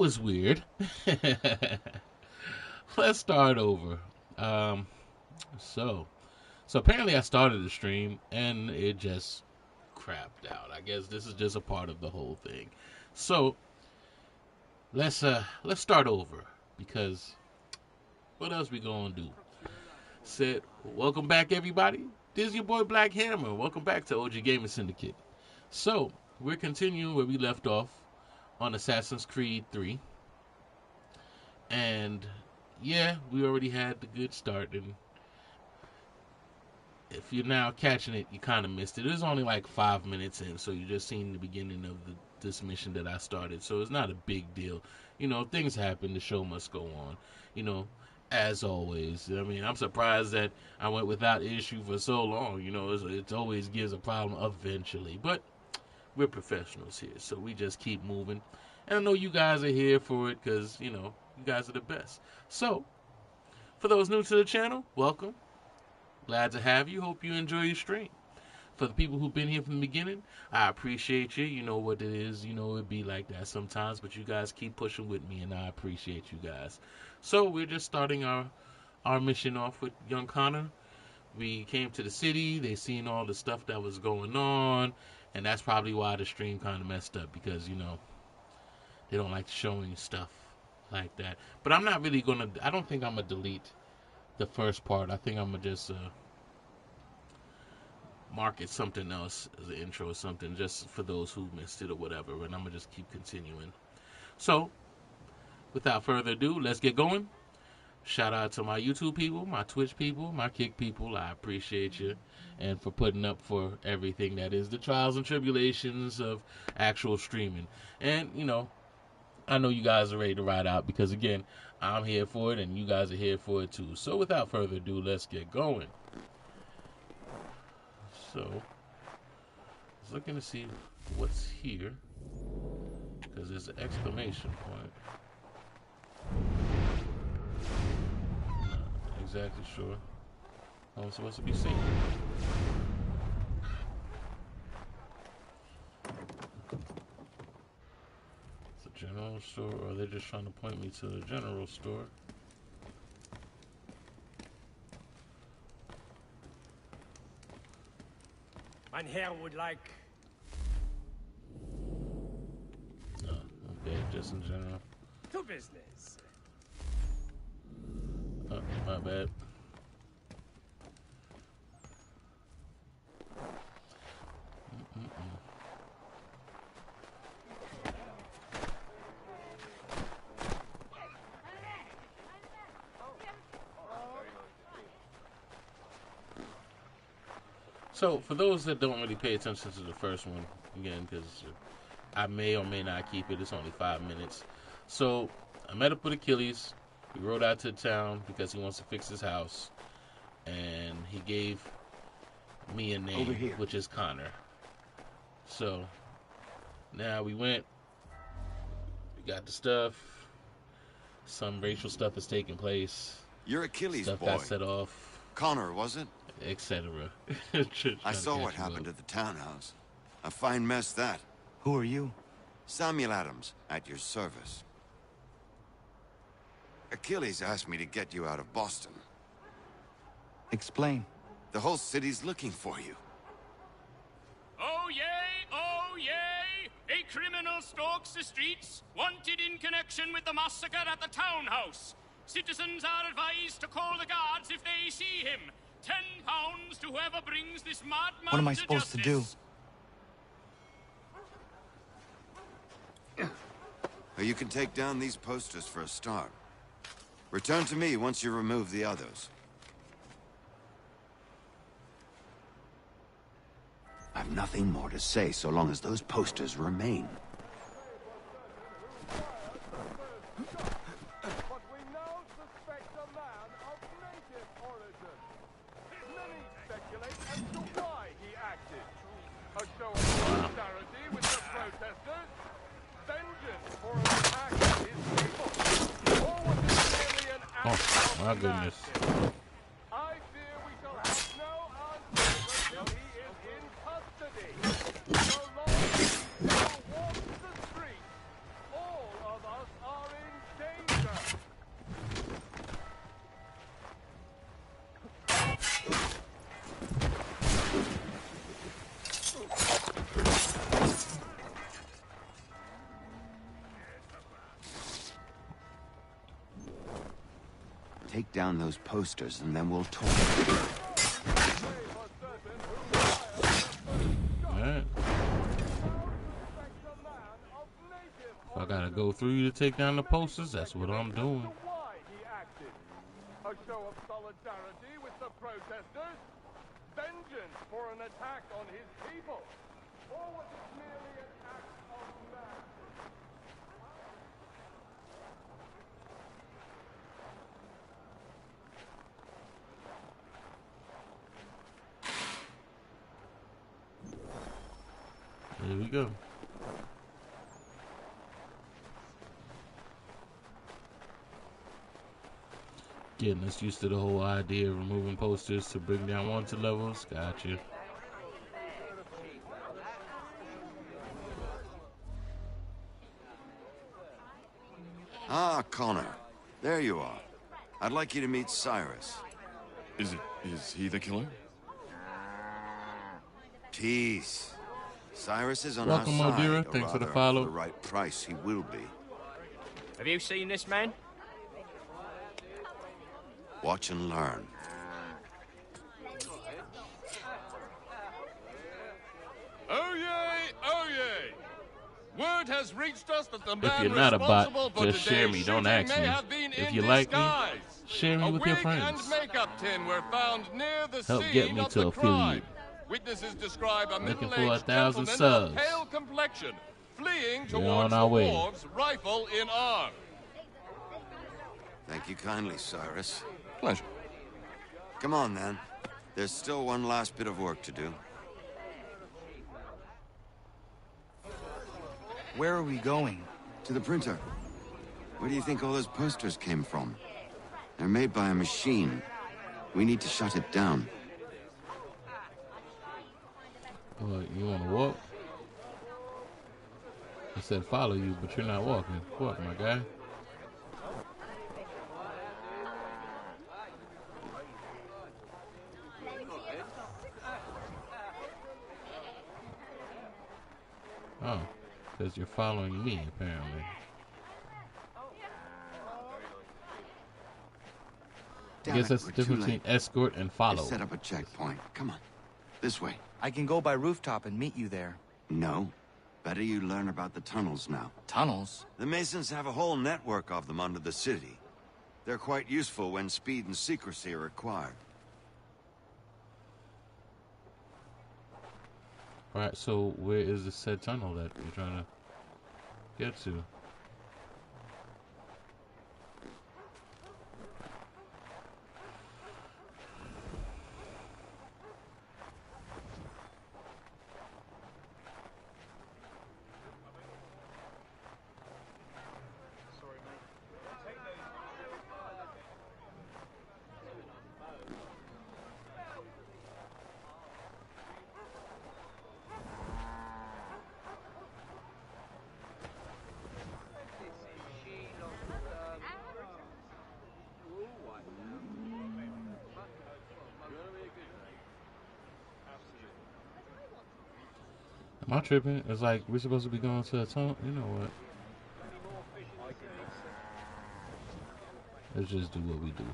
was weird. Let's start over. Um, so, so apparently I started the stream and it just crapped out. I guess this is just a part of the whole thing. So let's start over because what else we gonna do? Said welcome back everybody. This is your boy Black Hammer. Welcome back to OG Gaming Syndicate. So we're continuing where we left off on Assassin's Creed 3. And yeah, we already had the good start, and if you're now catching it, you kind of missed it. It was only like 5 minutes in, so you just seen the beginning of this mission that I started. So it's not a big deal. You know, things happen. The show must go on. You know, as always. I mean, I'm surprised that I went without issue for so long. You know, it always gives a problem eventually. But we're professionals here, so we just keep moving. And I know you guys are here for it because, you know, you guys are the best. So, for those new to the channel, welcome. Glad to have you. Hope you enjoy your stream. For the people who've been here from the beginning, I appreciate you. You know what it is. You know it'd be like that sometimes, but you guys keep pushing with me, and I appreciate you guys. So, we're just starting our mission off with young Connor. We came to the city. They seen all the stuff that was going on, and that's probably why the stream kind of messed up because, you know, they don't like showing stuff like that. But I'm not really gonna. I don't think I'm gonna delete the first part. I think I'm gonna just mark it something else as an intro or something, just for those who missed it or whatever. And I'm gonna just keep continuing. So, without further ado, let's get going. Shout out to my YouTube people, my Twitch people, my Kick people. I appreciate you, and for putting up for everything that is the trials and tribulations of actual streaming. And you know, I know you guys are ready to ride out because, again, I'm here for it and you guys are here for it too. So without further ado, let's get going. So, I was looking to see what's here because there's an exclamation point. Not exactly sure how I'm supposed to be seen. General store, or they're just trying to point me to the general store. Mein Herr would like. Oh, okay, just in general. To business. Oh, my bad. So, for those that don't really pay attention to the first one, again, because I may or may not keep it, it's only 5 minutes. So, I met up with Achilles. We rode out to the town because he wants to fix his house. And he gave me a name, which is Connor. So, now we went. We got the stuff. Some racial stuff is taking place. You're Achilles' stuff boy. got set off. Connor, was it? Etc. I saw what happened at the townhouse. A fine mess, that. Who are you? Samuel Adams, at your service. Achilles asked me to get you out of Boston. Explain. The whole city's looking for you. Oh yay, oh yay! A criminal stalks the streets, wanted in connection with the massacre at the townhouse. Citizens are advised to call the guards if they see him. £10 to whoever brings this madman. What am I supposed to do? Well, you can take down these posters for a start. Return to me once you remove the others. I've nothing more to say so long as those posters remain. Oh, my goodness. I fear we shall have no answer until he is in custody. So long as he still walks the streets, all of us are Take down those posters and then we'll talk. Alright. If I gotta go through you to take down the posters, that's what I'm doing. Why he acted. A show of solidarity with the protesters? Vengeance for an attack on his people? Or was it merely an act of madness? There we go. Getting us used to the whole idea of removing posters to bring down wanted levels. Gotcha. Ah, Connor. There you are. I'd like you to meet Cyrus. Is he the killer? Peace. Cyrus is on Welcome, our side. Modira. or Thanks for the rather, follow. For the right price, he will be. Have you seen this man? Watch and learn. Oh yay! Oh yay! Word has reached us that the man If you're not a responsible bot, for just share today's me. Don't shooting ask may me. have been If in you like me, disguise. share me A with your wig friends. and makeup tin were found near the Help scene get me of to the crime. affiliate. Witnesses describe a Looking for middle-aged 1,000 gentleman subs. of pale complexion fleeing We're towards on the our way. wharves, rifle in arm. Thank you kindly, Cyrus. Pleasure. Come on, then. There's still one last bit of work to do. Where are we going? To the printer. Where do you think all those posters came from? They're made by a machine. We need to shut it down. You want to walk? I said follow you, but you're not walking. Walk, my guy. Oh, because you're following me, apparently. I Damn guess it, that's the we're difference too between late. escort and They follow. set up a checkpoint. Come on. This way. I can go by rooftop and meet you there. No. Better you learn about the tunnels now. Tunnels? The Masons have a whole network of them under the city. They're quite useful when speed and secrecy are required. Alright, so where is the said tunnel that you're trying to get to? Am I tripping? It's like we're supposed to be going to a tunnel. You know what? Let's just do what we do.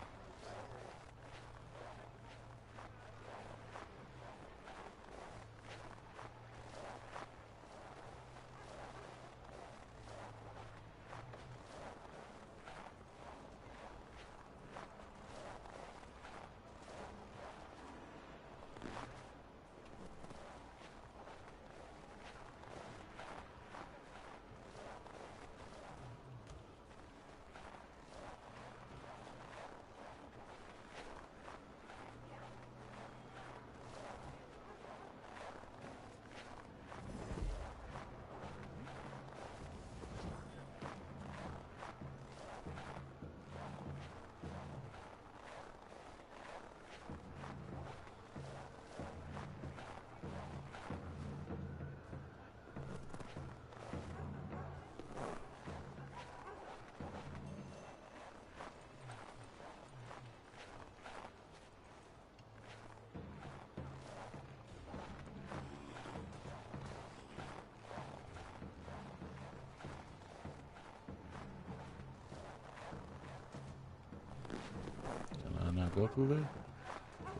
I go through there?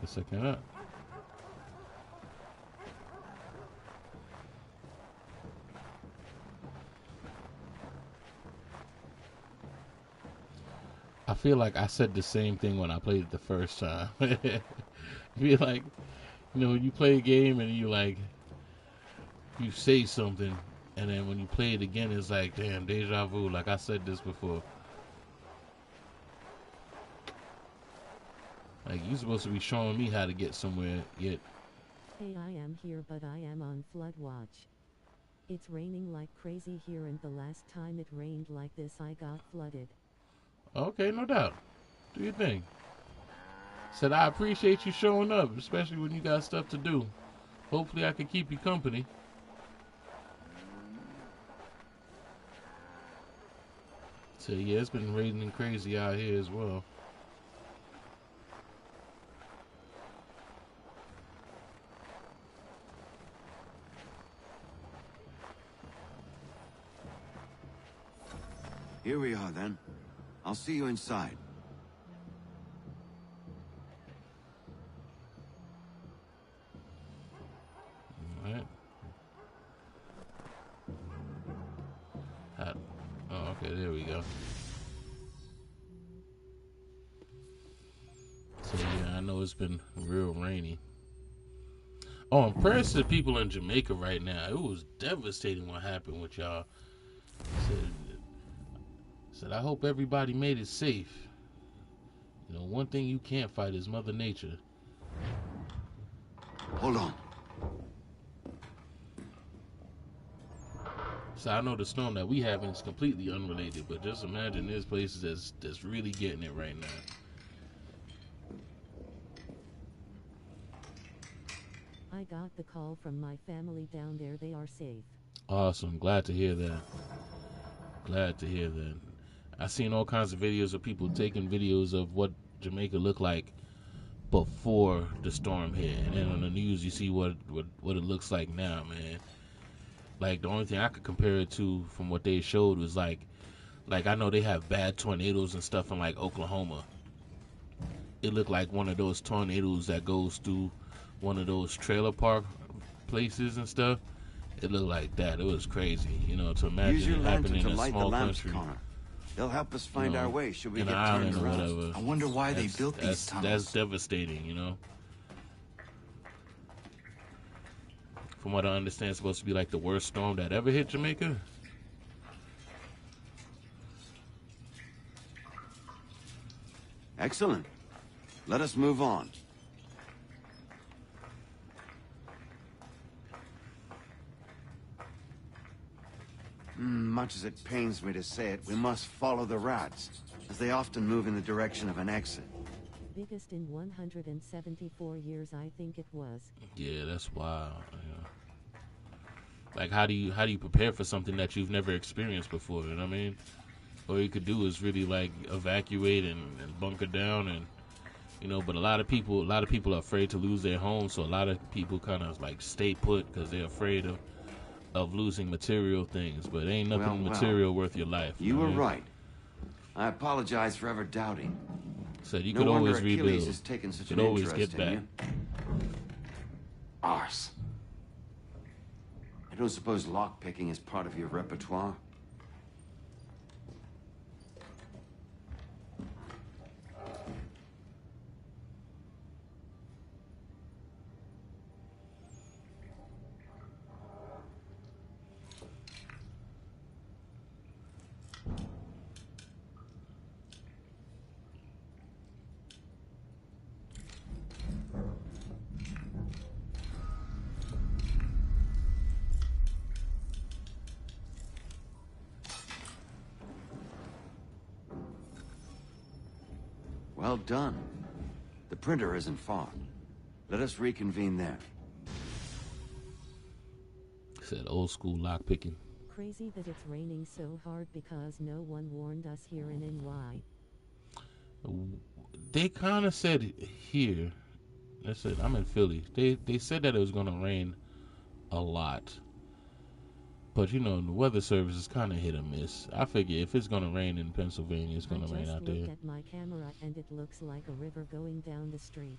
Yes, I cannot. I feel like I said the same thing when I played it the first time. Feel like, when you play a game and you say something, and then when you play it again, it's like, damn, deja vu. Like I said this before. Like, you supposed to be showing me how to get somewhere, yet. Hey, I am here, but I am on flood watch. It's raining like crazy here, and the last time it rained like this, I got flooded. Okay, no doubt. Do your thing. Said I appreciate you showing up, especially when you got stuff to do. Hopefully I can keep you company. So yeah, it's been raining crazy out here as well. Here we are, then. I'll see you inside. Alright. Oh, okay, there we go. So yeah, I know it's been real rainy. Oh, and prayers to the people in Jamaica right now. It was devastating what happened with y'all. Said I hope everybody made it safe. One thing you can't fight is Mother Nature. Hold on. So I know the storm that we having is completely unrelated, but just imagine there's places that's really getting it right now. I got the call from my family down there. They are safe. Awesome. Glad to hear that. Glad to hear that. I've seen all kinds of videos of people taking videos of what Jamaica looked like before the storm hit, and then on the news you see what it looks like now, man. Like, the only thing I could compare it to from what they showed was like I know they have bad tornadoes and stuff in like Oklahoma. It looked like one of those tornadoes that goes through one of those trailer park places and stuff. It looked like that. It was crazy, to imagine Use your it lantern happening to in a light the small lamps, country. Connor. They'll help us find our way should we in get an turned island or around. whatever. I wonder why they built these tunnels. That's devastating, From what I understand, it's supposed to be like the worst storm that ever hit Jamaica. Excellent. Let us move on. Much as it pains me to say it, we must follow the rats, as they often move in the direction of an exit. Biggest in 174 years, I think it was. Yeah, that's wild. Like, how do you prepare for something that you've never experienced before? You know what I mean? All you could do is really like evacuate and bunker down, and but a lot of people are afraid to lose their homes, so a lot of people kind of like stay put because they're afraid of losing material things. But ain't nothing material worth your life. You were right. I apologize for ever doubting. Said you No could wonder always Achilles rebuild. has taken such You an could always interest get back. in you. Arse. I don't suppose lockpicking is part of your repertoire? Well done. The printer isn't far. Let us reconvene there. Said old school lock picking. Crazy that it's raining so hard because no one warned us here in NY. They kind of said here. They said I'm in Philly. They said that it was gonna rain a lot. But you know, the weather service is kind of hit or miss. I figure if it's gonna rain in Pennsylvania, it's gonna rain out there. I just looked at my camera and it looks like a river going down the street.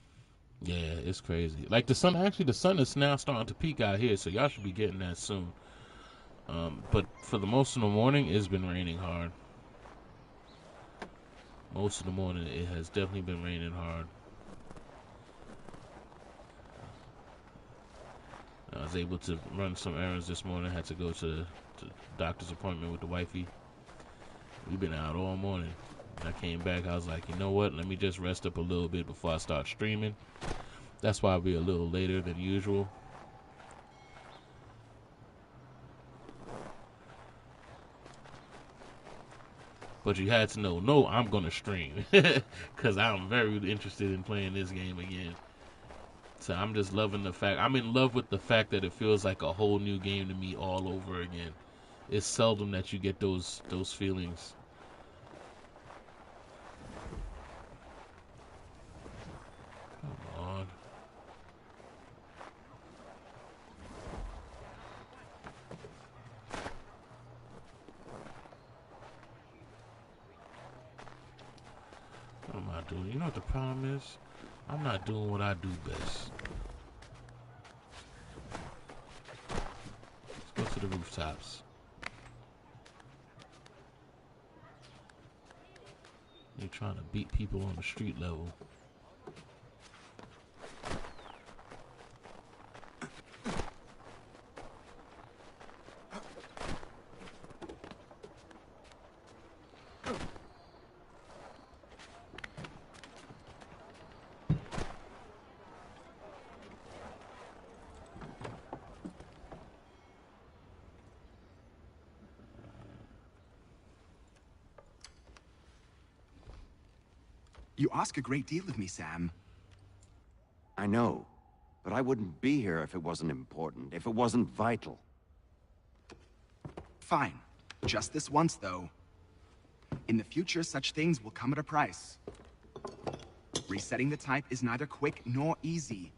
Yeah, it's crazy. Like the sun is now starting to peak out here, so y'all should be getting that soon. But for the most of the morning, it's been raining hard. Most of the morning, it has definitely been raining hard. I was able to run some errands this morning. I had to go to doctor's appointment with the wifey. We've been out all morning. I came back, I was like, you know what? Let me just rest up a little bit before I start streaming. That's why I'll be a little later than usual. But you had to know, no, I'm going to stream. Because I'm very interested in playing this game again. So I'm just loving the fact, I'm in love with the fact that it feels like a whole new game to me all over again. It's seldom that you get those feelings. Come on. What am I doing? You know what the problem is? I'm not doing what I do best. Let's go to the rooftops. You're trying to beat people on the street level. You ask a great deal of me, Sam. I know, but I wouldn't be here if it wasn't important, if it wasn't vital. Fine. Just this once, though. In the future, such things will come at a price. Resetting the type is neither quick nor easy.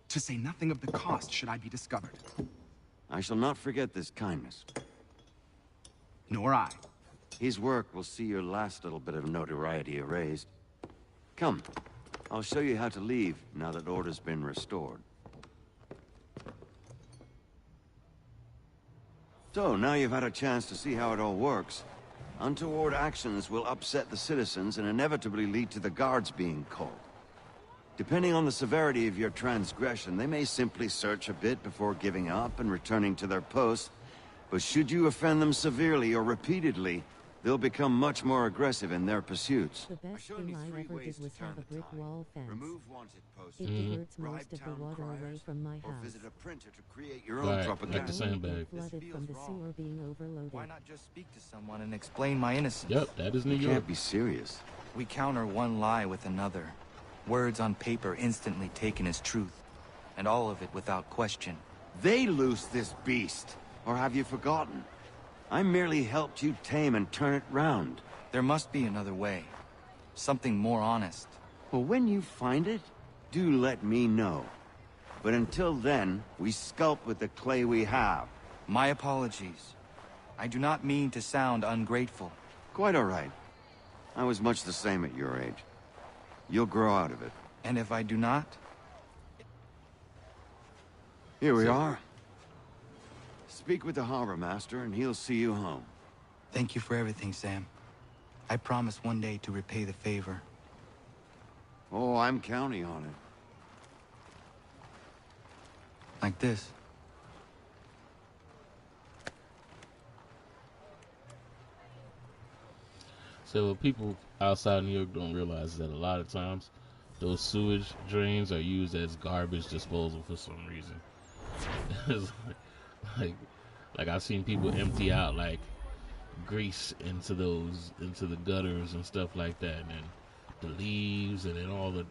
To say nothing of the cost should I be discovered. I shall not forget this kindness. Nor I. His work will see your last little bit of notoriety erased. Come, I'll show you how to leave now that order's been restored. So, now you've had a chance to see how it all works. Untoward actions will upset the citizens and inevitably lead to the guards being called. Depending on the severity of your transgression, they may simply search a bit before giving up and returning to their posts. But should you offend them severely or repeatedly, they'll become much more aggressive in their pursuits. The best thing I ever did was have a brick wall fence. It diverts most of the water away from my house. Visit a printer to create your own propaganda. Like the sandbag. Flooded from the sewer being overloaded. Why not just speak to someone and explain my innocence? Yep, that is New You York. can't be serious. We counter one lie with another. Words on paper instantly taken as truth. And all of it without question. They loose this beast. Or have you forgotten? I merely helped you tame and turn it round. There must be another way. Something more honest. Well, when you find it, do let me know. But until then, we sculpt with the clay we have. My apologies. I do not mean to sound ungrateful. Quite all right. I was much the same at your age. You'll grow out of it. And if I do not? Here we are. Speak with the harbor master and he'll see you home. Thank you for everything, Sam. I promise one day to repay the favor. Oh, I'm counting on it. Like this. So what people outside New York don't realize is that a lot of times those sewage drains are used as garbage disposal for some reason. It's like I've seen people empty out like grease into the gutters and stuff like that, and then the leaves and then all the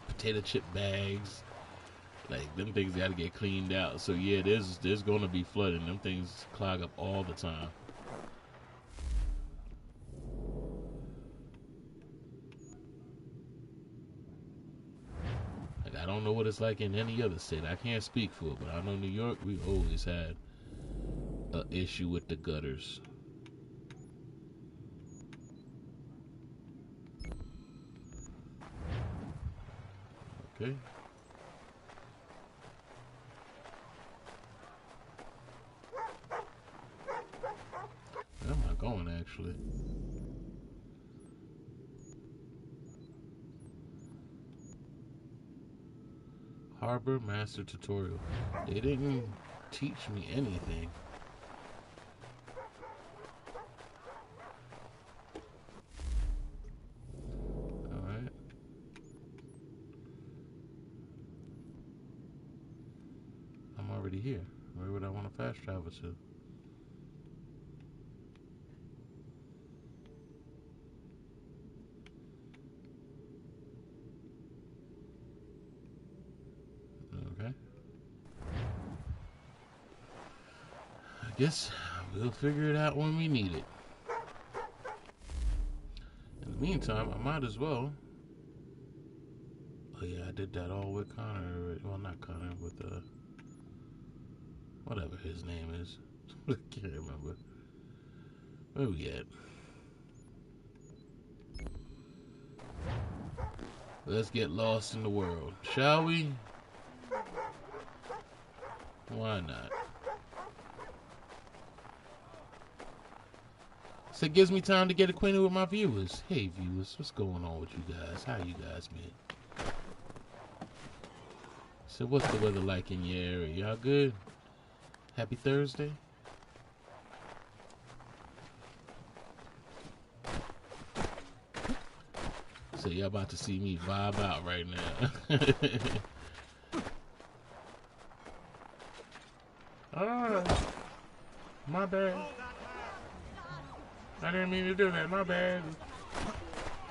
potato chip bags. Like them things got to get cleaned out. So yeah, there's going to be flooding. Them things clog up all the time. Like I don't know what it's like in any other state. I can't speak for it, but I know New York we always had an issue with the gutters. Okay. Where am I going, actually? Harbor Master Tutorial. They didn't teach me anything. Alright. I'm already here. Where would I want to fast travel to? Okay. I guess we'll figure it out when we need it. In the meantime, I might as well. Oh yeah, I did that all with Connor. Well, not Connor, with whatever his name is. I can't remember. Where we at? Let's get lost in the world, shall we? Why not? So it gives me time to get acquainted with my viewers. Hey viewers, what's going on with you guys? How you guys been? So what's the weather like in your area? Y'all good? Happy Thursday? So y'all about to see me vibe out right now. Oh, my bad. I didn't mean to do that, my bad.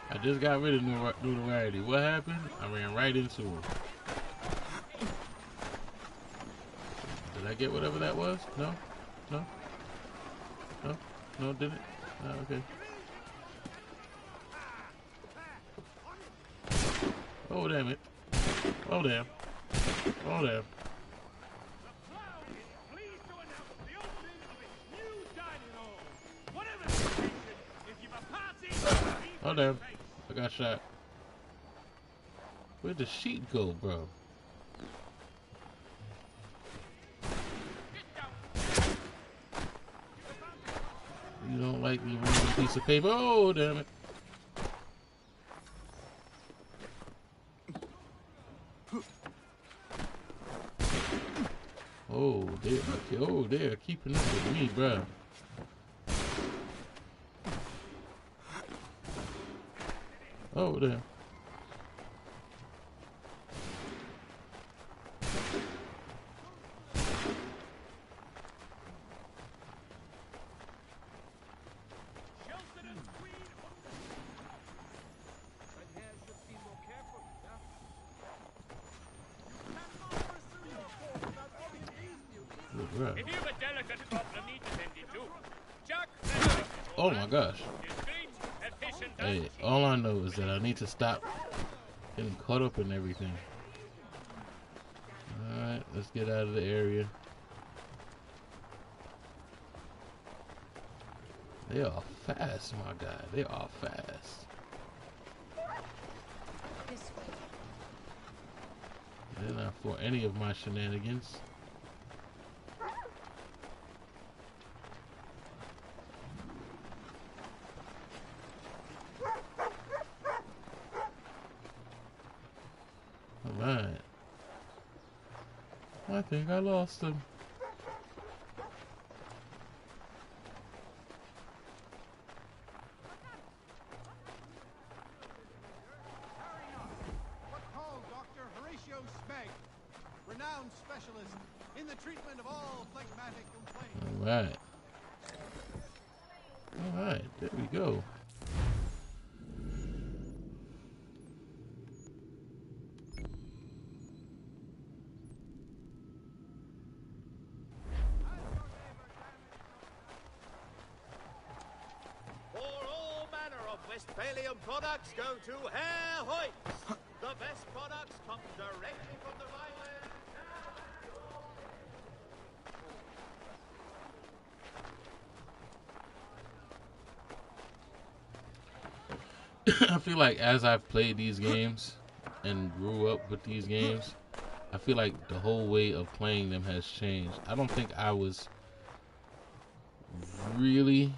I just got rid of notoriety. What happened? I ran right into him. Did I get whatever that was? No? No? No? No, did it? Oh, okay. Oh, damn it. Oh, damn. Oh, damn. Oh, damn. I got shot. Where'd the sheet go, bro? You don't like me reading a piece of paper? Oh, damn it. Oh, they're keeping up with me, bro. Oh, damn. If you've a delicate problem need attended to, Jack, oh my gosh. Hey, all I know is that I need to stop getting caught up in everything. Alright, let's get out of the area. They are fast, my guy. They are fast. They're not for any of my shenanigans. Alright. I think I lost him. Renowned specialist in the treatment of all phlegmatic complaints. Alright. Alright, there we go. For all manner of Westphalian products go to Herr Hoyt. The best products come directly from the Rhineland. I feel like as I've played these games and grew up with these games, I feel like the whole way of playing them has changed. I don't think I was really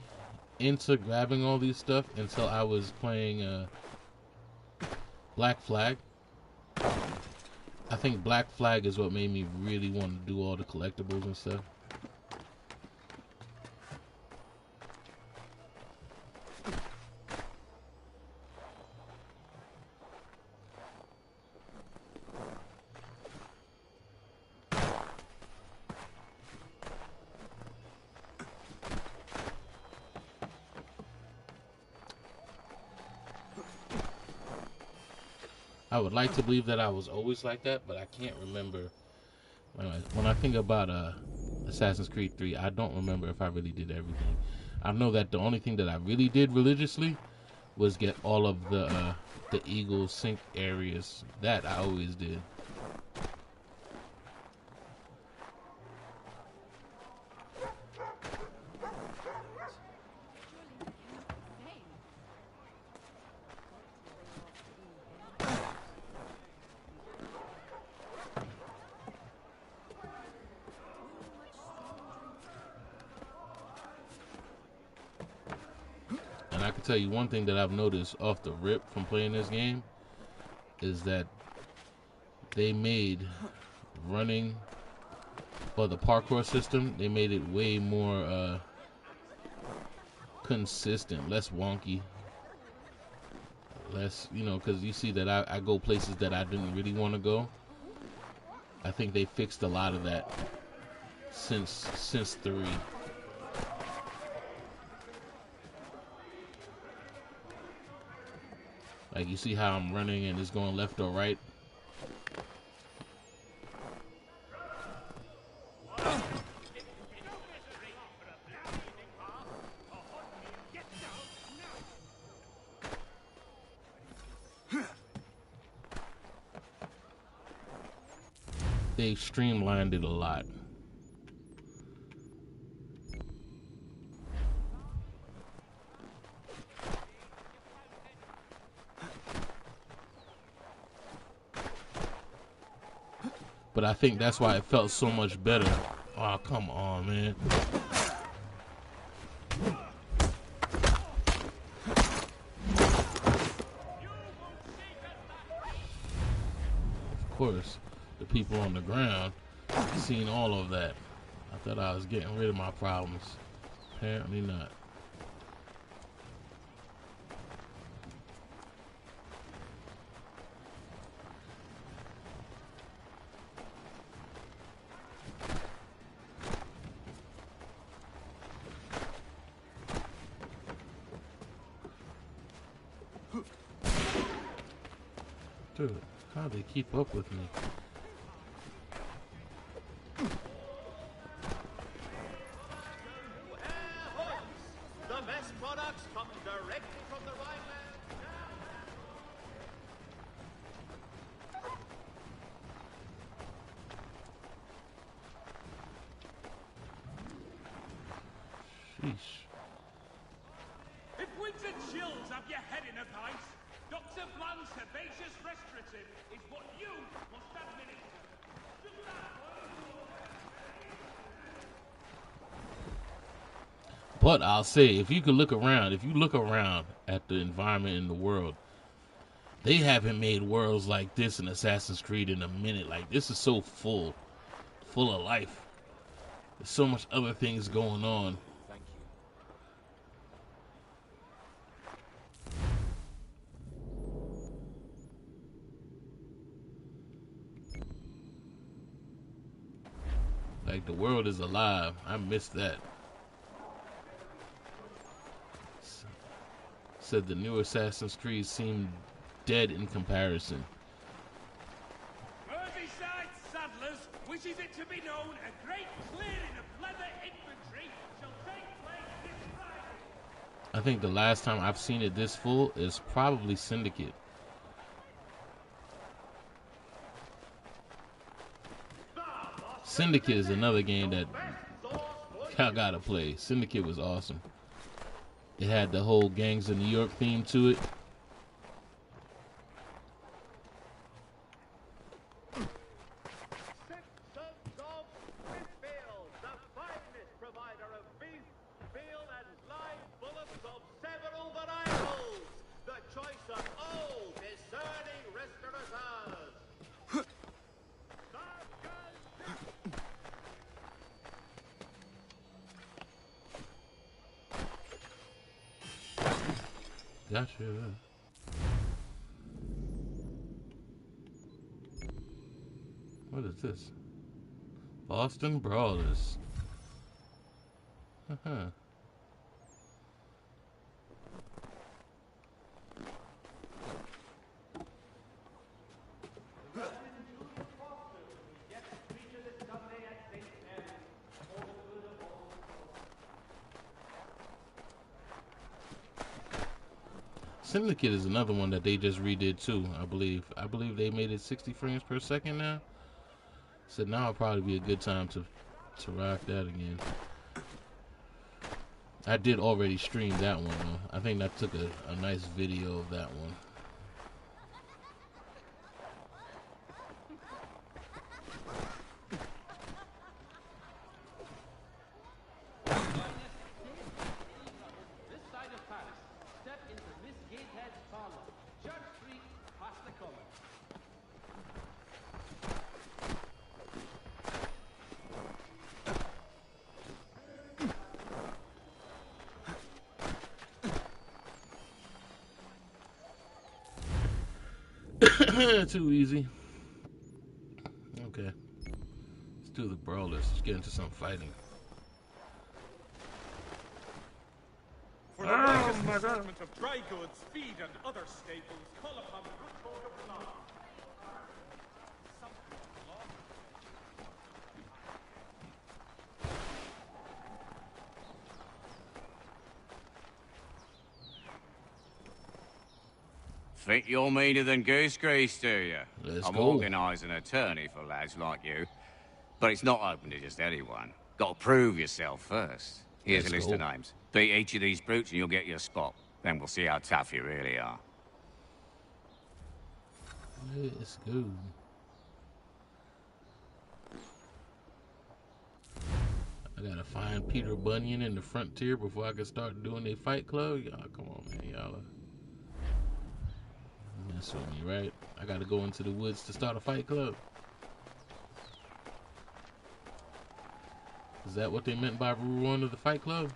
into grabbing all these stuff until I was playing Black Flag. I think Black Flag is what made me really want to do all the collectibles and stuff. I would like to believe that I was always like that, but I can't remember. When I think about Assassin's Creed 3, I don't remember if I really did everything. I know that the only thing that I really did religiously was get all of the Eagle Sync areas. That I always did. And I can tell you one thing that I've noticed off the rip from playing this game is that they made running, or the parkour system, they made it way more consistent, less wonky, less, you know, because you see that I go places that I didn't really want to go. I think they fixed a lot of that since 3. Like, you see how I'm running and it's going left or right? They streamlined it a lot. But I think that's why it felt so much better. Oh, come on, man. Of course, the people on the ground seen all of that. I thought I was getting rid of my problems. Apparently not. Dude, how do they keep up with me? The best products come directly from the Rhineland. Sheesh. If winter chills have your head in a vice, Dr. Bland's herbaceous restorative is what you must administer. Do that. But I'll say, if you look around at the environment in the world, they haven't made worlds like this in Assassin's Creed in a minute. Like, this is so full of life. There's so much other things going on. Thank you. Like, the world is alive. I missed that. Said the new Assassin's Creed seemed dead in comparison. Merseyside Saddlers wishes it to be known a great clearing of leather infantry shall take place this Friday. I think the last time I've seen it this full is probably Syndicate. Syndicate is another game that I gotta play. Syndicate was awesome. It had the whole Gangs of New York theme to it. Gotcha. What is this? Boston Brawlers. Uh-huh. Syndicate is another one that they just redid too, I believe. I believe they made it 60 frames per second now. So now would probably be a good time to rock that again. I did already stream that one though. I think I took a nice video of that one. Too easy. Okay. Let's do the brawlers. Let's get into some fighting. For the largest assortment of dry goods, feed, and other staples, call upon the good folk of the law. Think you're meaner than goose grease, do you? Let's I'm go. organising an attorney for lads like you. But it's not open to just anyone. Got to prove yourself first. Here's Let's a list go. of names. Beat each of these brutes and you'll get your spot. Then we'll see how tough you really are. Let's go. I gotta find Peter Bunyan in the frontier before I can start doing a fight club. Y'all, come on, man. Y'all are mess with me, right? I gotta go into the woods to start a fight club. Is that what they meant by Rule 1 of the Fight Club?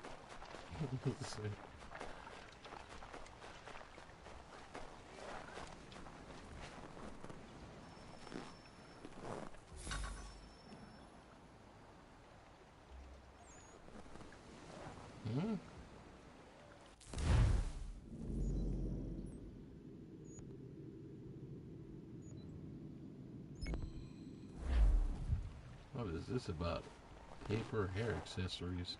Hmm? What is this about? Paper hair accessories.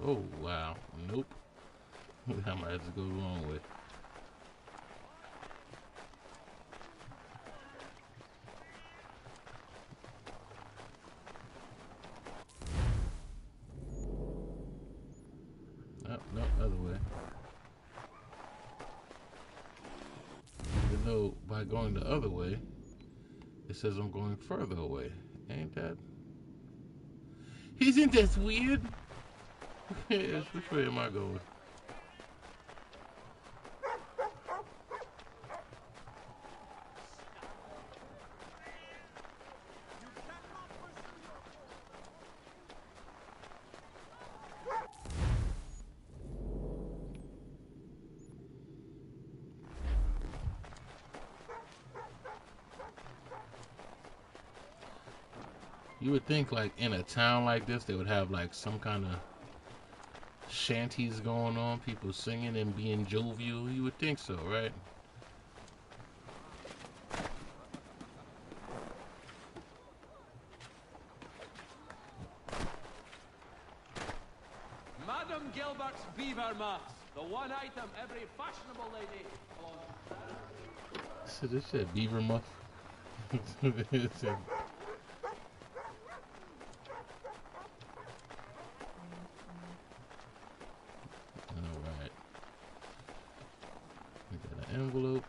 Oh, wow. Nope. I might have to go the wrong way. Oh, no, other way. Even though by going the other way, it says I'm going further away. Ain't that? Isn't that weird? Yes, which way am I going? You would think like in a town like this they would have like some kind of shanties going on, people singing and being jovial. You would think so, right? Madam Gilbert's beaver mask, the one item every fashionable lady owns. So this shit beaver muff. It said- Alright. We got an envelope.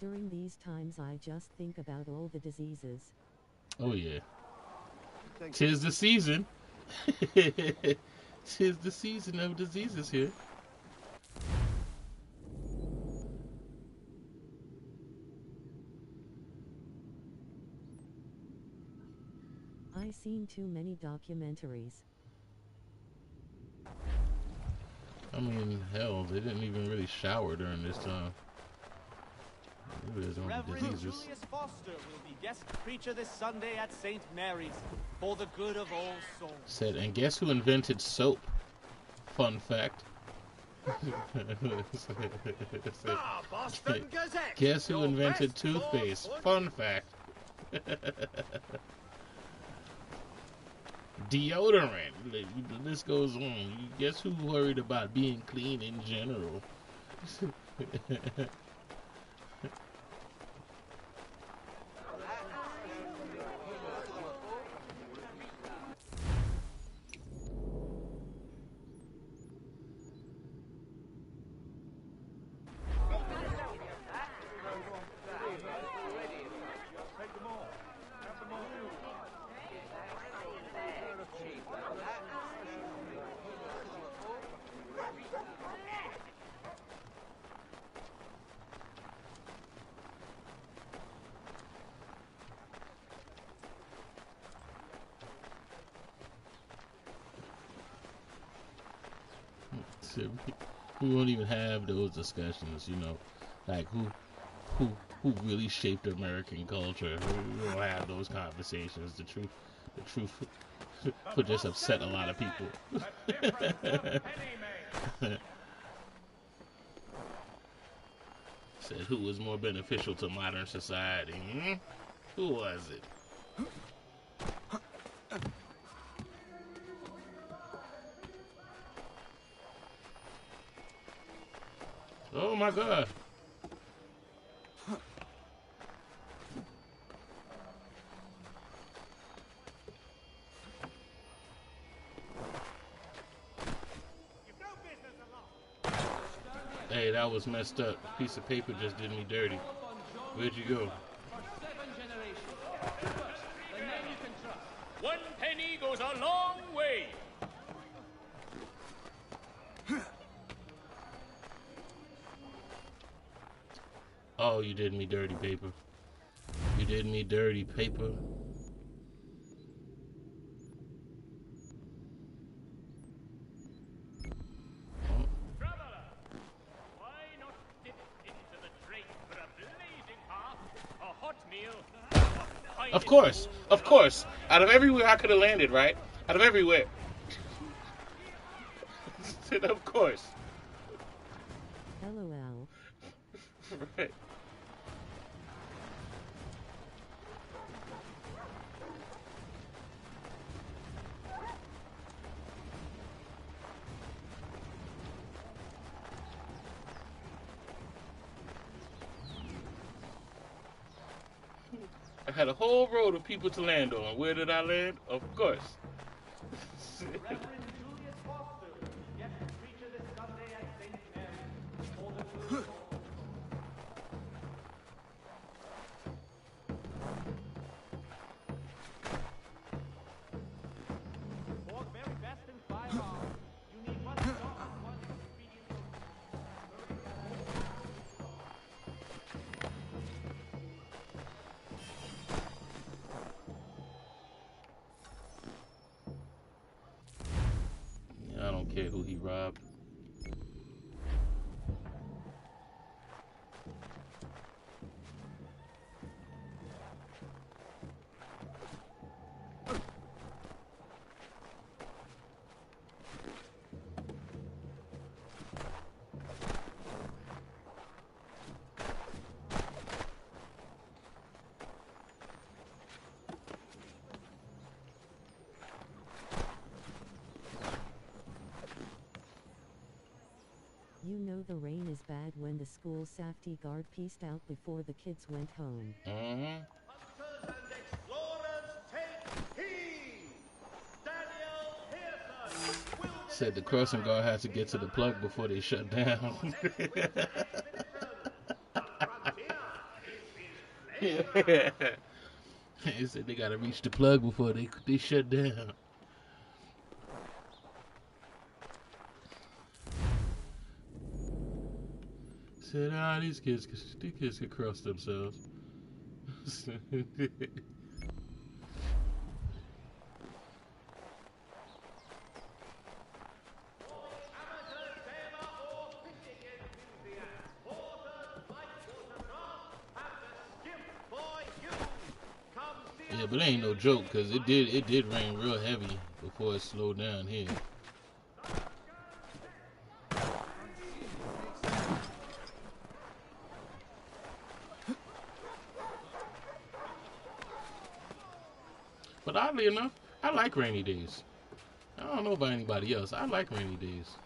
During these times I just think about all the diseases. Oh yeah. Tis the season. Tis the season of diseases here. I seen too many documentaries. I mean, hell, they didn't even really shower during this time. There's only Reverend diseases. Julius Foster will be guest preacher this Sunday at St. Mary's for the good of all souls. Said, and guess who invented soap? Fun fact. Boston Gazette. Guess who Your invented best toothpaste? source. Fun fact. Deodorant. The list goes on. Guess who worried about being clean in general? We won't even have those discussions, you know, like who really shaped American culture. We don't have those conversations. The truth would just upset a lot of people. Said who was more beneficial to modern society? Who was it? Oh my God. Hey, that was messed up. A piece of paper just did me dirty. Where'd you go? One penny goes a long way. Oh, you did me dirty, paper. You did me dirty, paper. Traveler, why not dip into the drink for a blazing half, a hot meal, Of course, of course. Out of everywhere I could have landed, right? Out of everywhere. Of course. LOL. Right. I had a whole road of people to land on. Where did I land? Of course. Reverend Julius Foster will be guest preacher this Sunday at St. Mary's for the good of all souls. For the very best in firearms, you need one stock and one ingredient I don't care who he robbed. You know the rain is bad when the school safety guard pieced out before the kids went home. Hunters and explorers, take heed! Daniel Pearson will Said the crossing guard has to get to the plug before they shut down. They said they gotta reach the plug before they shut down. Said, these kids could cross themselves. Yeah, but it ain't no joke, cause it did rain real heavy before it slowed down here. But oddly enough, I like rainy days. I don't know about anybody else. I like rainy days.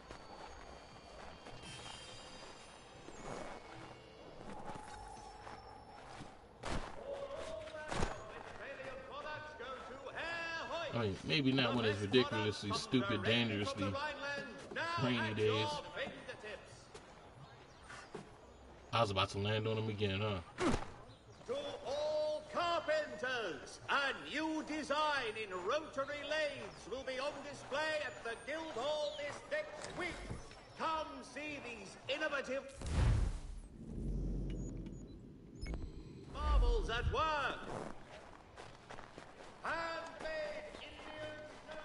I mean, maybe not when it's ridiculously stupid, dangerously rainy days. I was about to land on him again, huh? To all carpenters, a new design in rotary lathes will be on display at the Guildhall this next week. Come see these innovative marvels at work. Handmade Indian snow.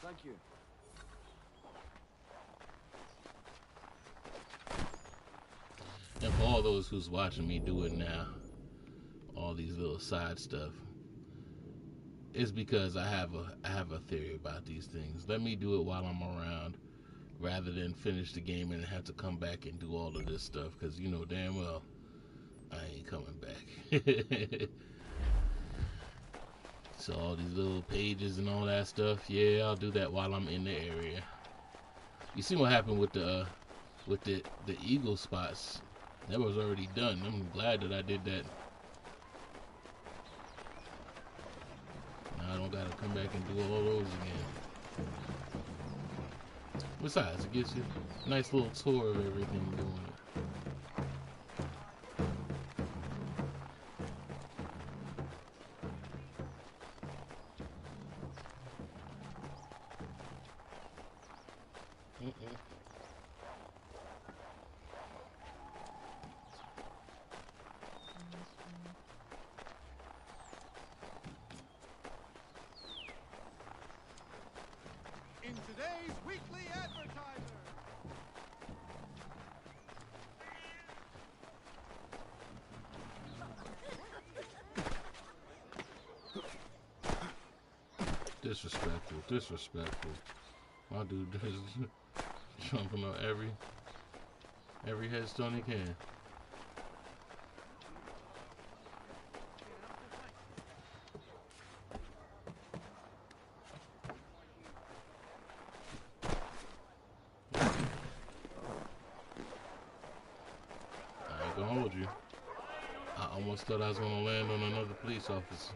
Thank you. And for all those who's watching me do it now, all these little side stuff, it's because I have a theory about these things. Let me do it while I'm around, rather than finish the game and have to come back and do all of this stuff, because you know damn well I ain't coming back. So all these little pages and all that stuff, yeah, I'll do that while I'm in the area. You see what happened with the eagle spots? That was already done. I'm glad that I did that. Now I don't gotta come back and do all those again. Besides, it gives you a nice little tour of everything doing it. In today's weekly advertiser. Disrespectful. My dude is jumping on every headstone he can. I ain't gonna hold you. I almost thought I was gonna land on another police officer.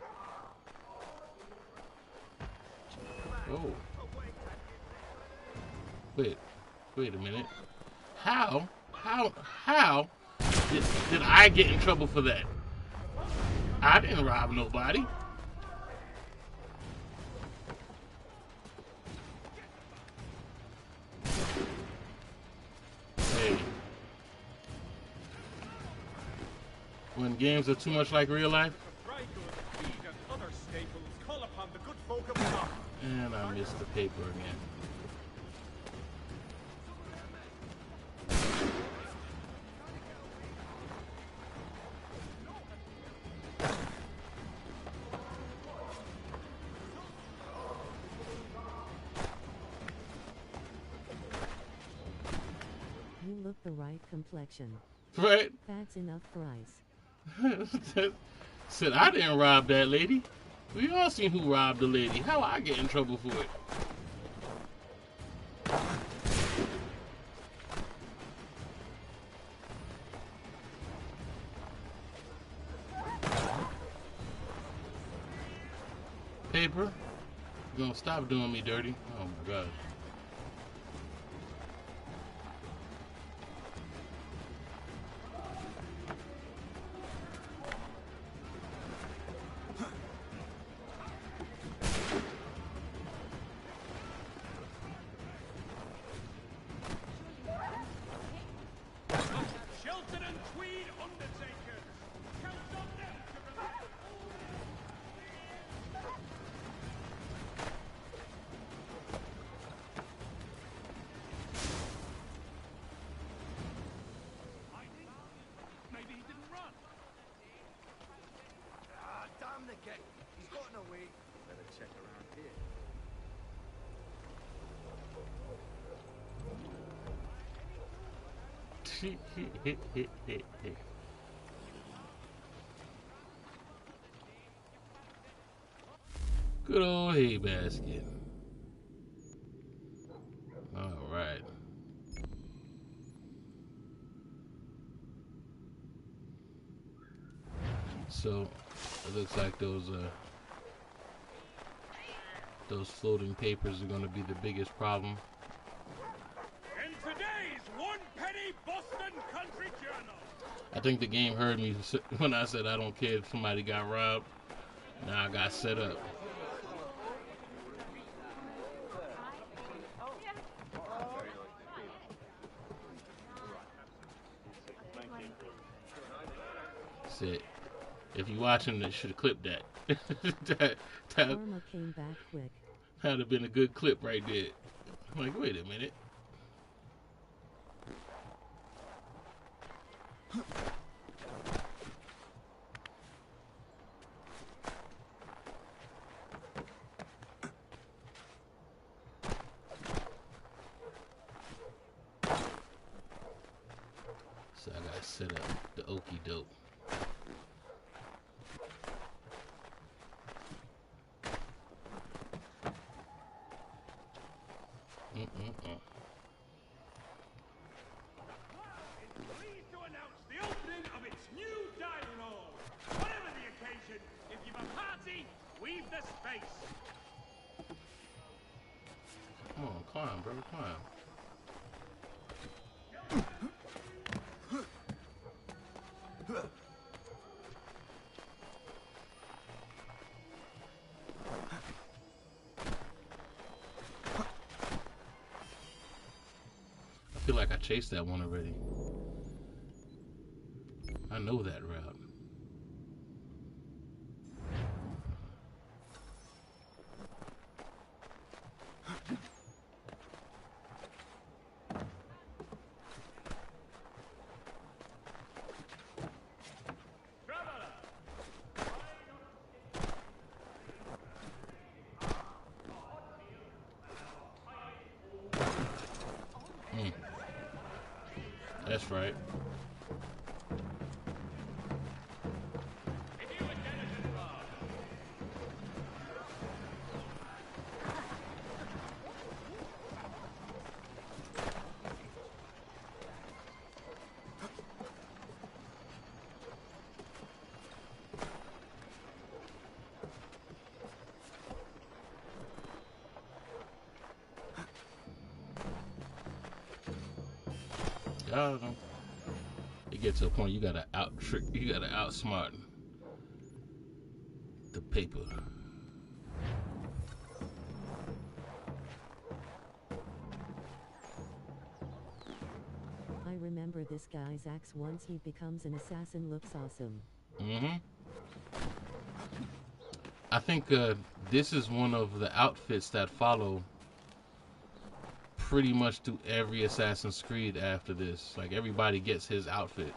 Oh. Wait a minute. How did I get in trouble for that? I didn't rob nobody. Hey. When games are too much like real life. And I missed the paper again. You look the right complexion. Right. That's enough for ice. Said I didn't rob that lady. We all seen who robbed the lady. How I get in trouble for it? over? You gonna stop doing me dirty? Oh my god. Shelton and Tweed Undertakers. Count on them to remember. Maybe he didn't run. Ah, damn the gate. He's gotten away. Better check around here. Good old hay basket. All right. So it looks like those floating papers are going to be the biggest problem. In today's one-penny Boston Country Journal. I think the game heard me when I said I don't care if somebody got robbed. Now I got set up. Said, if you're watching, they should have clipped that. that Karma came back quick. That'd have been a good clip right there. I'm like, wait a minute. So I gotta set up the okey doke. Pleased to announce the opening of its new dining hall. Whatever the occasion, if you've a party, leave the space. Come on, climb, bro, climb. I feel like I chased that one already. I know that route. That's right. It gets to a point you gotta outsmart the paper. I remember this guy's axe once he becomes an assassin looks awesome. I think this is one of the outfits that follow pretty much through every Assassin's Creed after this. Like, everybody gets his outfit.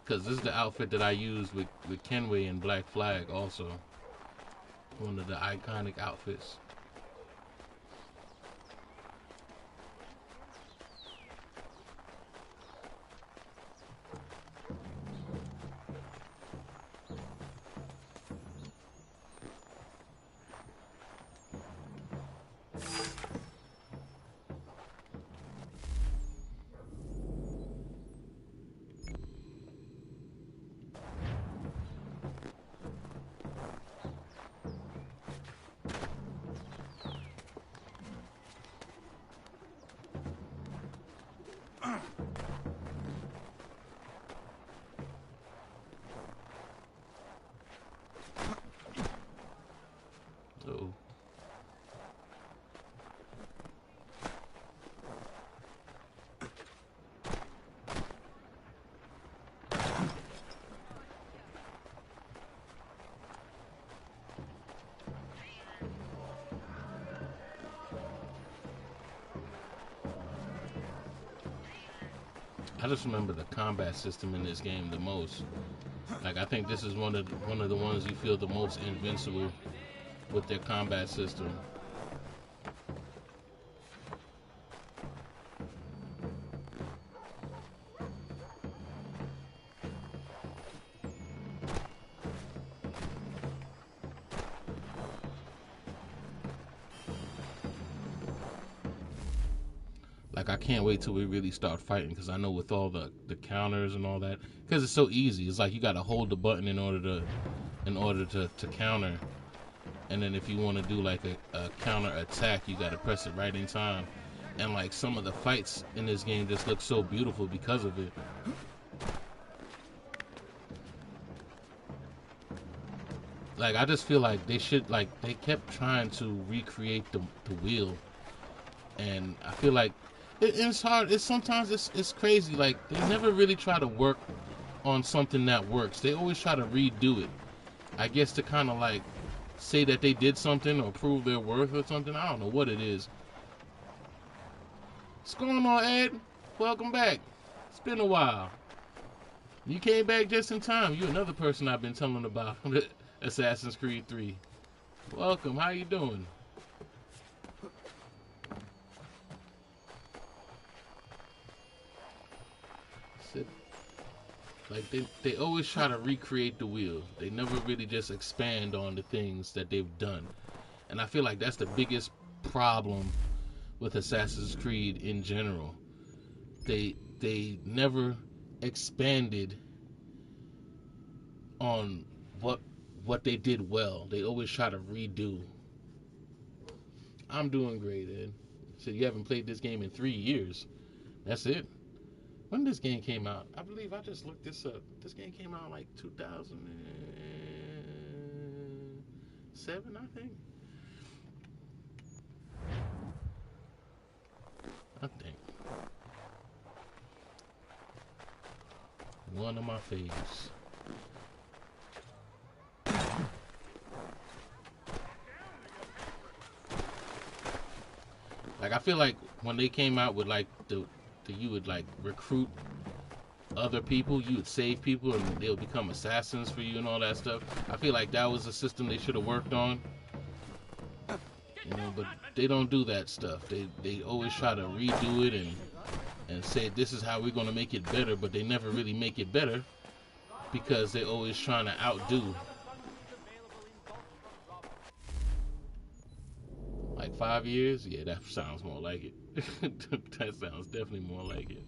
Because this is the outfit that I used with Kenway and Black Flag also. One of the iconic outfits. I just remember the combat system in this game the most. Like, I think this is one of the ones you feel the most invincible with their combat system. Like, I can't wait till we really start fighting, because I know with all the counters and all that, because it's so easy. It's like you got to hold the button in order to counter, and then if you want to do like a counter attack, you got to press it right in time. And like some of the fights in this game just look so beautiful because of it. Like, I just feel like they kept trying to recreate the wheel, and I feel like it's hard. Sometimes it's crazy. Like, they never really try to work on something that works. They always try to redo it. I guess to kind of like say that they did something or prove their worth or something. I don't know what it is. What's going on, Ed? Welcome back. It's been a while. You came back just in time. You're another person I've been telling about Assassin's Creed 3. Welcome. How you doing? Like, they always try to recreate the wheel. They never really just expand on the things that they've done. And I feel like that's the biggest problem with Assassin's Creed in general. They never expanded on what they did well. They always try to redo. I'm doing great, Ed. So you haven't played this game in 3 years. That's it? When this game came out? I believe I just looked this up. This game came out like 2007, I think. One of my faves. Like, I feel like when they came out with like you would like recruit other people, you would save people and they'll become assassins for you and all that stuff. I feel like that was a system they should have worked on. You know, but they don't do that stuff. They always try to redo it and say this is how we're gonna make it better, but they never really make it better because they're always trying to outdo. Like 5 years? Yeah, that sounds more like it. That sounds definitely more like it.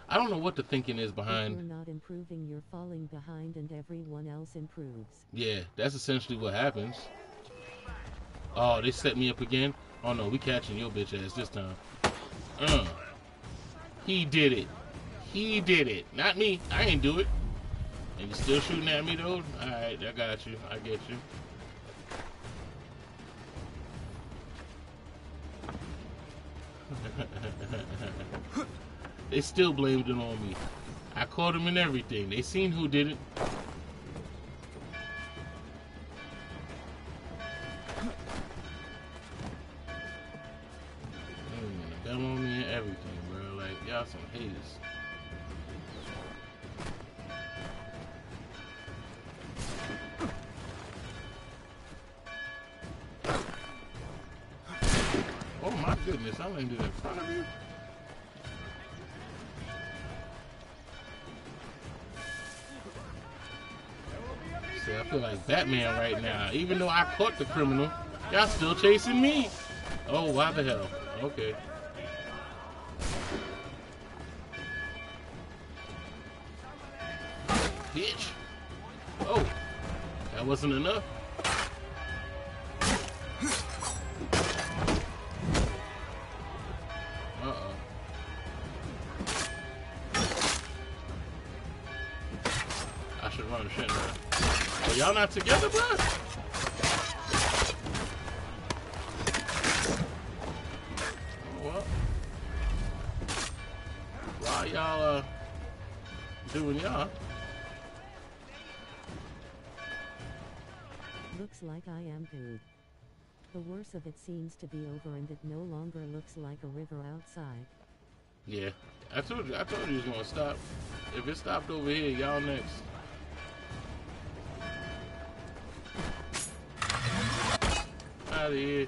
I don't know what the thinking is behind. If you're not improving, you're falling behind and everyone else improves. Yeah, that's essentially what happens. Oh, they set me up again? Oh no, we catching your bitch ass this time. He did it. He did it. Not me. I ain't do it. And you still shooting at me though? Alright, I got you. I get you. They still blamed it on me. I caught him in everything. They seen who did it. They got on me and everything, bro. Like, y'all some haters. Oh my goodness, I landed in front of you. See, I feel like Batman right now. Even though I caught the criminal, y'all still chasing me. Oh, why the hell? Okay. Bitch. Oh, that wasn't enough. Uh-oh. I should run, shouldn't I? Oh, y'all not together, bro? Oh, well. While y'all doing y'all, Looks like I am good. The worst of it seems to be over and it no longer looks like a river outside. Yeah, I told you it was gonna stop. If it stopped over here, y'all next. Out of here.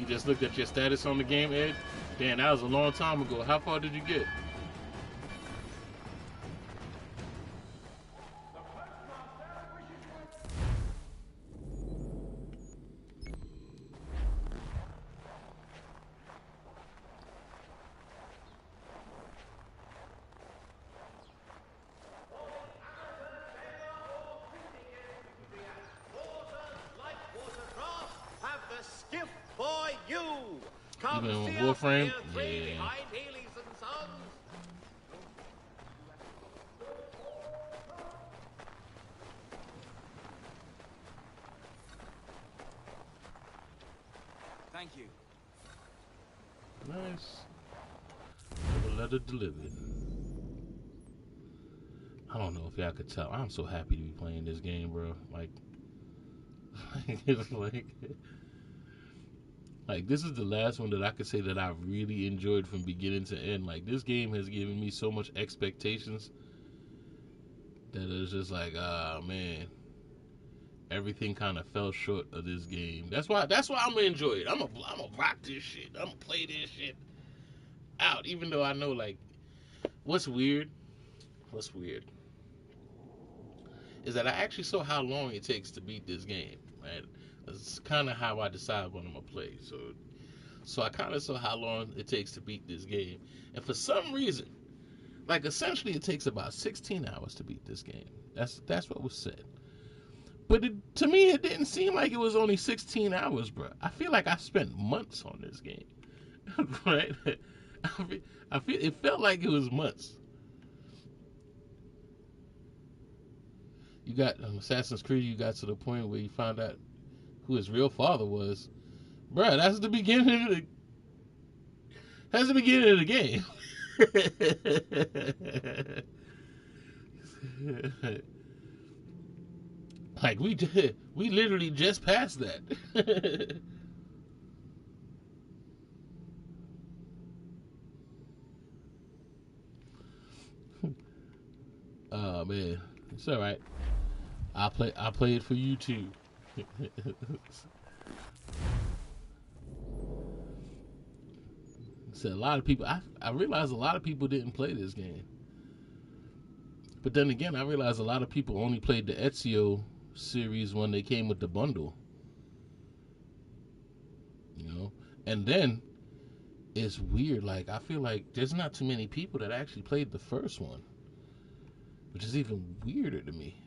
You just looked at your status on the game, Ed? Damn, that was a long time ago. How far did you get? Even on Warframe? Yeah. Thank you. Nice. Have a letter delivered. I don't know if y'all could tell. I'm so happy to be playing this game, bro. It's like this is the last one that I could say that I really enjoyed from beginning to end. Like, this game has given me so much expectations that it's just like, ah, man, everything kind of fell short of this game. That's why I'm gonna enjoy it. I'm gonna rock this shit. I'm gonna play this shit out, even though I know, like, what's weird is that I actually saw how long it takes to beat this game, right? That's kind of how I decide what I'm gonna play. So I kind of saw how long it takes to beat this game, and for some reason, like, essentially it takes about 16 hours to beat this game. That's what was said. But to me, it didn't seem like it was only 16 hours, bro. I feel like I spent months on this game, right? I feel it felt like it was months. You got Assassin's Creed. You got to the point where you found out who his real father was, bro. That's the beginning of the game. Like, we literally just passed that. Oh man, it's all right. I'll play it for you too. So a lot of people, I realized a lot of people didn't play this game. But then again, I realized a lot of people only played the Ezio series when they came with the bundle. You know? And then it's weird, like, I feel like there's not too many people that actually played the first one, which is even weirder to me.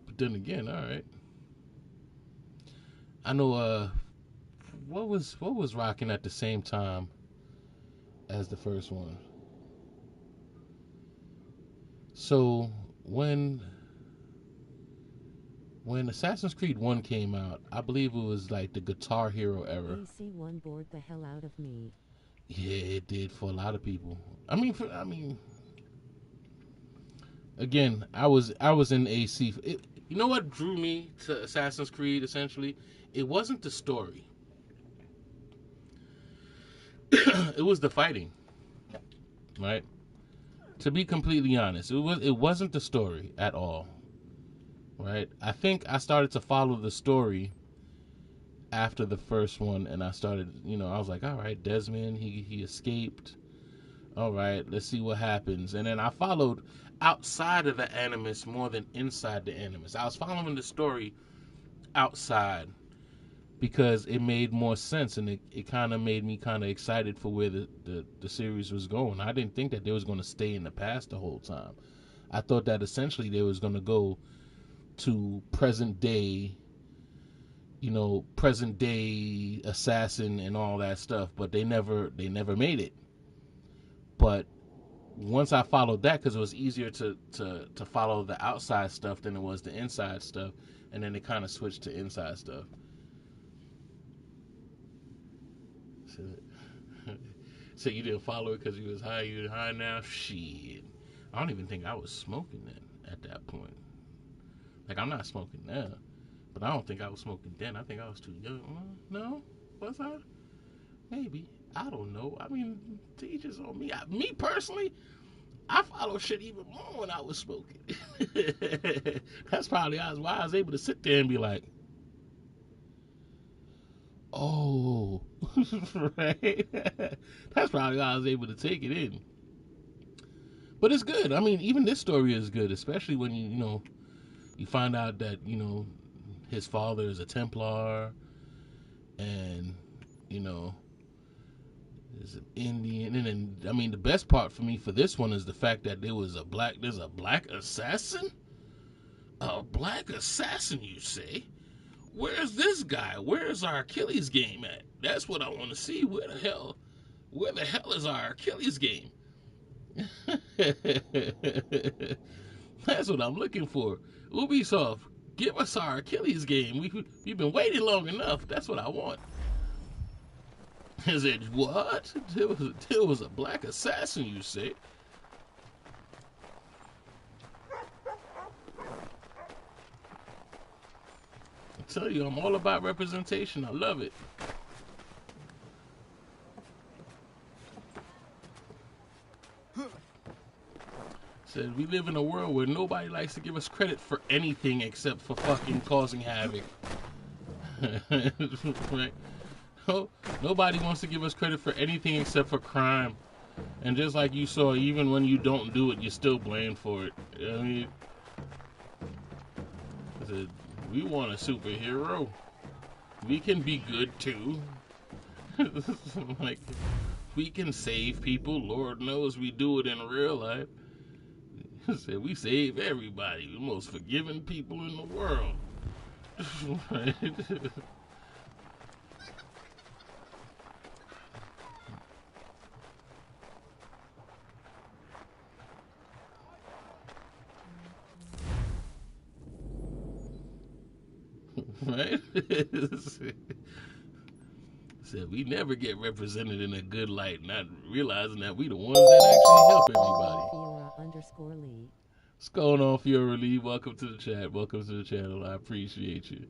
But then again, all right. I know what was rocking at the same time as the first one. So when Assassin's Creed 1 came out, I believe it was like the Guitar Hero era. AC1 bored the hell out of me. Yeah, it did for a lot of people. I mean, again, I was in AC. You know what drew me to Assassin's Creed? Essentially, it wasn't the story. It was the fighting, right? To be completely honest, it wasn't the story at all, right? I think I started to follow the story after the first one, and I started, I was like, all right, Desmond, he escaped. All right, let's see what happens. And then I followed outside of the Animus more than inside the Animus. I was following the story outside because it made more sense, and it kind of made me kind of excited for where the series was going. I didn't think that they was going to stay in the past the whole time. I thought that essentially they was going to go to present day Assassin and all that stuff, but they never made it. But once I followed that, because it was easier to follow the outside stuff than it was the inside stuff, and then they kind of switched to inside stuff. So you didn't follow it because you was high. You high now. Shit. I don't even think I was smoking then at that point. Like I'm not smoking now, but I don't think I was smoking then. I think I was too young. No, was I? Maybe. I don't know. I mean, teachers on me. Me personally, I follow shit even more when I was smoking. That's probably why I was able to sit there and be like, oh, right? That's probably why I was able to take it in. But it's good. I mean, even this story is good, especially when you find out that, his father is a Templar and, is an Indian. And then, I mean, the best part for me for this one is the fact that there's a black assassin? A black assassin, you say? Where's this guy? Where's our Achilles game at? That's what I want to see. Where the hell is our Achilles game? That's what I'm looking for. Ubisoft, give us our Achilles game. We've been waiting long enough. That's what I want. Is it what? There was a black assassin, you say? I tell you, I'm all about representation. I love it. Said we live in a world where nobody likes to give us credit for anything except for fucking causing havoc. Right? No, nobody wants to give us credit for anything except for crime. And just like you saw, even when you don't do it, you're still blamed for it. I mean, I said, we want a superhero. We can be good too. Like, we can save people. Lord knows we do it in real life. Said we save everybody. The most forgiving people in the world. Right? Right? Said we never get represented in a good light, not realizing that we the ones that actually help everybody. Fiora_Lee. What's going on, Fiora Lee? Welcome to the chat. Welcome to the channel. I appreciate you.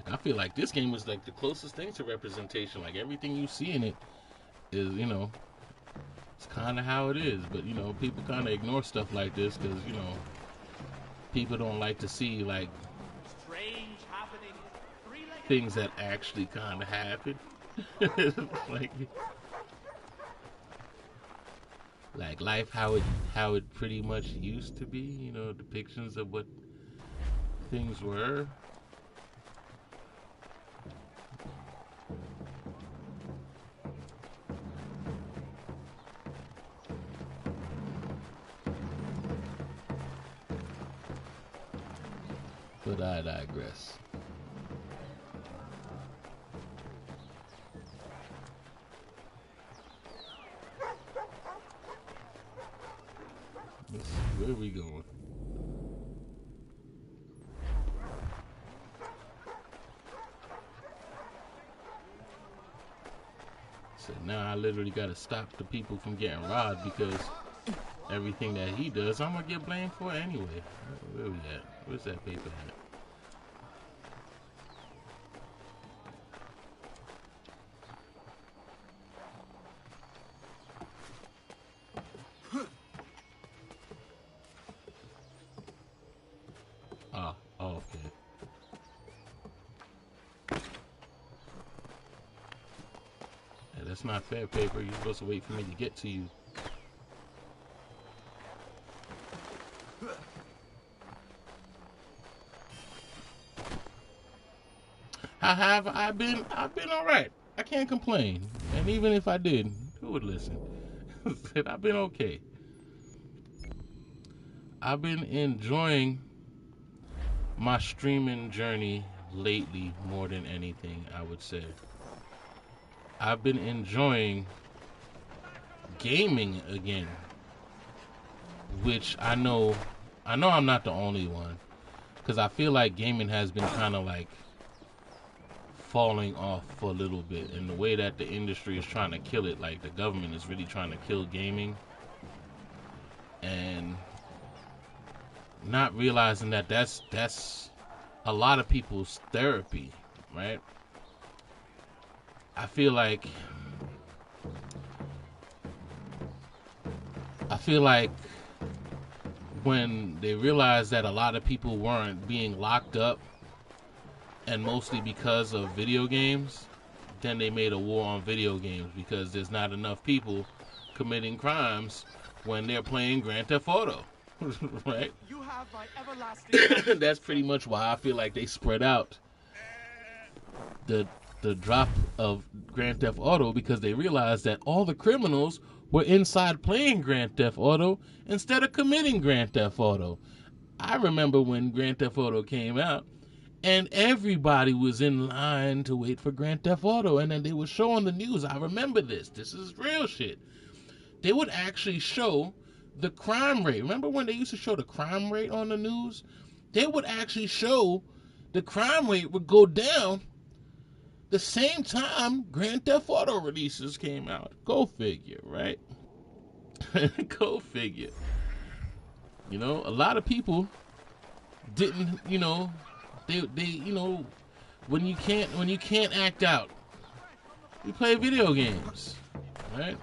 I feel like this game was like the closest thing to representation. Like everything you see in it is, it's kind of how it is. But, people kind of ignore stuff like this because, people don't like to see, like, things that actually kind of happen. like life, how it pretty much used to be, depictions of what things were. But I digress. Where are we going? So now I literally gotta stop the people from getting robbed because everything that he does, I'm gonna get blamed for anyway. Where we at? Where's that paper at? Okay. Yeah, that's not fair, paper. You're supposed to wait for me to get to you. I've been all right. I can't complain. And even if I did, who would listen? I've been okay. I've been enjoying my streaming journey lately more than anything, I would say. I've been enjoying gaming again, which I know I know I'm not the only one, because I feel like gaming has been kind of like falling off for a little bit, and the way that the industry is trying to kill it, like the government is really trying to kill gaming, and not realizing that that's a lot of people's therapy, right? I feel like when they realized that a lot of people weren't being locked up, and mostly because of video games, then they made a war on video games, because there's not enough people committing crimes when they're playing Grand Theft Auto. Right? You have my everlasting That's pretty much why I feel like they spread out the drop of Grand Theft Auto, because they realized that all the criminals were inside playing Grand Theft Auto instead of committing Grand Theft Auto. I remember when Grand Theft Auto came out, and everybody was in line to wait for Grand Theft Auto, and then they would show on the news. I remember this. This is real shit. They would actually show the crime rate. Remember when they used to show the crime rate on the news? They would actually show the crime rate would go down the same time Grand Theft Auto releases came out. Go figure, right? Go figure. You know, a lot of people didn't, you know, they you know, when you can't act out, you play video games, right?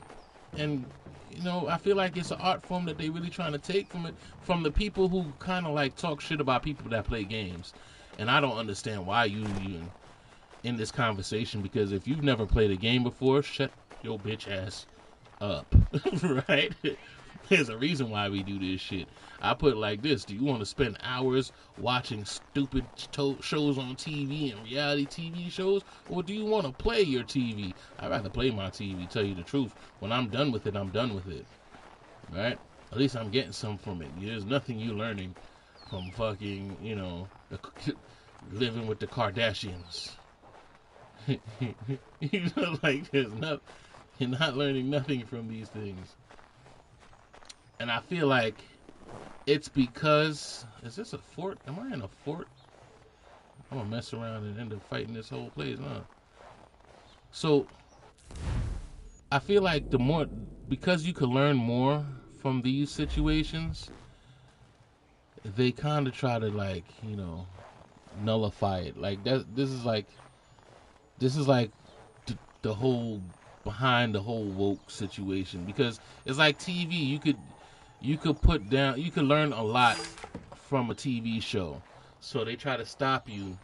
And you know, I feel like it's an art form that they really trying to take from the people who kind of like talk shit about people that play games. And I don't understand why you even in this conversation, because if you've never played a game before, shut your bitch ass up. Right? There's a reason why we do this shit. I put it like this: do you want to spend hours watching stupid shows on TV and reality TV shows, or do you want to play your TV? I'd rather play my TV, tell you the truth. When I'm done with it, I'm done with it. Right? At least I'm getting some from it. There's nothing you learning from fucking, you know, living with the Kardashians. You know, like you're not learning nothing from these things. And I feel like it's because, is this a fort? Am I in a fort? I'm gonna mess around and end up fighting this whole place, huh? So I feel like the more, because you can learn more from these situations, they kind of try to, like, you know, nullify it. Like this is like the whole behind the whole woke situation, because it's like TV. You could learn a lot from a TV show. So they try to stop you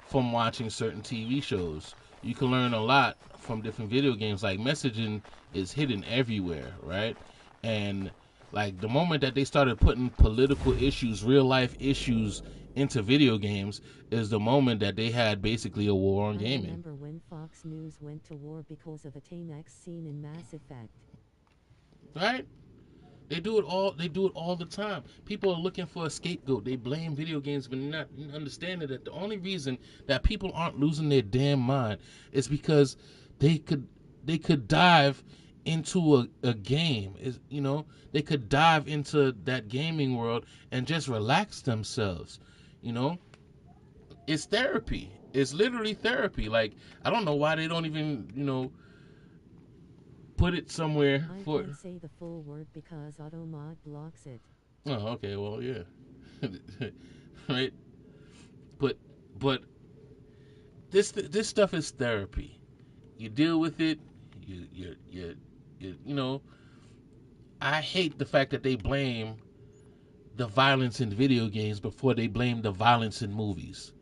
from watching certain TV shows. You can learn a lot from different video games. Like messaging is hidden everywhere, right? And like the moment that they started putting political issues, real life issues into video games, is the moment that they had basically a war on gaming. I remember when Fox News went to war because of a Tamex scene in Mass Effect. Right? They do it all the time. People are looking for a scapegoat. They blame video games, but not understanding that the only reason that people aren't losing their damn mind is because they could dive into a game. Is, you know, they could dive into that gaming world and just relax themselves. You know, it's therapy. It's literally therapy. Like, I don't know why they don't even, you know, put it somewhere for. I can't say the full word because AutoMod blocks it. Oh, okay. Well, yeah. Right. But this stuff is therapy. You deal with it. You know. I hate the fact that they blame the violence in video games before they blame the violence in movies.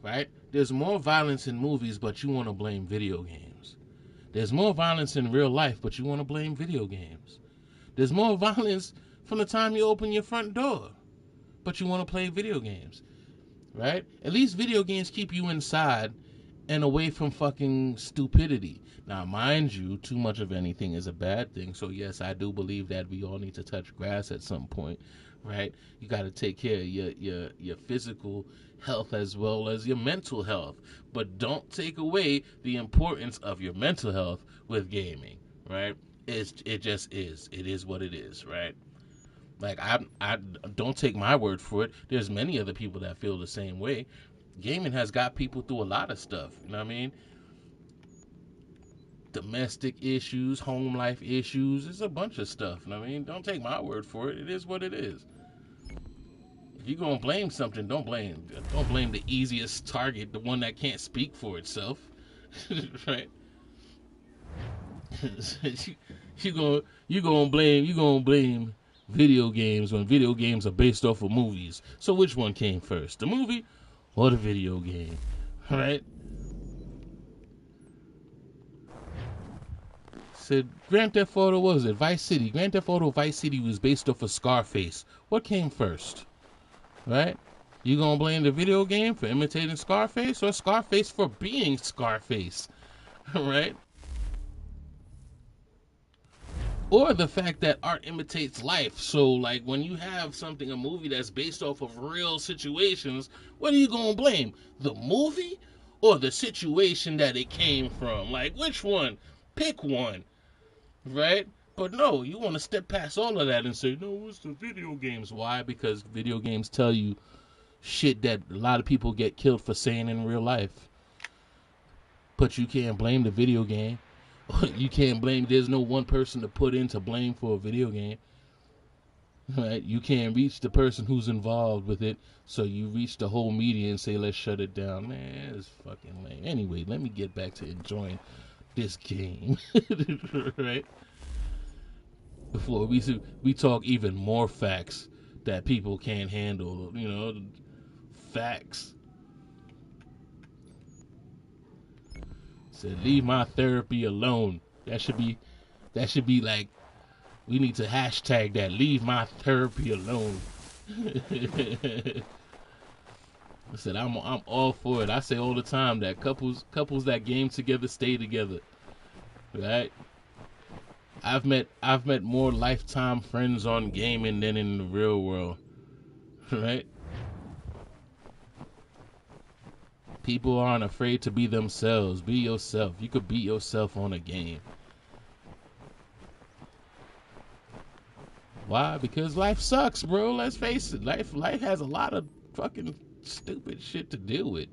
Right? There's more violence in movies, but you want to blame video games. There's more violence in real life, but you want to blame video games. There's more violence from the time you open your front door, but you want to play video games. Right? At least video games keep you inside and away from fucking stupidity. Now, mind you, too much of anything is a bad thing. So yes, I do believe that we all need to touch grass at some point, right? You got to take care of your physical health as well as your mental health. But don't take away the importance of your mental health with gaming, right? It just is. It is what it is, right? Like, I don't take my word for it. There's many other people that feel the same way. Gaming has got people through a lot of stuff. You know what I mean? Domestic issues, home life issues. It's a bunch of stuff. You know what I mean? Don't take my word for it. It is what it is. If you're gonna blame something, don't blame the easiest target, the one that can't speak for itself. Right? you gonna blame video games when video games are based off of movies. So which one came first, the movie or the video game? Right? Said Grand Theft Auto, what was it? Vice City. Grand Theft Auto Vice City was based off of Scarface. What came first? Right? You gonna blame the video game for imitating Scarface or Scarface for being Scarface? Right? Or the fact that art imitates life. So, like, when you have a movie that's based off of real situations, what are you gonna blame? The movie or the situation that it came from? Like, which one? Pick one. Right? But no, you want to step past all of that and say, no, it's the video games. Why? Because video games tell you shit that a lot of people get killed for saying in real life. But you can't blame the video game. You can't blame, there's no one person to put in to blame for a video game. Right? You can't reach the person who's involved with it, so you reach the whole media and say, let's shut it down. Man, it's fucking lame. Anyway, let me get back to enjoying this game. Right? Before we talk even more facts that people can't handle, facts. Said, leave my therapy alone. That should be like, we need to hashtag that. Leave my therapy alone. I said, I'm all for it. I say all the time that couples that game together stay together. Right? I've met more lifetime friends on gaming than in the real world. Right? People aren't afraid to be themselves. Be yourself. You could be yourself on a game. Why? Because life sucks, bro. Let's face it. Life has a lot of fucking stupid shit to deal with.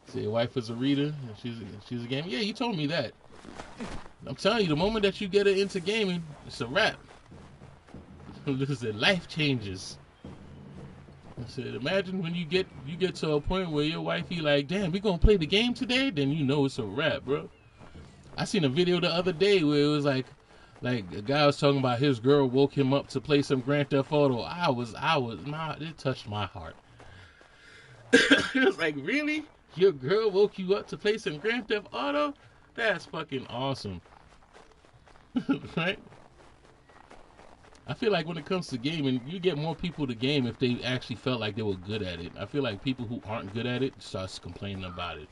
See, your wife is a reader. She's a gamer. Yeah, you told me that. I'm telling you, the moment that you get her into gaming, it's a wrap. Listen, life changes. I said, imagine when you get to a point where your wifey like, damn, we gonna play the game today? Then you know it's a wrap, bro. I seen a video the other day where it was like a guy was talking about his girl woke him up to play some Grand Theft Auto. It touched my heart. It was like, really? Your girl woke you up to play some Grand Theft Auto? That's fucking awesome. Right? I feel like when it comes to gaming, you get more people to game if they actually felt like they were good at it. I feel like people who aren't good at it starts complaining about it.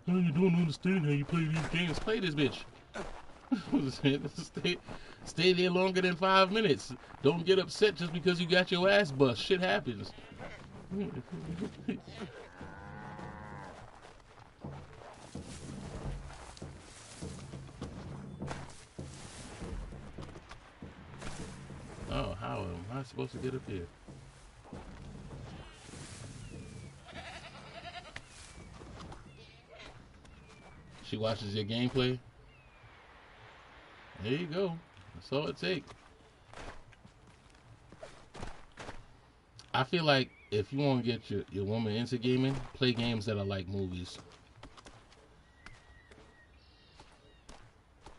Oh, you don't understand how you play these games. Play this bitch. Stay there longer than 5 minutes. Don't get upset just because you got your ass bust. Shit happens. Oh, how am I supposed to get up here? She watches your gameplay. There you go. That's all it takes. I feel like if you want to get your woman into gaming, play games that are like movies.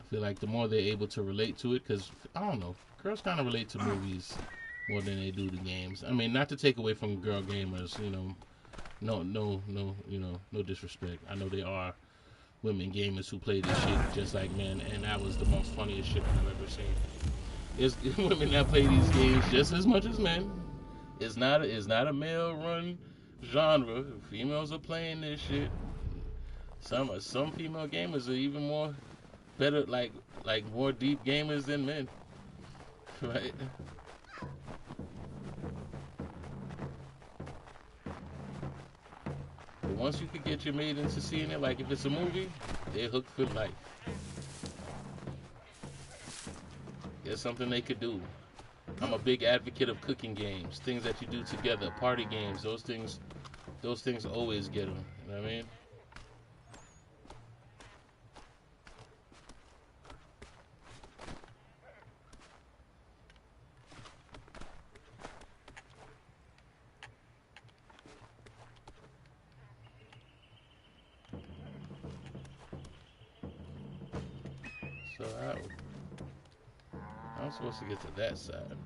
I feel like the more they're able to relate to it, because, I don't know, girls kind of relate to movies more than they do to games. I mean, not to take away from girl gamers, no disrespect. I know there are women gamers who play this shit just like men, and that was the most funniest shit I've ever seen. There's women that play these games just as much as men. It's not a male-run genre. Females are playing this shit. Some female gamers are even more better, like more deep gamers than men. Right? But once you could get your maid into seeing it, like if it's a movie, they're hooked for life. It's something they could do. I'm a big advocate of cooking games, things that you do together, party games. Those things always get them. You know what I mean? So I'm supposed to get to that side.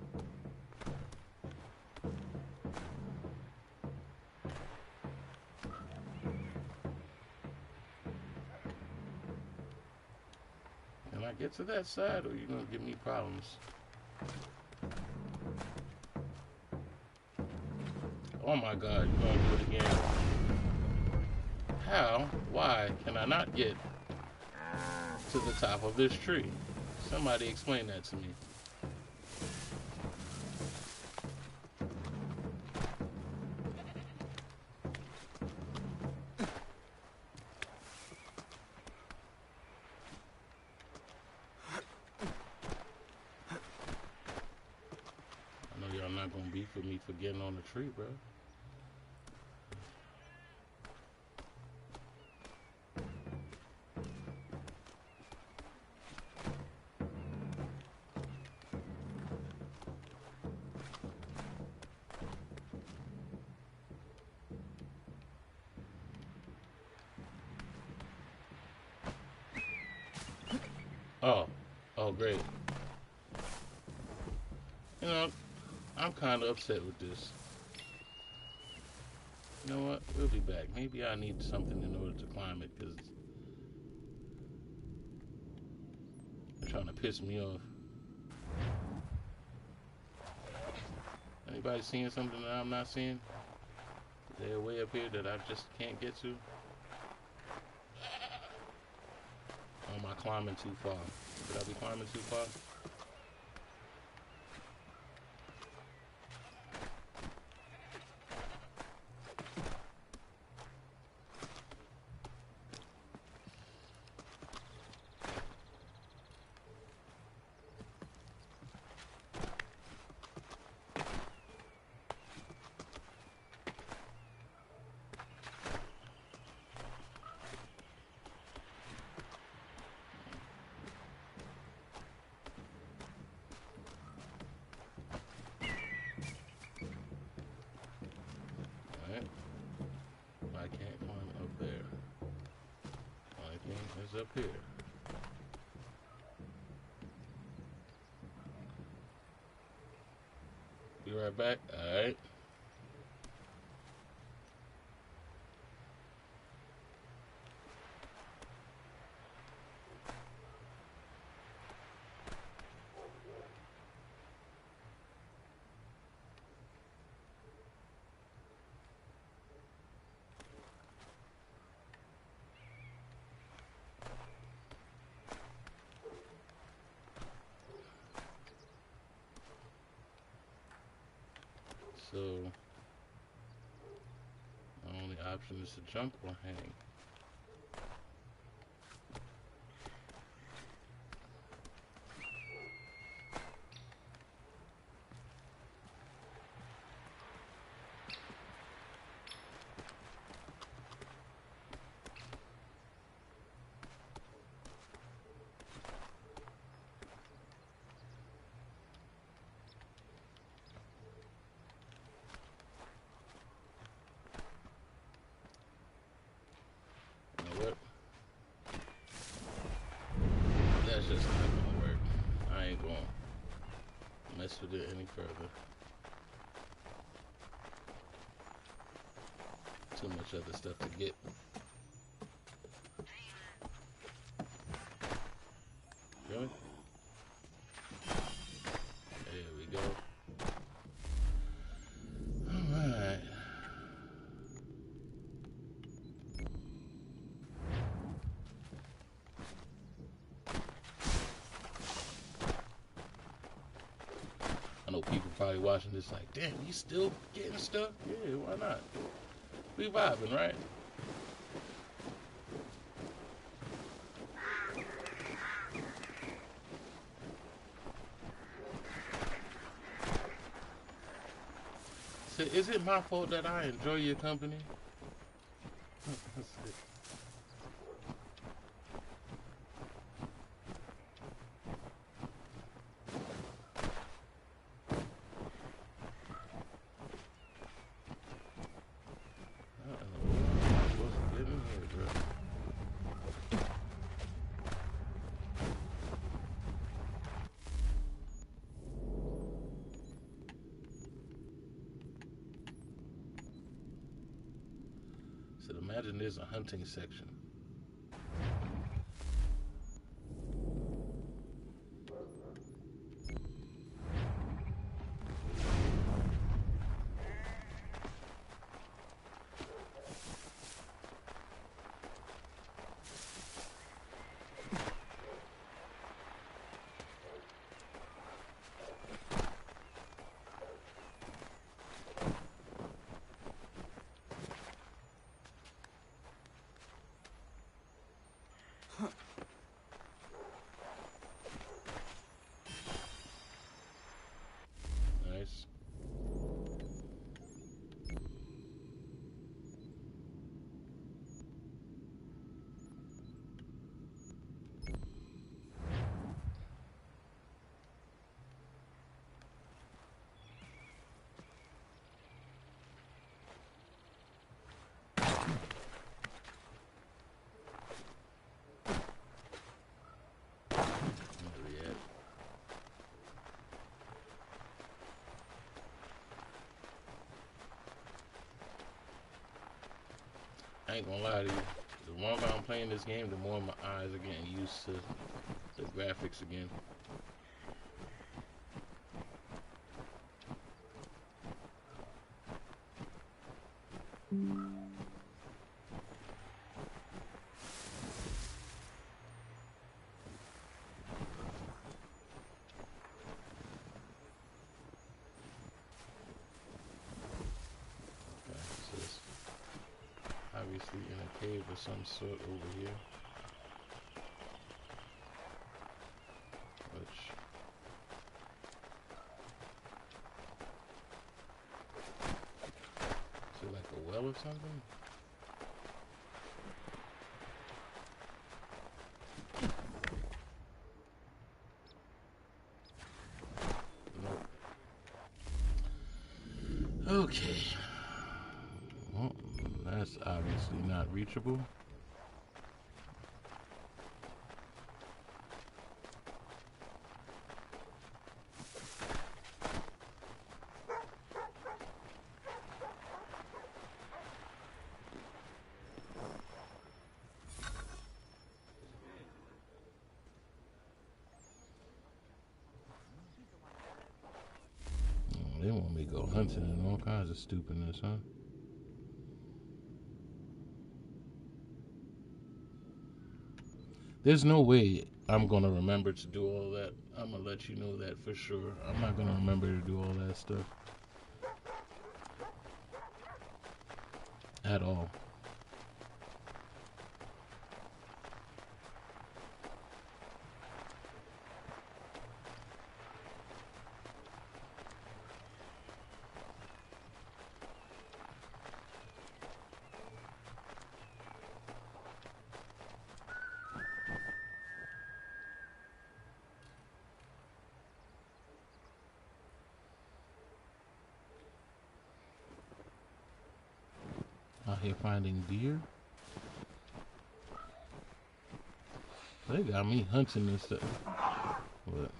Can I get to that side, or are you gonna give me problems? Oh my God, you're gonna do it again. How? Why can I not get to the top of this tree? Somebody explain that to me. I know y'all not gonna beef with me for getting on the tree, bro. Oh, great. You know, I'm kind of upset with this. You know what? We'll be back. Maybe I need something in order to climb it, because they're trying to piss me off. Anybody seeing something that I'm not seeing? Is there a way up here that I just can't get to? Or am I climbing too far? Could I be climbing too far? I can't climb up there. I can't is up here. Be right back. Alright. So, the only option is to jump or hang. Just not gonna work. I ain't gonna mess with it any further. Too much other stuff to get. Really? There we go. Alright. I know people probably watching this like, damn, he's still getting stuff? Yeah, why not? We vibing, right? Is it my fault that I enjoy your company? That's it. So imagine there's a hunting section. Nice. I ain't gonna lie to you. The longer I'm playing this game, the more my eyes are getting used to the graphics again. Obviously in a cave of some sort over here. Which is it like a well or something? Nope. Okay. Well, that's obviously not reachable. They want me to go hunting and all kinds of stupidness, huh? There's no way I'm gonna remember to do all that. I'm gonna let you know that for sure. I'm not gonna remember to do all that stuff. At all. Out here finding deer. They got me hunting and stuff. But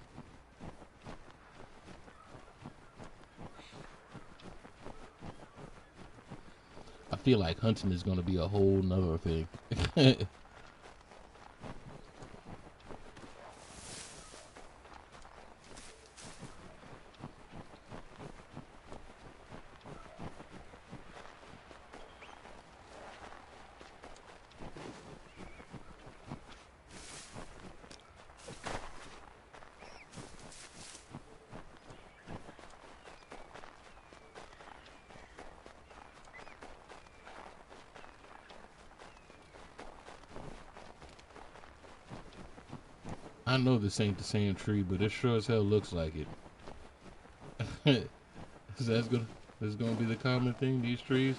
I feel like hunting is gonna be a whole nother thing. I know this ain't the same tree, but it sure as hell looks like it. That's This is gonna be the common thing, these trees.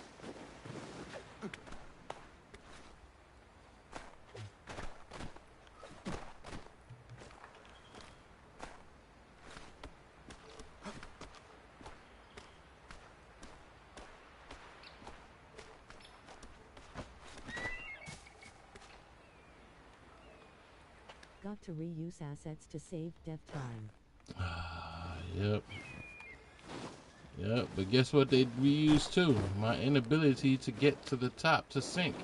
Got to reuse assets to save dev time. Yep. Yep, but guess what they reuse too? My inability to get to the top to sink.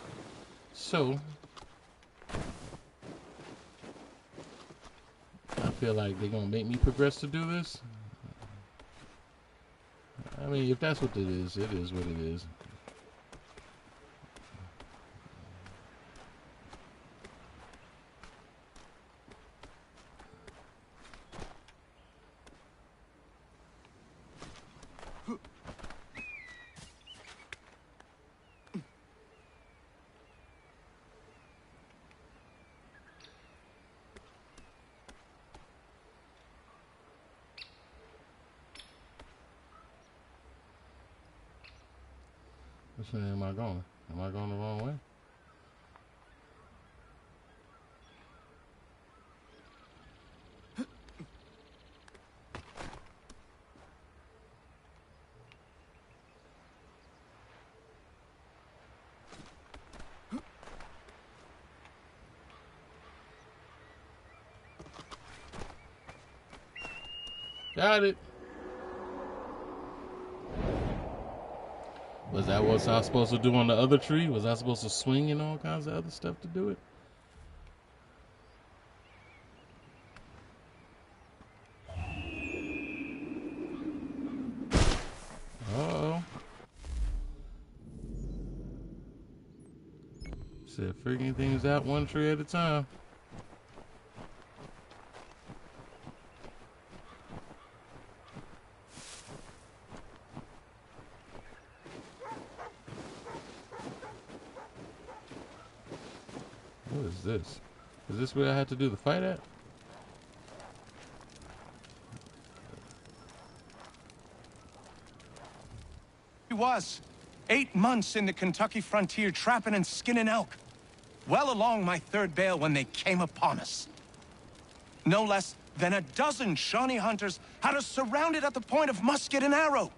So, I feel like they're gonna make me progress to do this. I mean, if that's what it is what it is. Which way am I going? Am I going the wrong way? Got it. Was that what I was supposed to do on the other tree? Was I supposed to swing and all kinds of other stuff to do it? Uh-oh. Said figuring things out one tree at a time. What is this? Is this where I had to do the fight at? He was. 8 months in the Kentucky frontier trapping and skinning elk. Well along my third bale when they came upon us. No less than a dozen Shawnee hunters had us surrounded at the point of musket and arrow.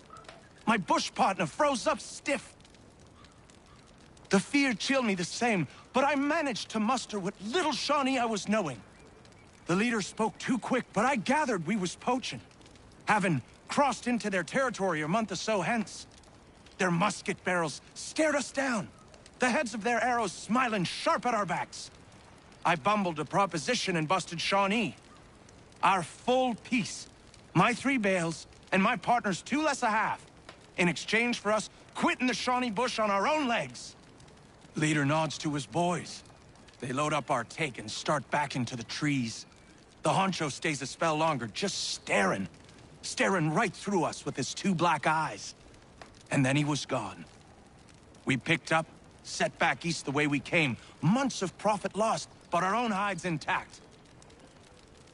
My bush partner froze up stiff. The fear chilled me the same, but I managed to muster what little Shawnee I was knowing. The leader spoke too quick, but I gathered we was poaching, having crossed into their territory a month or so hence. Their musket barrels stared us down, the heads of their arrows smiling sharp at our backs. I bumbled a proposition and busted Shawnee. Our full piece, my 3 bales, and my partner's 2 less a half, in exchange for us quitting the Shawnee bush on our own legs. Leader nods to his boys. They load up our take and start back into the trees. The honcho stays a spell longer, just staring right through us with his 2 black eyes. And then he was gone. We picked up, set back east the way we came. Months of profit lost, but our own hides intact.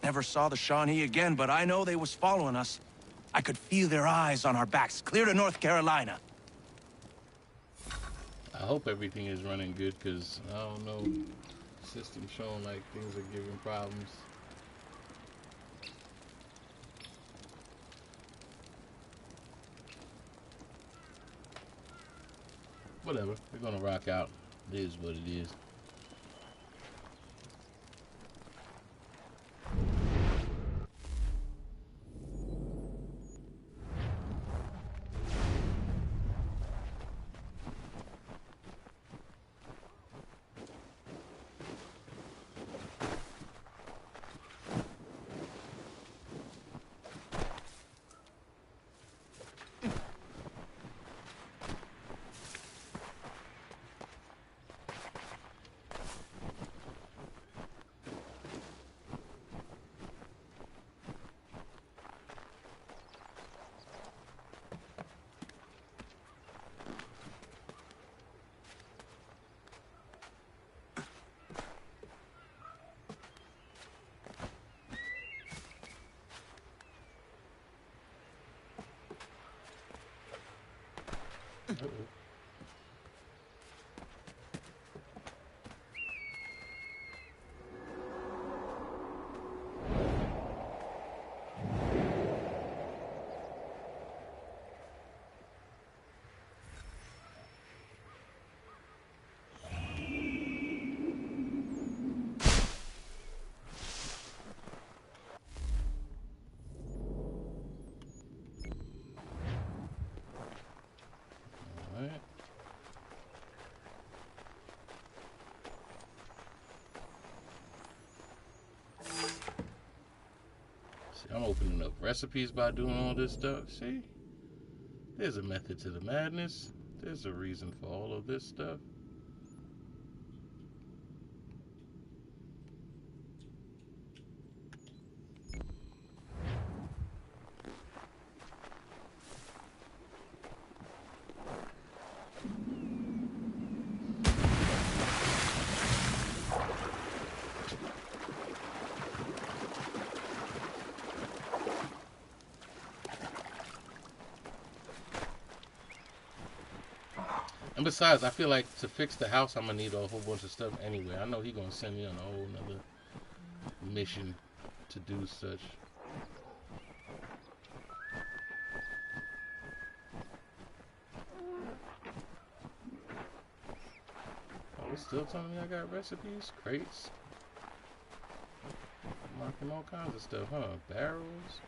Never saw the Shawnee again, but I know they was following us. I could feel their eyes on our backs, clear to North Carolina. I hope everything is running good, because I don't know, system showing like things are giving problems. Whatever, we're gonna rock out. It is what it is. I'm opening up recipes by doing all this stuff. See? There's a method to the madness. There's a reason for all of this stuff. And besides, I feel like to fix the house, I'm gonna need a whole bunch of stuff anyway. I know he's gonna send me on a whole nother mission to do such. Oh, it's still telling me I got recipes, crates, marking all kinds of stuff, huh? Barrels.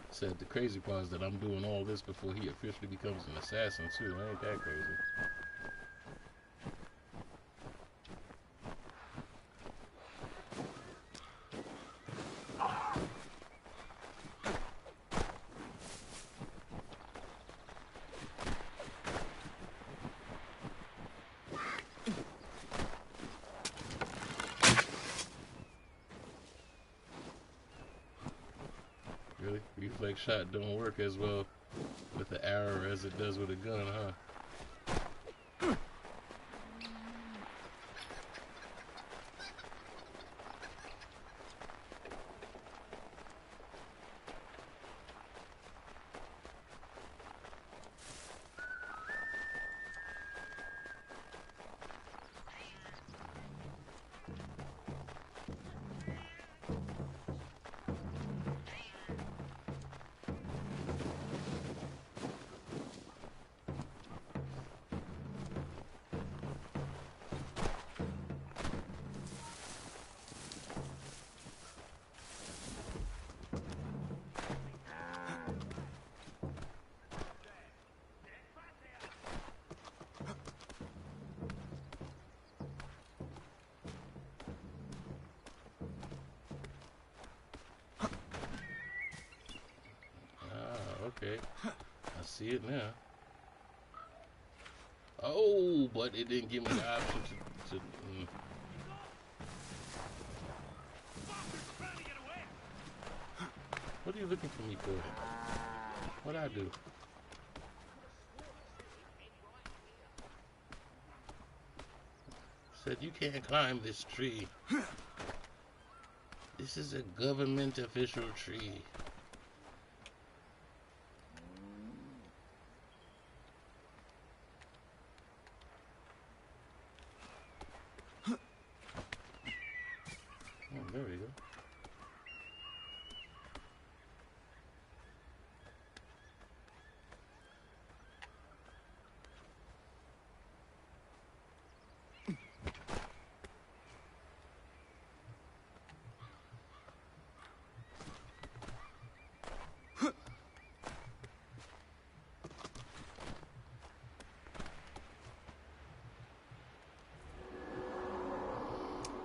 Said the crazy part is that I'm doing all this before he officially becomes an assassin too. Ain't that crazy? Really? Reflex shot don't work as well with the arrow as it does with a gun, huh? Okay, I see it now. Oh, but it didn't give me the option to What are you looking for me for? What'd I do? Said you can't climb this tree. This is a government official tree. Oh, there we go.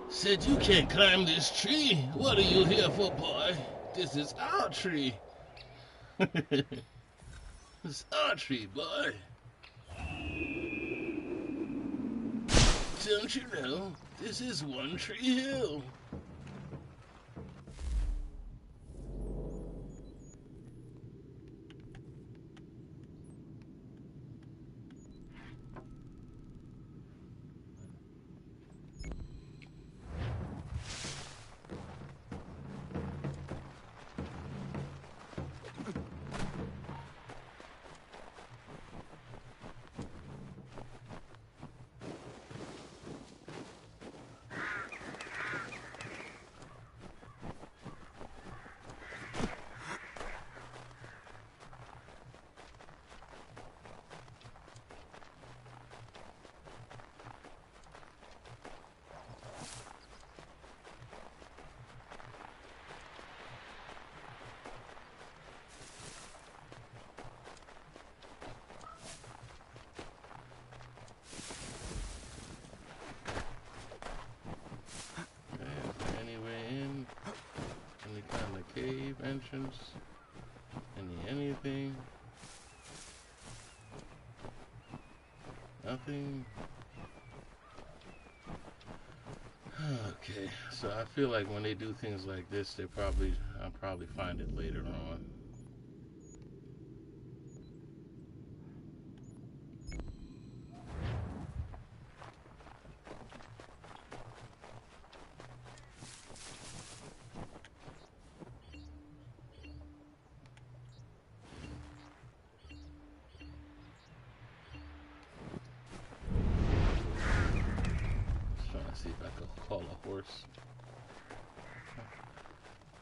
Said you can't climb this tree. What are you here for, boy? This is our tree. It's our tree, boy. Don't you know, this is One Tree Hill. Cave entrance, anything, nothing. Okay, so I feel like when they do things like this, I'll probably find it later on. See if I could call a horse.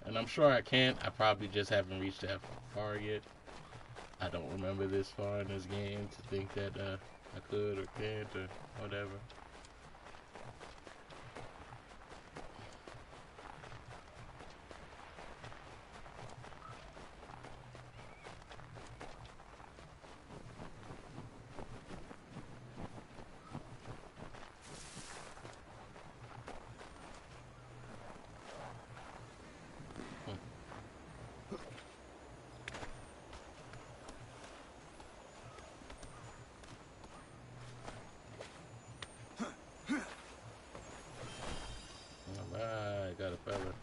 And I'm sure I can't. I probably just haven't reached that far yet. I don't remember this far in this game to think that I could or can't or whatever. Alright, got a feather.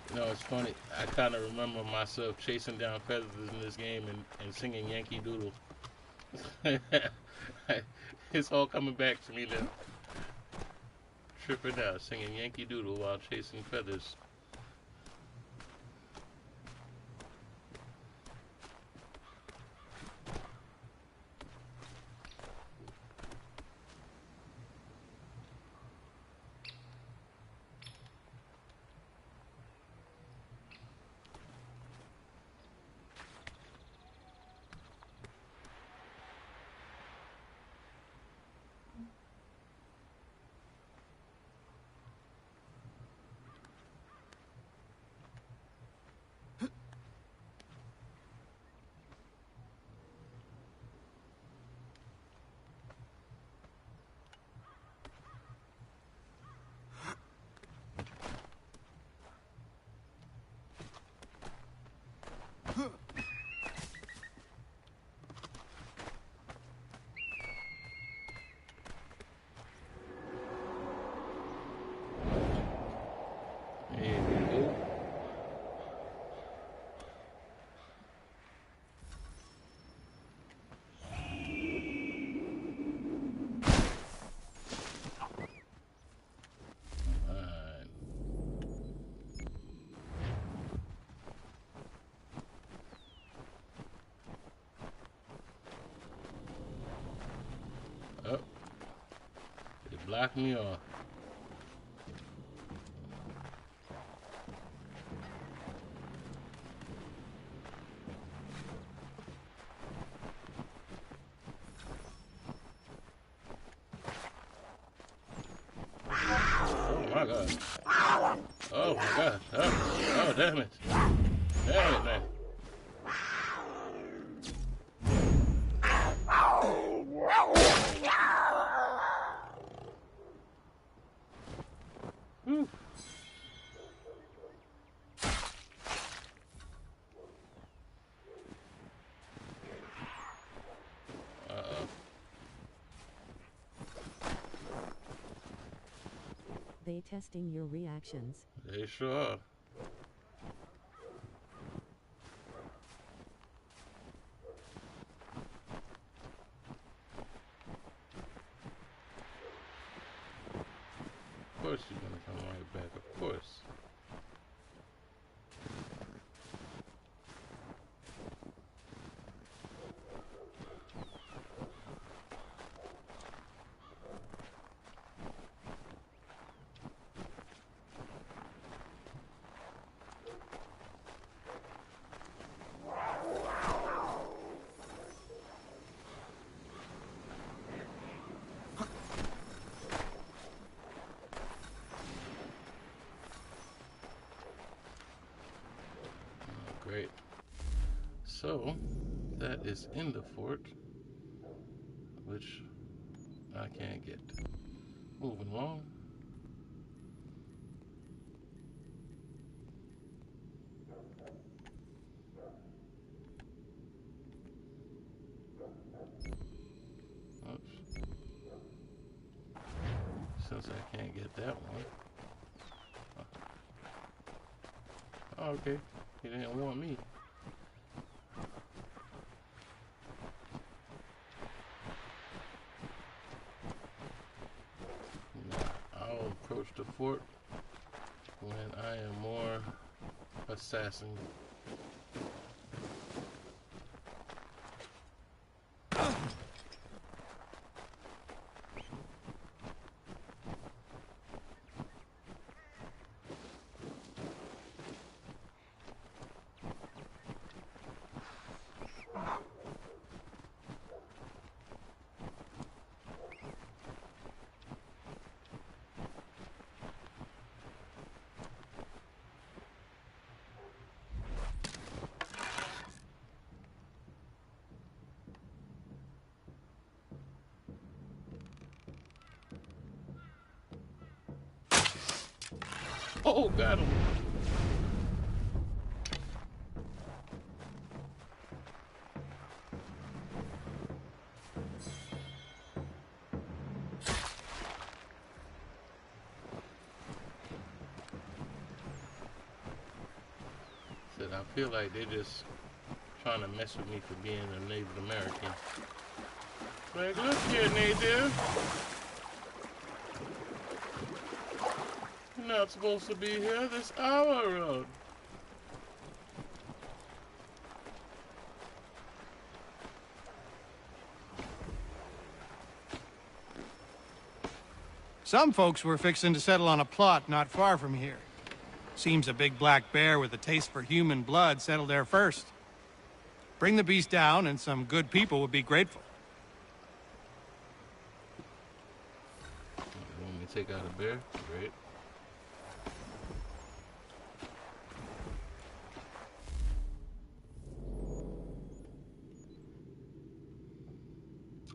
You know, it's funny. I kind of remember myself chasing down feathers in this game and singing Yankee Doodle. It's all coming back to me now. Tripping out, singing Yankee Doodle while chasing feathers. Oh, it blocked me off. Oh my god. Oh my god. Oh damn it. Damn it, man. They testing your reactions. They sure are. Of course you're gonna come right back, of course. Great. So, that is in the fort, which I can't get. Moving along. Oops. Since I can't get that one. Oh, okay. He didn't want me. I'll approach the fort when I am more assassin. Oh, got him. Said I feel like they're just trying to mess with me for being a Native American. Like, look here, Native. You're not supposed to be here. This is our road. Some folks were fixing to settle on a plot not far from here. Seems a big black bear with a taste for human blood settled there first. Bring the beast down and some good people would be grateful. You want me to take out a bear? Great.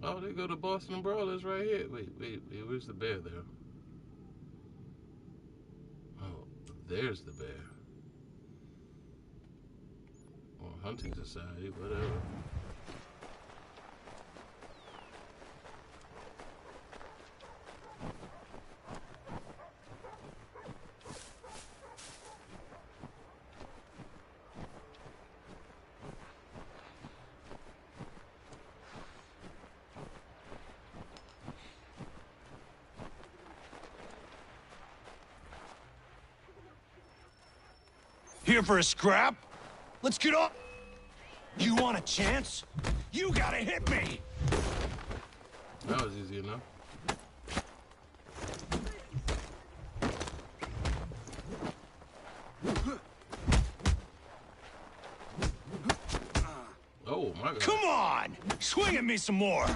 Oh, they go to Boston Brawlers right here. Wait, where's the bear there? Oh, there's the bear. Or hunting society, whatever. Here for a scrap? Let's get on. You want a chance? You gotta hit me! That was easy enough. Oh my God. Come on! Swing at me some more!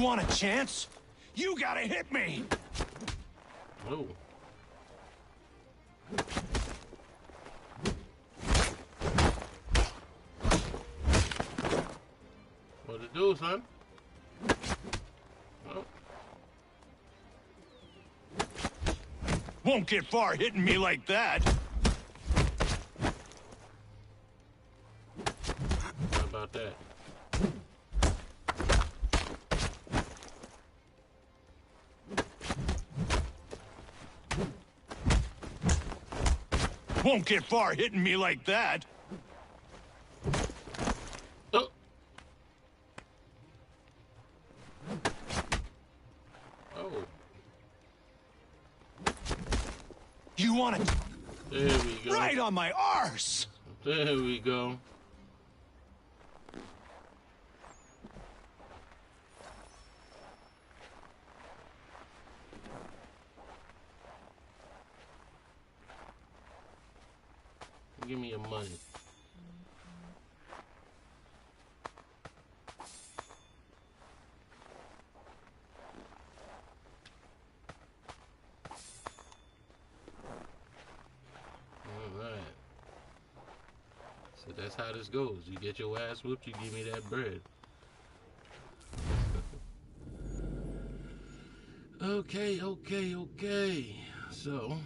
Want a chance? You gotta hit me! Oh. What to do, son? Oh. Won't get far hitting me like that. How about that? Won't get far hitting me like that. Oh. Oh. You want it? There we go. Right on my arse. There we go. Give me your money. Alright. So that's how this goes. You get your ass whooped, you give me that bread. Okay. So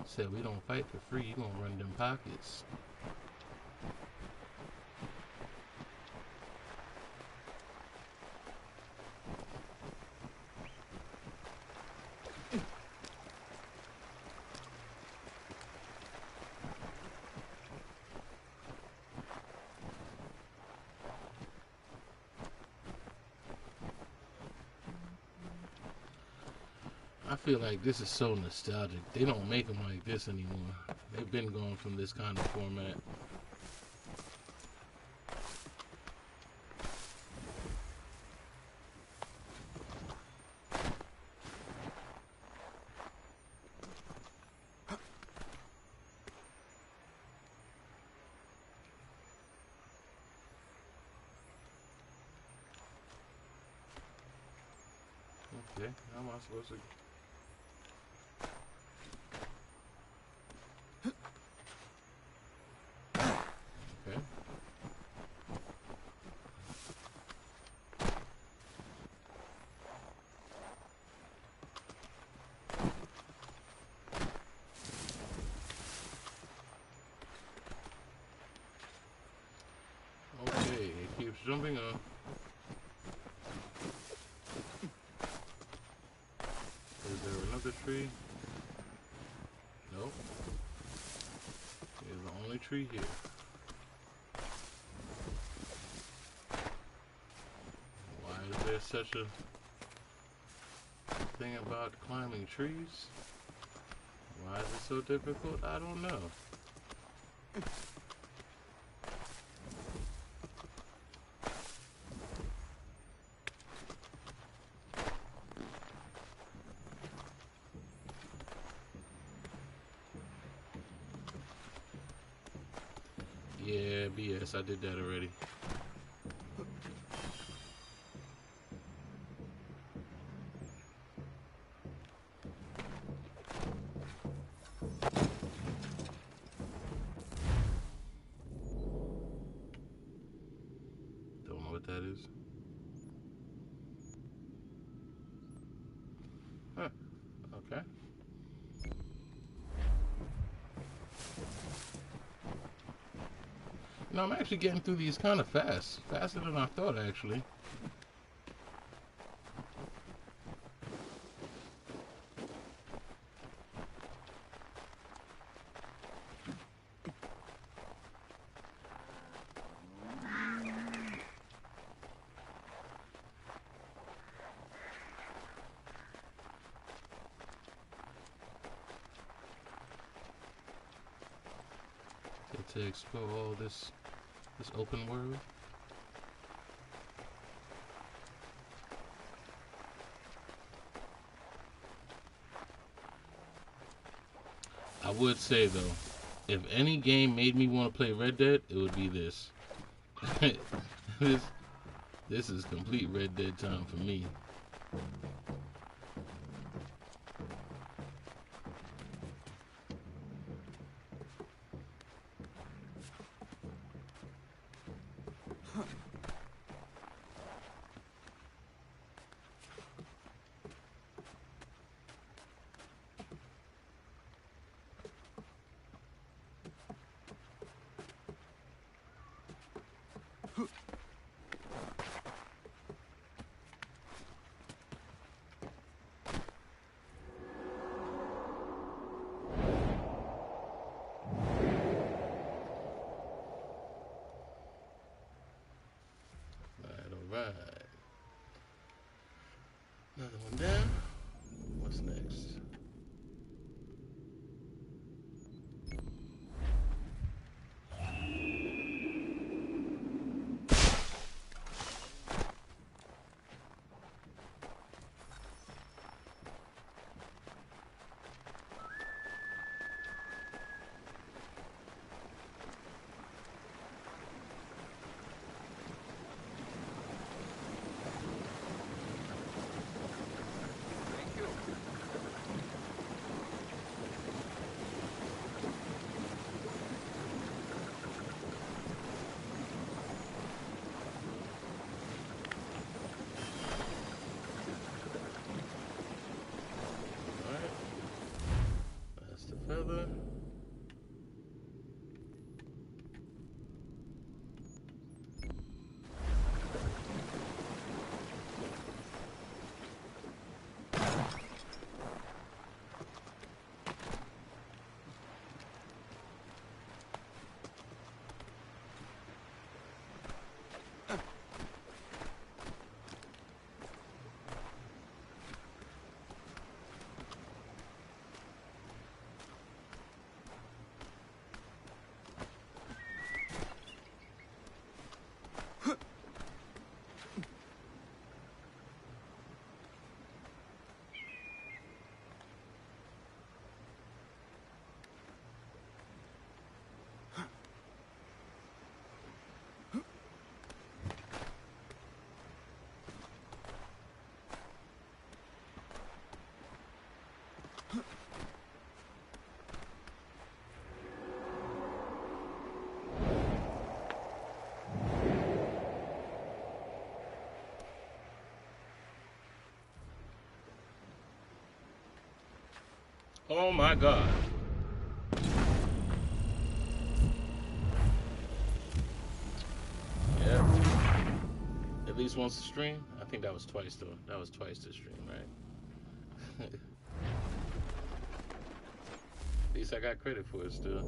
said we don't fight for free, you gonna run them pockets. I feel like this is so nostalgic. They don't make them like this anymore. They've been going from this kind of format. Okay, how am I supposed to... Okay. Okay, it keeps jumping on. Is there another tree? Nope. It's the only tree here. Why is there such a thing about climbing trees? Why is it so difficult? I don't know. Yeah, BS, I did that already. Don't know what that is. Huh, okay. You know, I'm actually getting through these kind of fast. Faster than I thought, actually. To explore all this open world. I would say though, if any game made me want to play Red Dead, it would be this. This is complete Red Dead time for me. And then, what's next? Feather. Oh my God. Yeah. At least once a stream? I think that was twice though. That was twice the stream, right? At least I got credit for it still.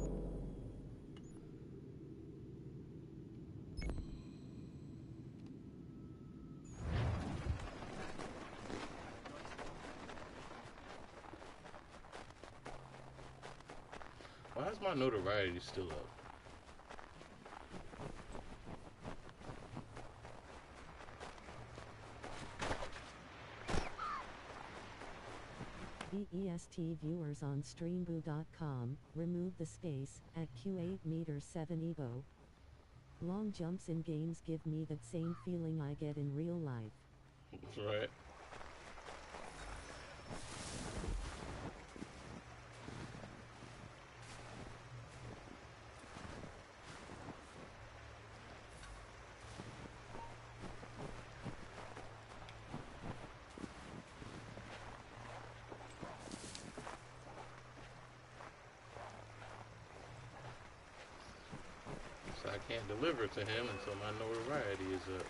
Why is my notoriety still up? BEST viewers on streamboo.com, remove the space, at Q8 meters 7 Evo. Long jumps in games give me that same feeling I get in real life. Right. So I can't deliver to him until my notoriety is up.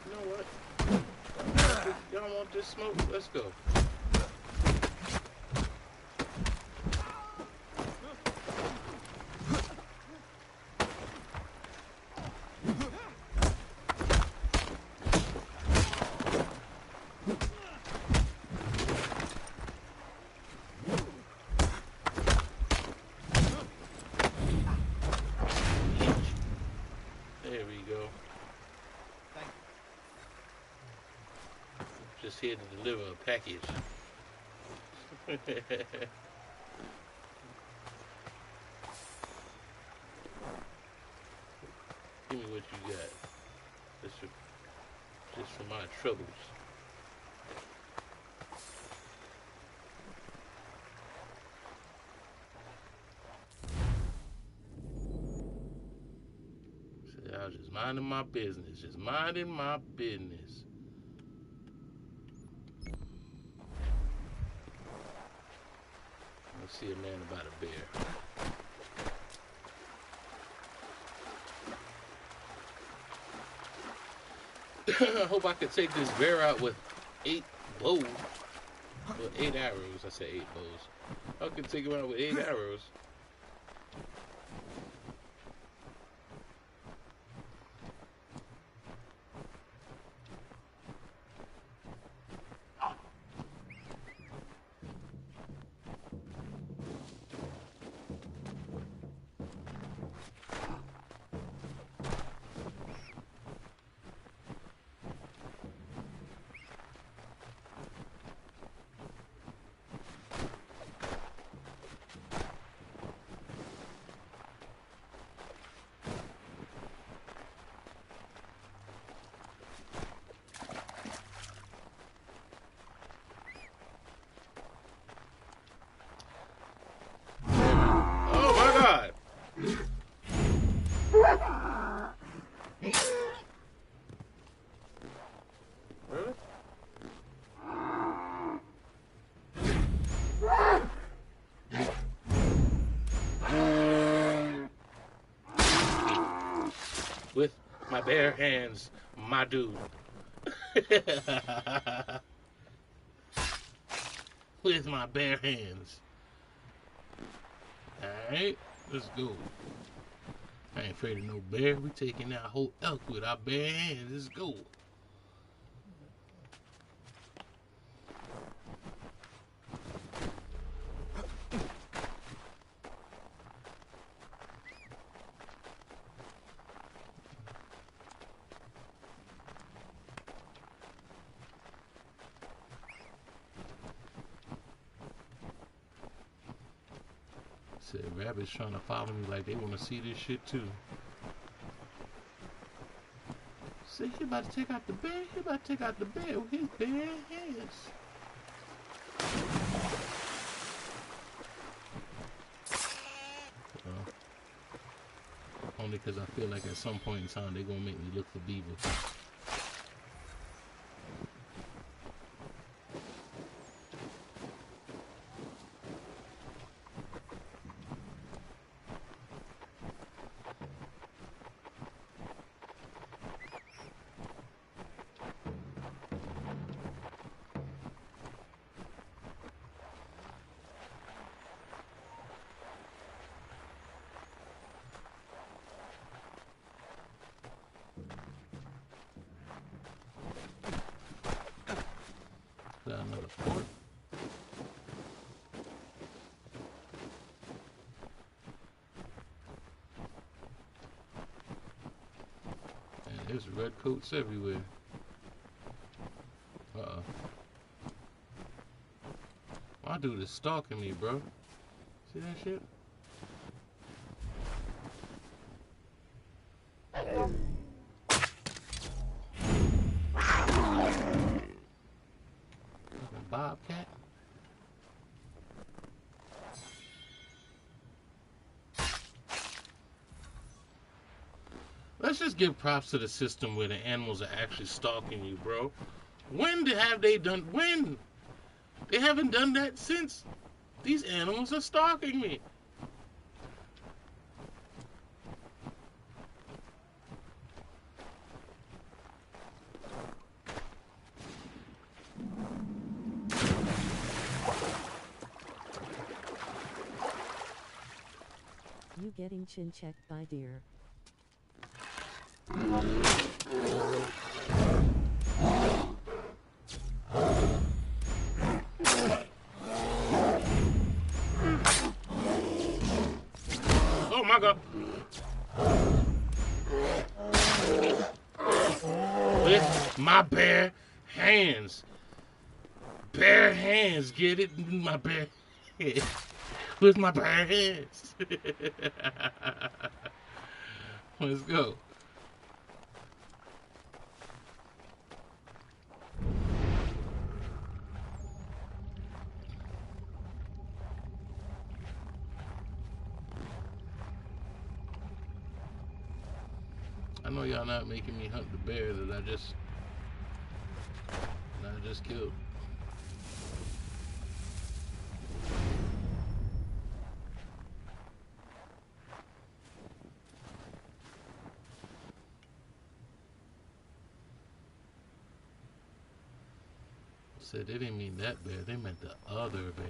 You know what? Y'all want this smoke? Let's go. There we go. Just here to deliver a package. Give me what you got. Just for my troubles. See, I was just minding my business. Just minding my business. Let's see a man about a bear. I hope I could take this bear out with 8 bows. Well, 8 arrows. I said 8 bows. I can take him out with 8 arrows. With my bare hands, my dude. With my bare hands. Alright, let's go. I ain't afraid of no bear. We taking that whole elk with our bare hands. Let's go. Said rabbits trying to follow me like they want to see this shit too. Say he about to take out the bear. He about to take out the bear with his bare hands. Only because I feel like at some point in time they're gonna make me look for beaver. Another port. And there's redcoats everywhere. My dude is stalking me, bro. See that shit? Bobcat. Let's just give props to the system where the animals are actually stalking you, bro. When have they done? When? They haven't done that since. These animals are stalking me. You getting chin checked by deer. Oh my God. With my bare hands. Bare hands, get it? My bare hands. With my bare hands. Let's go. I know y'all not making me hunt the bear that I just killed. Said they didn't mean that bear, they meant the other bear.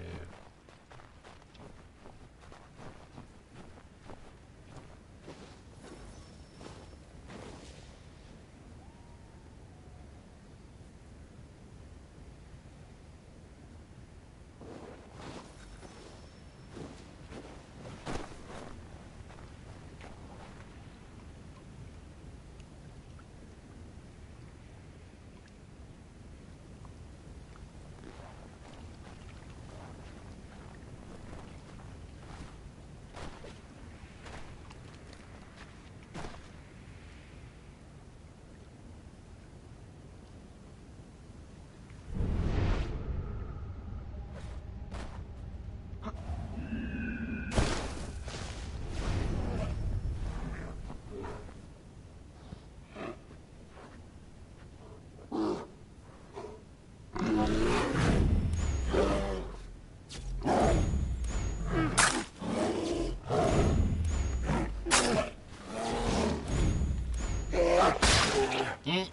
Let's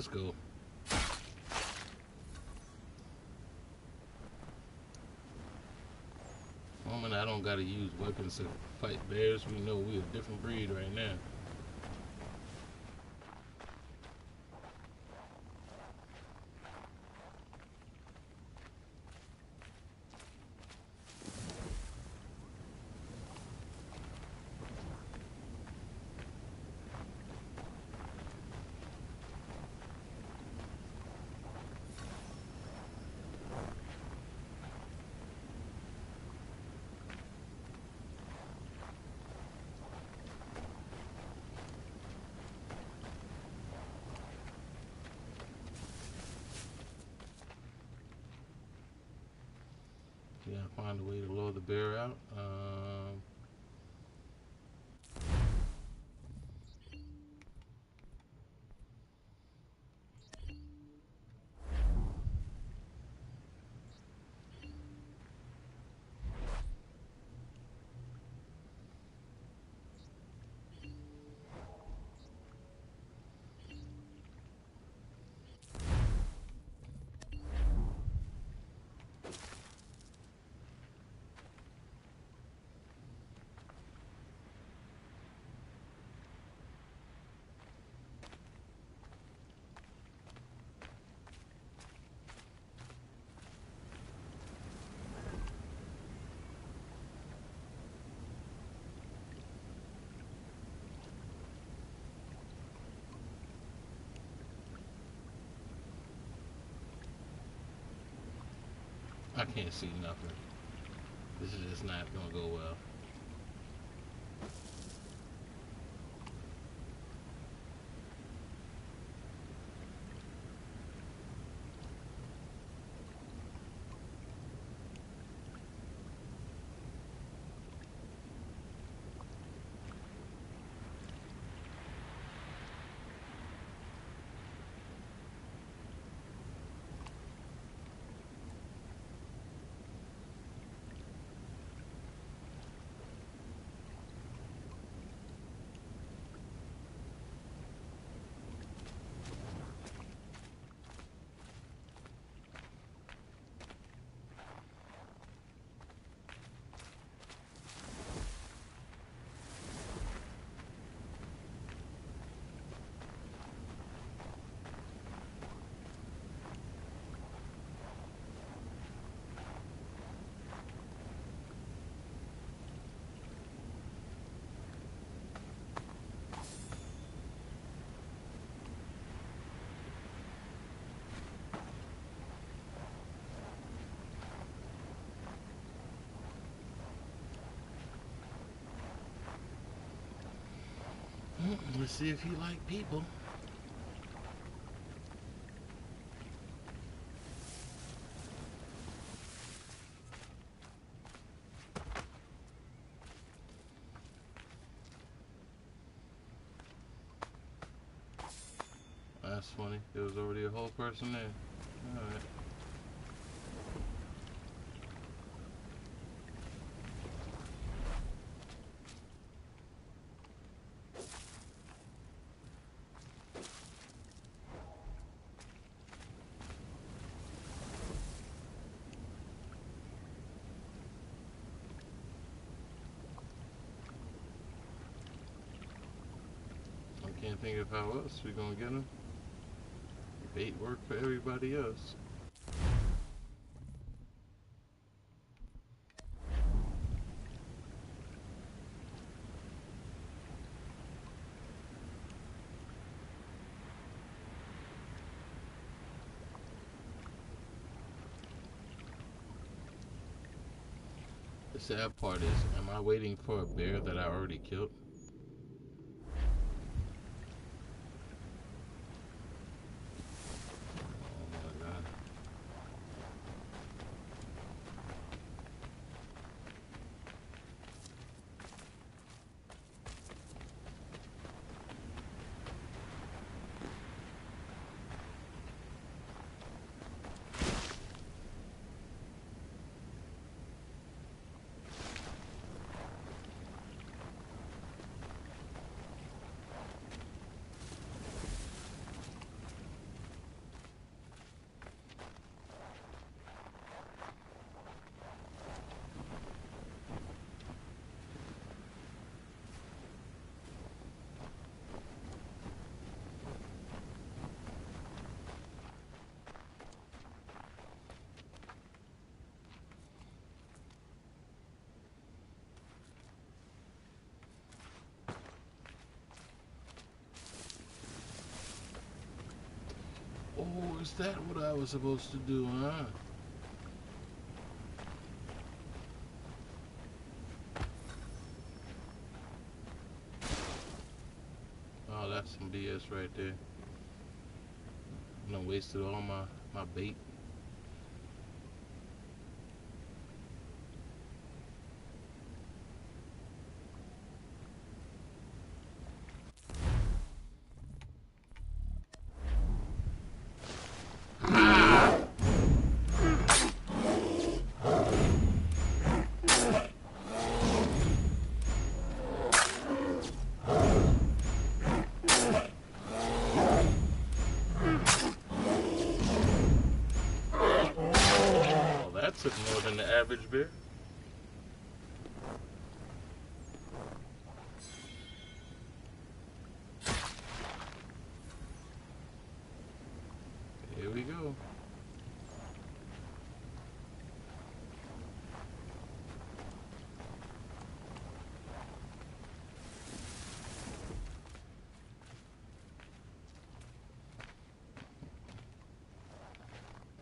go. Moment I don't gotta use weapons to fight bears, we know we're a different breed right now. Yeah, find a way to lure the bear out. I can't see nothing. This is just not gonna go well. Let's see if you like people. That's funny. There was already a whole person there. Alright. I can't think of how else we're gonna get him. Bait work for everybody else. The sad part is, am I waiting for a bear that I already killed? Was that what I was supposed to do, huh? Oh, that's some BS right there. I done wasted all my bait. Took more than the average bear. Here we go.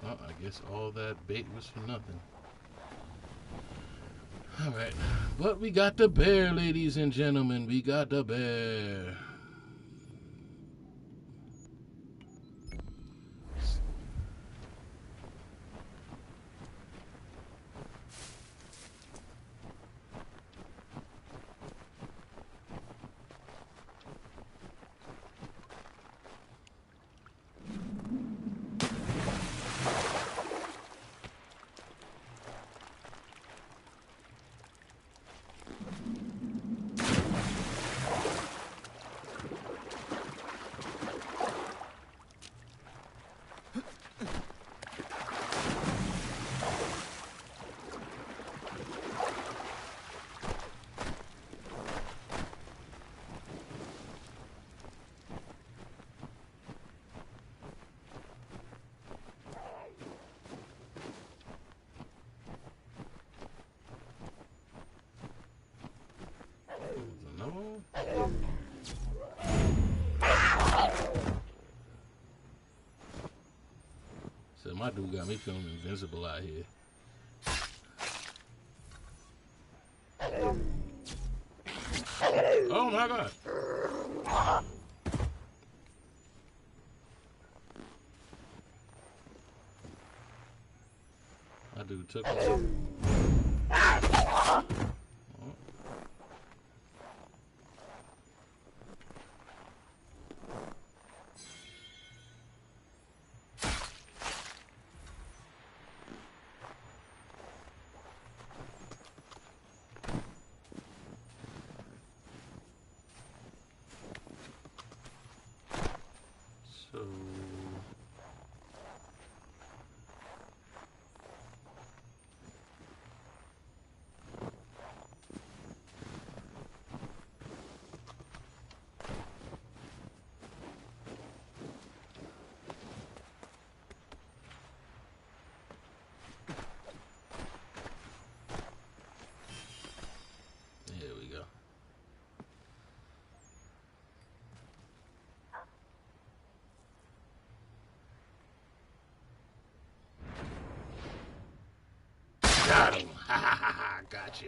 Well, I guess all that bait was for nothing. Alright, but we got the bear, ladies and gentlemen. We got the bear. So my dude got me feeling invincible out here. Oh my god. My dude took me. So there we go. Got him. Ha ha ha ha. Gotcha.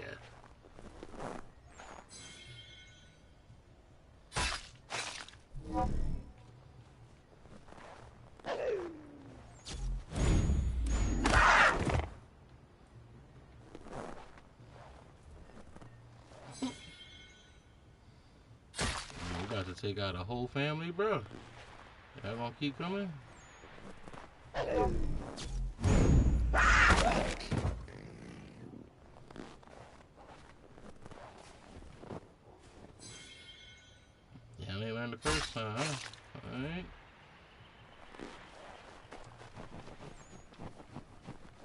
We about to take out a whole family, bro. Y'all gonna keep coming? Yeah, they learned the first time, huh? Alright.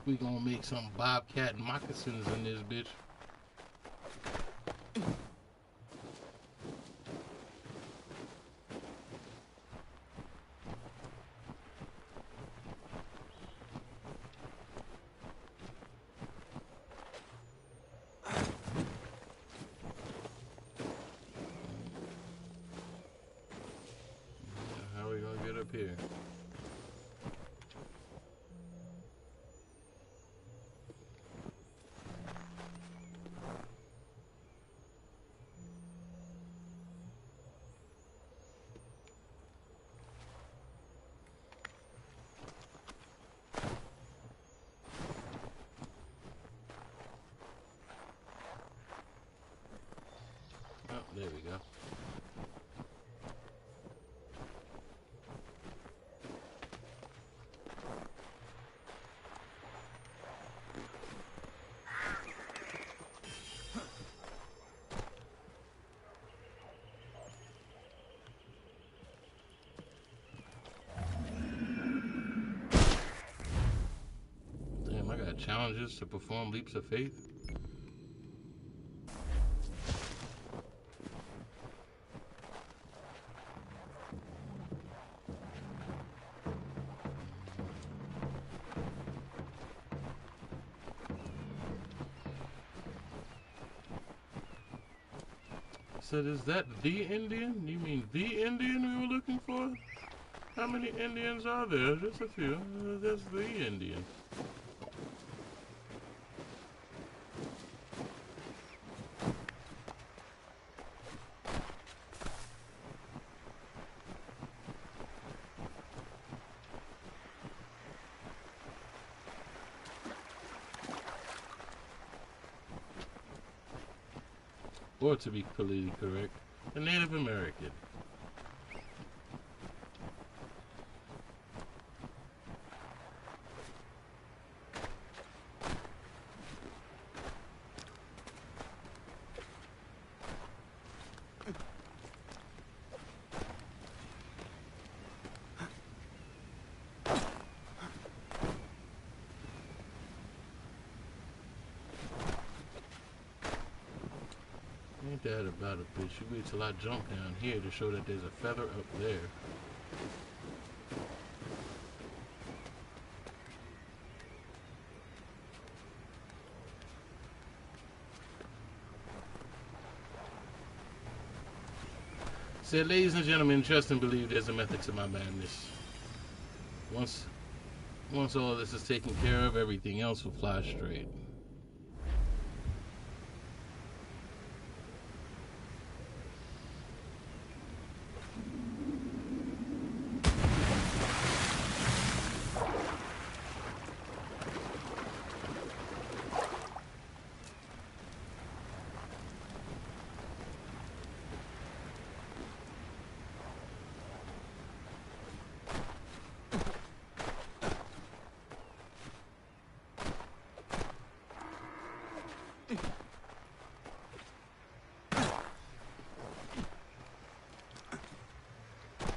We gonna make some bobcat moccasins in this bitch. How are we gonna get up here? challenges to perform leaps of faith. Said, is that the Indian? You mean the Indian we were looking for? How many Indians are there? Just a few. That's the Indian. Or to be politically correct, a Native American. Ain't that about a bitch? You wait till I jump down here to show that there's a feather up there. Said, ladies and gentlemen, trust and believe there's a method to my madness. Once all this is taken care of, everything else will fly straight.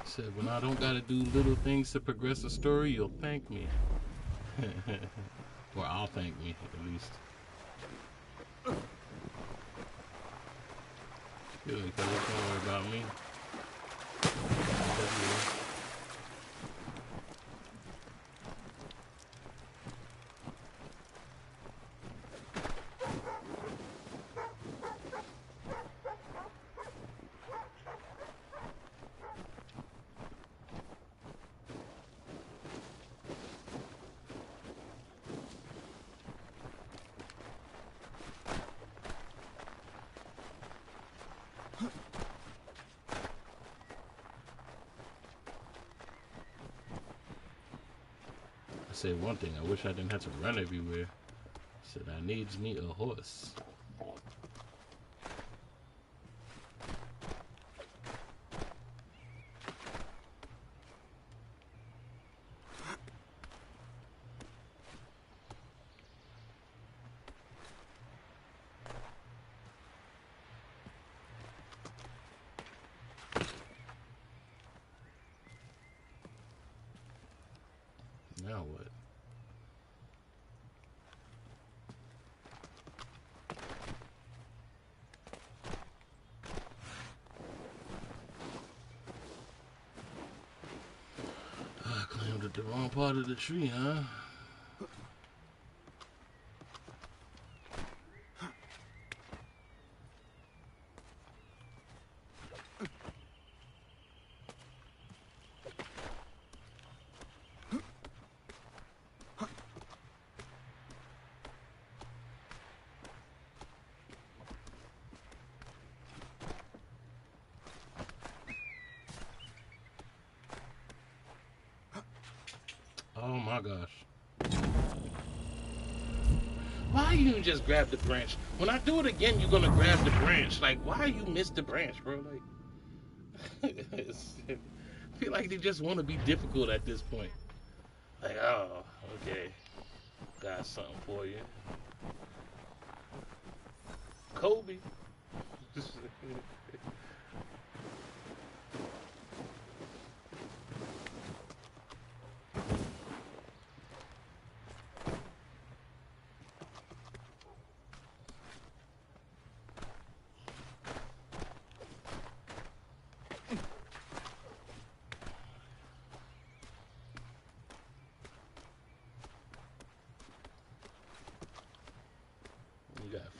Said, when I don't gotta do little things to progress the story, you'll thank me. Or I'll thank me, at least. Good, because don't worry about me. I say one thing, I wish I didn't have to run everywhere. Said I needs me a horse. Now what? I climbed at the wrong part of the tree, huh? Oh my gosh. Why you just grab the branch? When I do it again, you're gonna grab the branch. Like, why you miss the branch, bro? Like, I feel like they just want to be difficult at this point. Like, oh, okay. Got something for you. Kobe.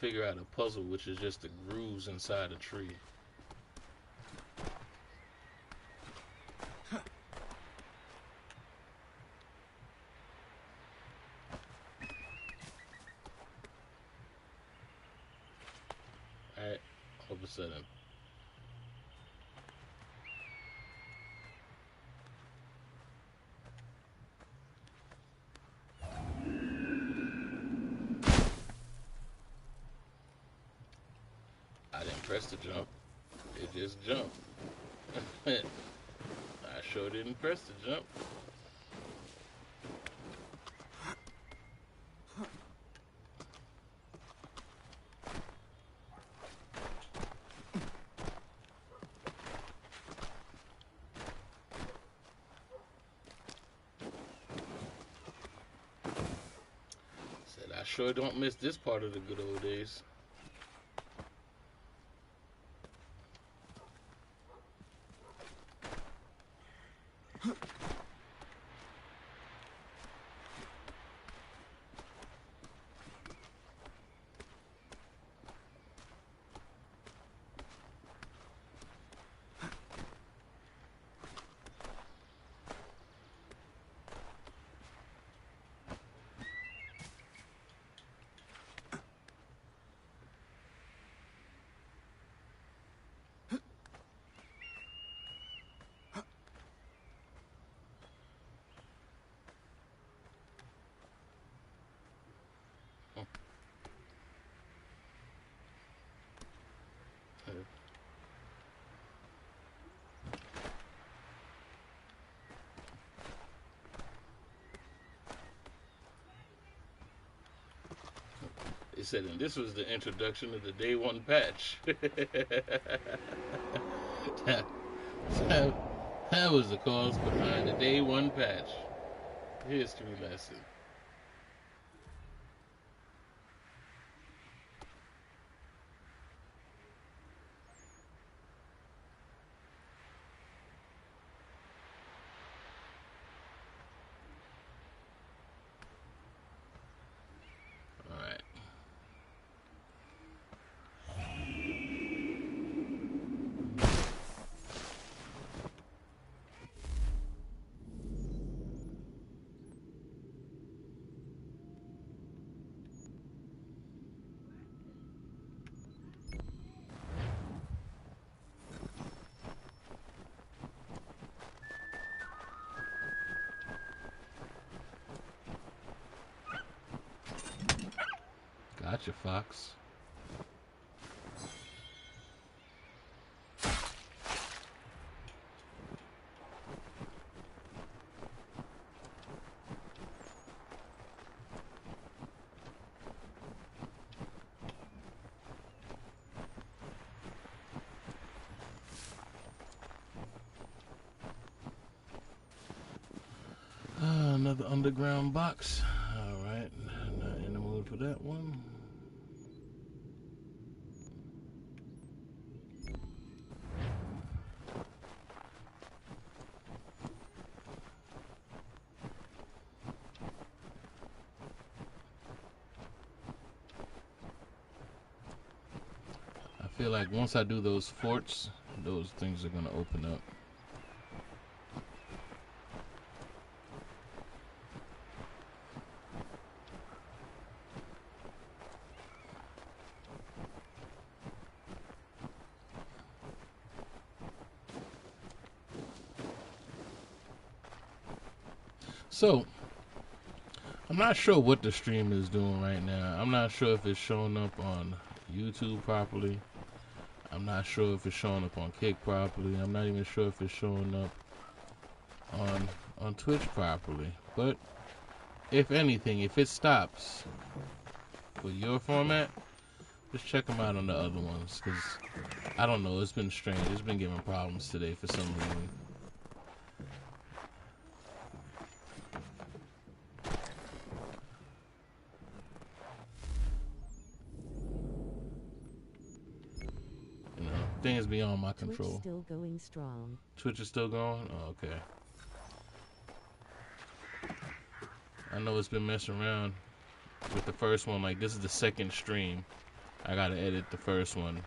figure out a puzzle, which is just the grooves inside a tree. Alright, all of a sudden. I didn't press the jump. It just jumped. I sure didn't press the jump. Said I sure don't miss this part of the good old days. It said, and this was the introduction of the day one patch. that was the cause behind the day one patch. History lesson. Gotcha, Fox. Another underground box. Alright, not in the mood for that one. I feel like once I do those forts, those things are going to open up. So, I'm not sure what the stream is doing right now. I'm not sure if it's showing up on YouTube properly. I'm not sure if it's showing up on Kick properly. I'm not even sure if it's showing up on Twitch properly. But if anything, if it stops for your format, just check them out on the other ones, because I don't know, it's been strange. It's been giving problems today for some reason. Things beyond my control. Twitch still going strong. Twitch is still going? Oh, okay. I know it's been messing around with the first one. Like, this is the second stream. I gotta edit the first one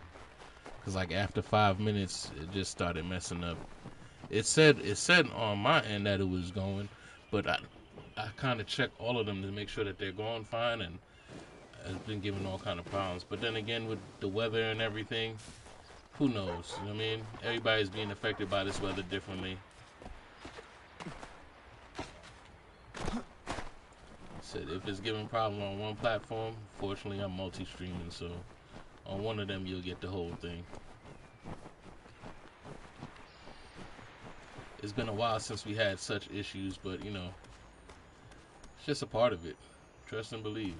because like after 5 minutes, it just started messing up. It said on my end that it was going, but I kind of checked all of them to make sure that they're going fine, and it's been giving all kind of problems. But then again, with the weather and everything, who knows? You know what I mean? Everybody's being affected by this weather differently. Said if it's giving problem on one platform, fortunately I'm multi-streaming, so on one of them you'll get the whole thing. It's been a while since we had such issues, but you know, it's just a part of it. Trust and believe.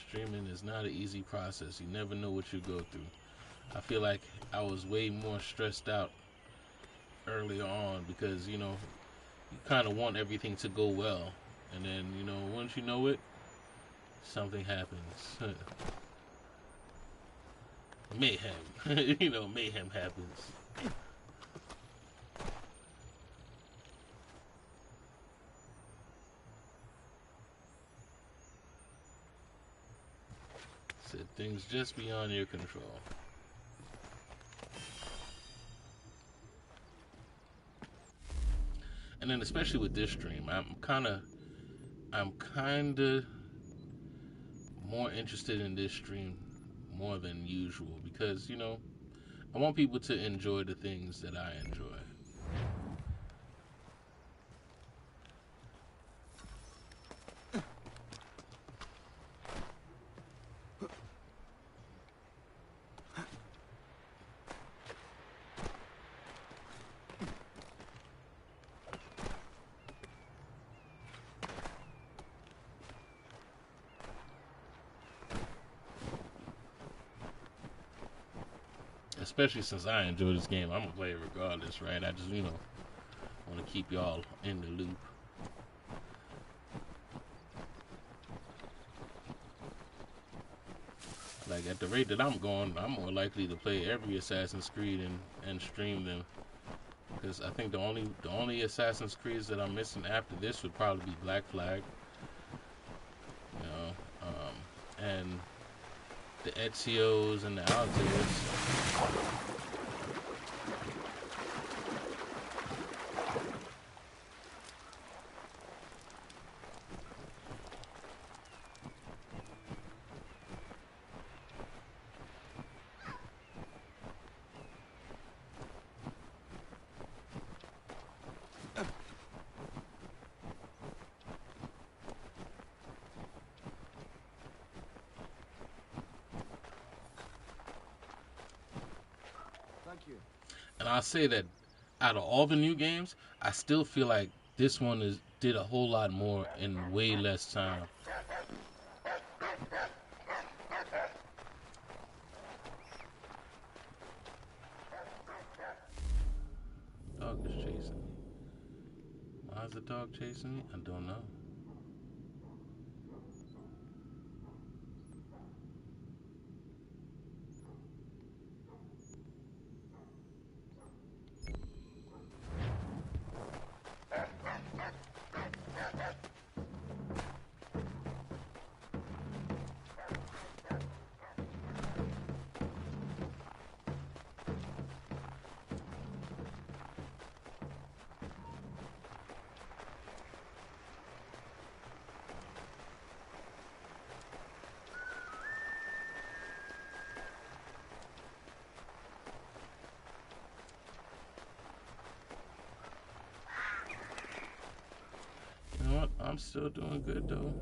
Streaming is not an easy process. You never know what you go through. I feel like I was way more stressed out earlier on because, you know, you kind of want everything to go well. And then, you know, once you know it, something happens. Mayhem. You know, mayhem happens. Said things just beyond your control. And then especially with this stream, I'm kinda more interested in this stream more than usual because, you know, I want people to enjoy the things that I enjoy. Especially since I enjoy this game, I'm gonna play it regardless, right? I just, you know, want to keep y'all in the loop. Like at the rate that I'm going, I'm more likely to play every Assassin's Creed and stream them. Because I think the only Assassin's Creeds that I'm missing after this would probably be Black Flag, you know, and the Ezios and the Altaires. And I'll say that out of all the new games, I still feel like this one did a whole lot more in way less time. Dog is chasing me. Why is the dog chasing me? I don't know. You know what? I'm still doing good though.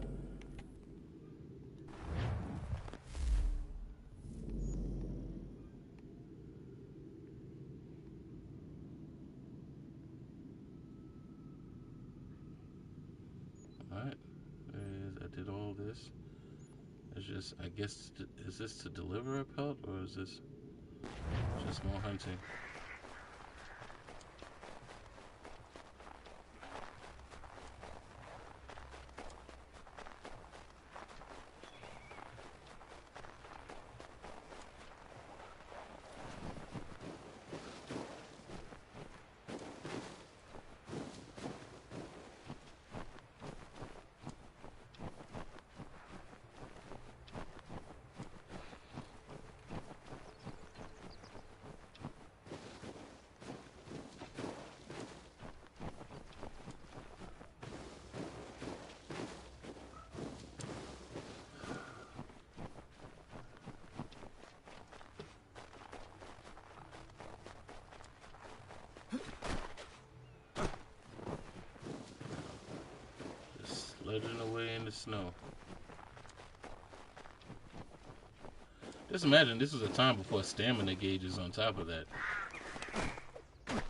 Alright. I did all this. It's just, I guess, is this to deliver a pelt or is this just more hunting? slithering away in the snow. Just imagine this was a time before stamina gauges on top of that. I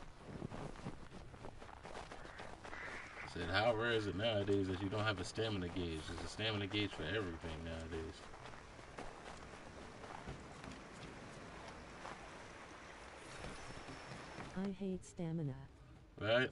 said, how rare is it nowadays that you don't have a stamina gauge? There's a stamina gauge for everything nowadays. I hate stamina. Right?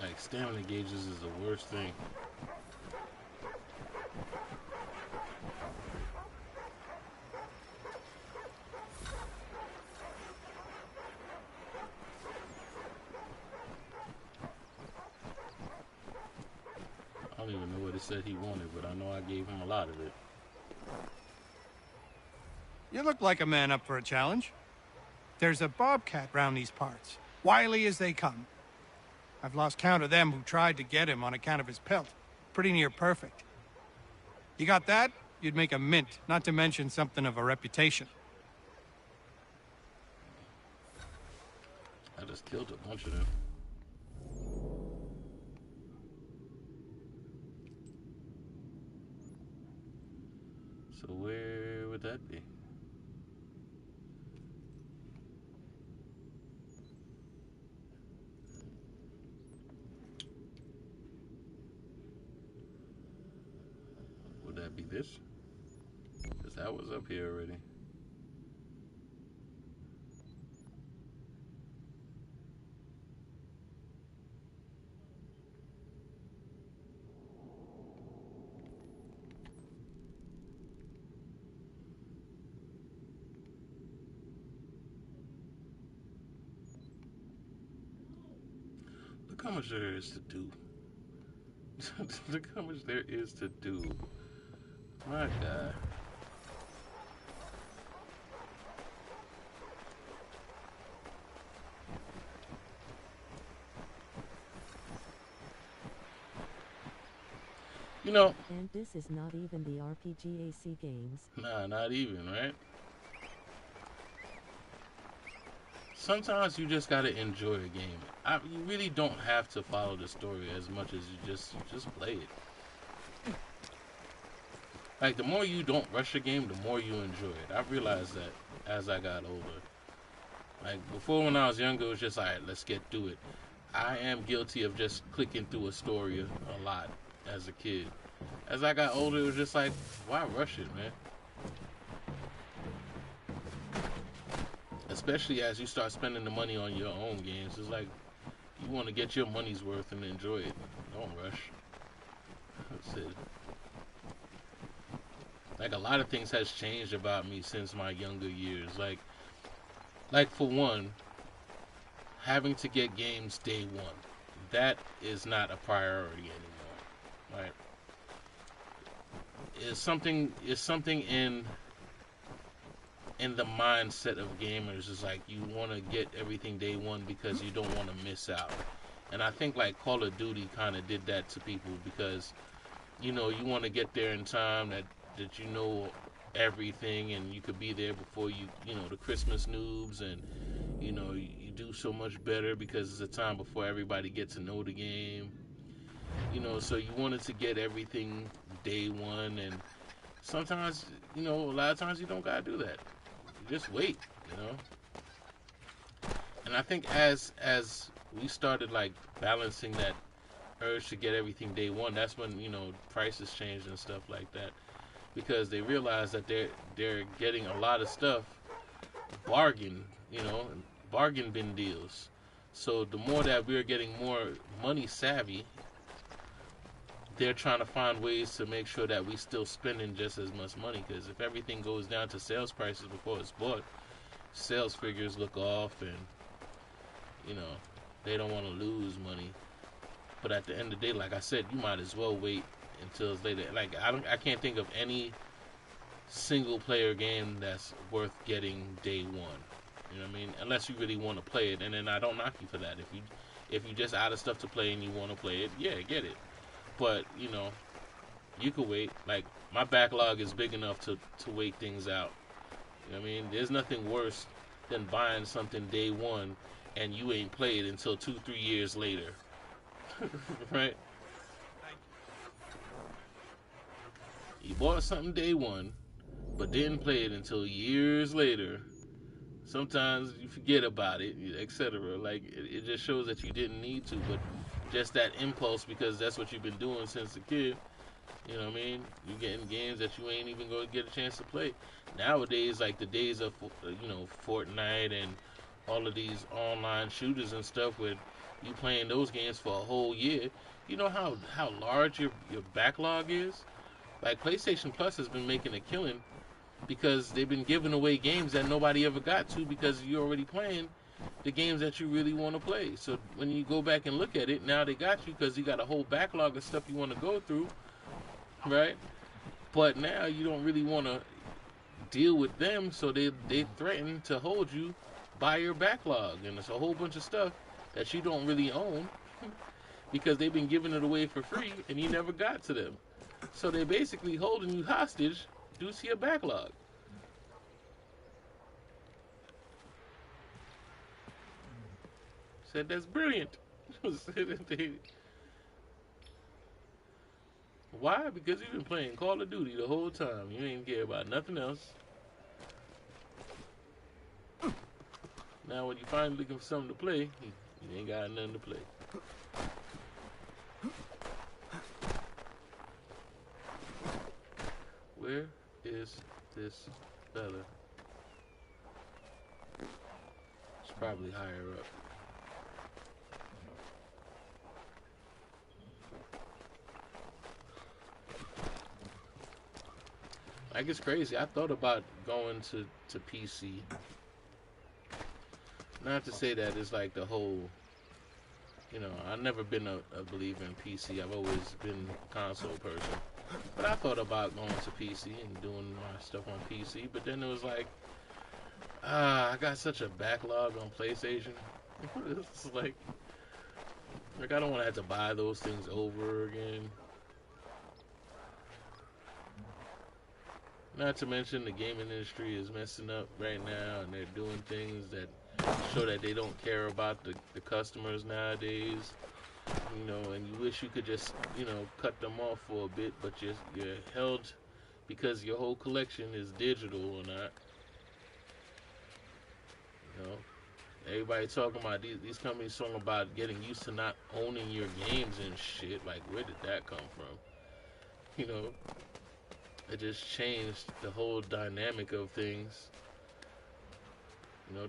Like, stamina gauges is the worst thing. I don't even know what it said he wanted, but I know I gave him a lot of it. You look like a man up for a challenge. There's a bobcat round these parts, wily as they come. I've lost count of them who tried to get him on account of his pelt. Pretty near perfect. You got that? You'd make a mint, not to mention something of a reputation. I just killed a bunch of them. So where would that be? Would that be this? Because that was up here already. Look how much there is to do. Look how much there is to do. My God. You know. And this is not even the RPGAC games. Nah, not even, right? Sometimes you just gotta enjoy a game. You really don't have to follow the story as much as you just play it. Like, the more you don't rush a game, the more you enjoy it. I've realized that as I got older. Like, before when I was younger, it was just, alright, let's get through it. I am guilty of just clicking through a story a lot as a kid. As I got older, it was just like, why rush it, man? Especially as you start spending the money on your own games. It's like, you want to get your money's worth and enjoy it. Don't rush. That's it. Like, a lot of things has changed about me since my younger years. Like for one, having to get games day one. That is not a priority anymore. Right? It's something in the mindset of gamers is like you want to get everything day one because you don't want to miss out. And I think like Call of Duty kind of did that to people because, you know, you want to get there in time that you know everything and you could be there before you know, the Christmas noobs, and, you know, you do so much better because it's a time before everybody gets to know the game. You know, so you wanted to get everything day one, and sometimes, you know, a lot of times you don't gotta do that. You just wait, you know. And I think as we started like balancing that urge to get everything day one, that's when, you know, prices changed and stuff like that, because they realized that they're getting a lot of stuff bargain, you know, bargain bin deals. So the more that we're getting more money savvy, they're trying to find ways to make sure that we still spending just as much money, because if everything goes down to sales prices before it's bought, sales figures look off, and, you know, they don't want to lose money. But at the end of the day, like I said, you might as well wait until it's later. Like, I can't think of any single player game that's worth getting day one. You know what I mean? Unless you really want to play it, and then I don't knock you for that. If you just out of stuff to play and you want to play it, yeah, get it. But you know, you could wait. Like my backlog is big enough to wait things out. You know what I mean? There's nothing worse than buying something day one and you ain't played until 2-3 years later. Right? You bought something day one, but didn't play it until years later. Sometimes you forget about it, etc. Like it just shows that you didn't need to, but just that impulse because that's what you've been doing since a kid. You know what I mean? You're getting games that you ain't even going to get a chance to play. Nowadays, like the days of, Fortnite and all of these online shooters and stuff where you playing those games for a whole year, you know how large your backlog is? Like PlayStation Plus has been making a killing because they've been giving away games that nobody ever got to because you're already playing the games that you really want to play. So when you go back and look at it, now they got you because you got a whole backlog of stuff you want to go through. Right, but now you don't really want to deal with them, so they threaten to hold you by your backlog, and it's a whole bunch of stuff that you don't really own because they've been giving it away for free and you never got to them. So they're basically holding you hostage due to your backlog. Said that's brilliant. Why? Because you've been playing Call of Duty the whole time. You ain't care about nothing else. Now when you finally looking for something to play, you ain't got nothing to play. Where is this fella? It's probably higher up. Like it's crazy. I thought about going to PC. Not to say that it's like the whole, I've never been a believer in PC. I've always been a console person. But I thought about going to PC and doing my stuff on PC. But then it was like, I got such a backlog on PlayStation. It's like I don't want to have to buy those things over again. Not to mention the gaming industry is messing up right now, and they're doing things that show that they don't care about the customers nowadays. And you wish you could just, cut them off for a bit, but you're held because your whole collection is digital or not. Everybody talking about these companies talking about getting used to not owning your games and shit. Like, where did that come from? It just changed the whole dynamic of things.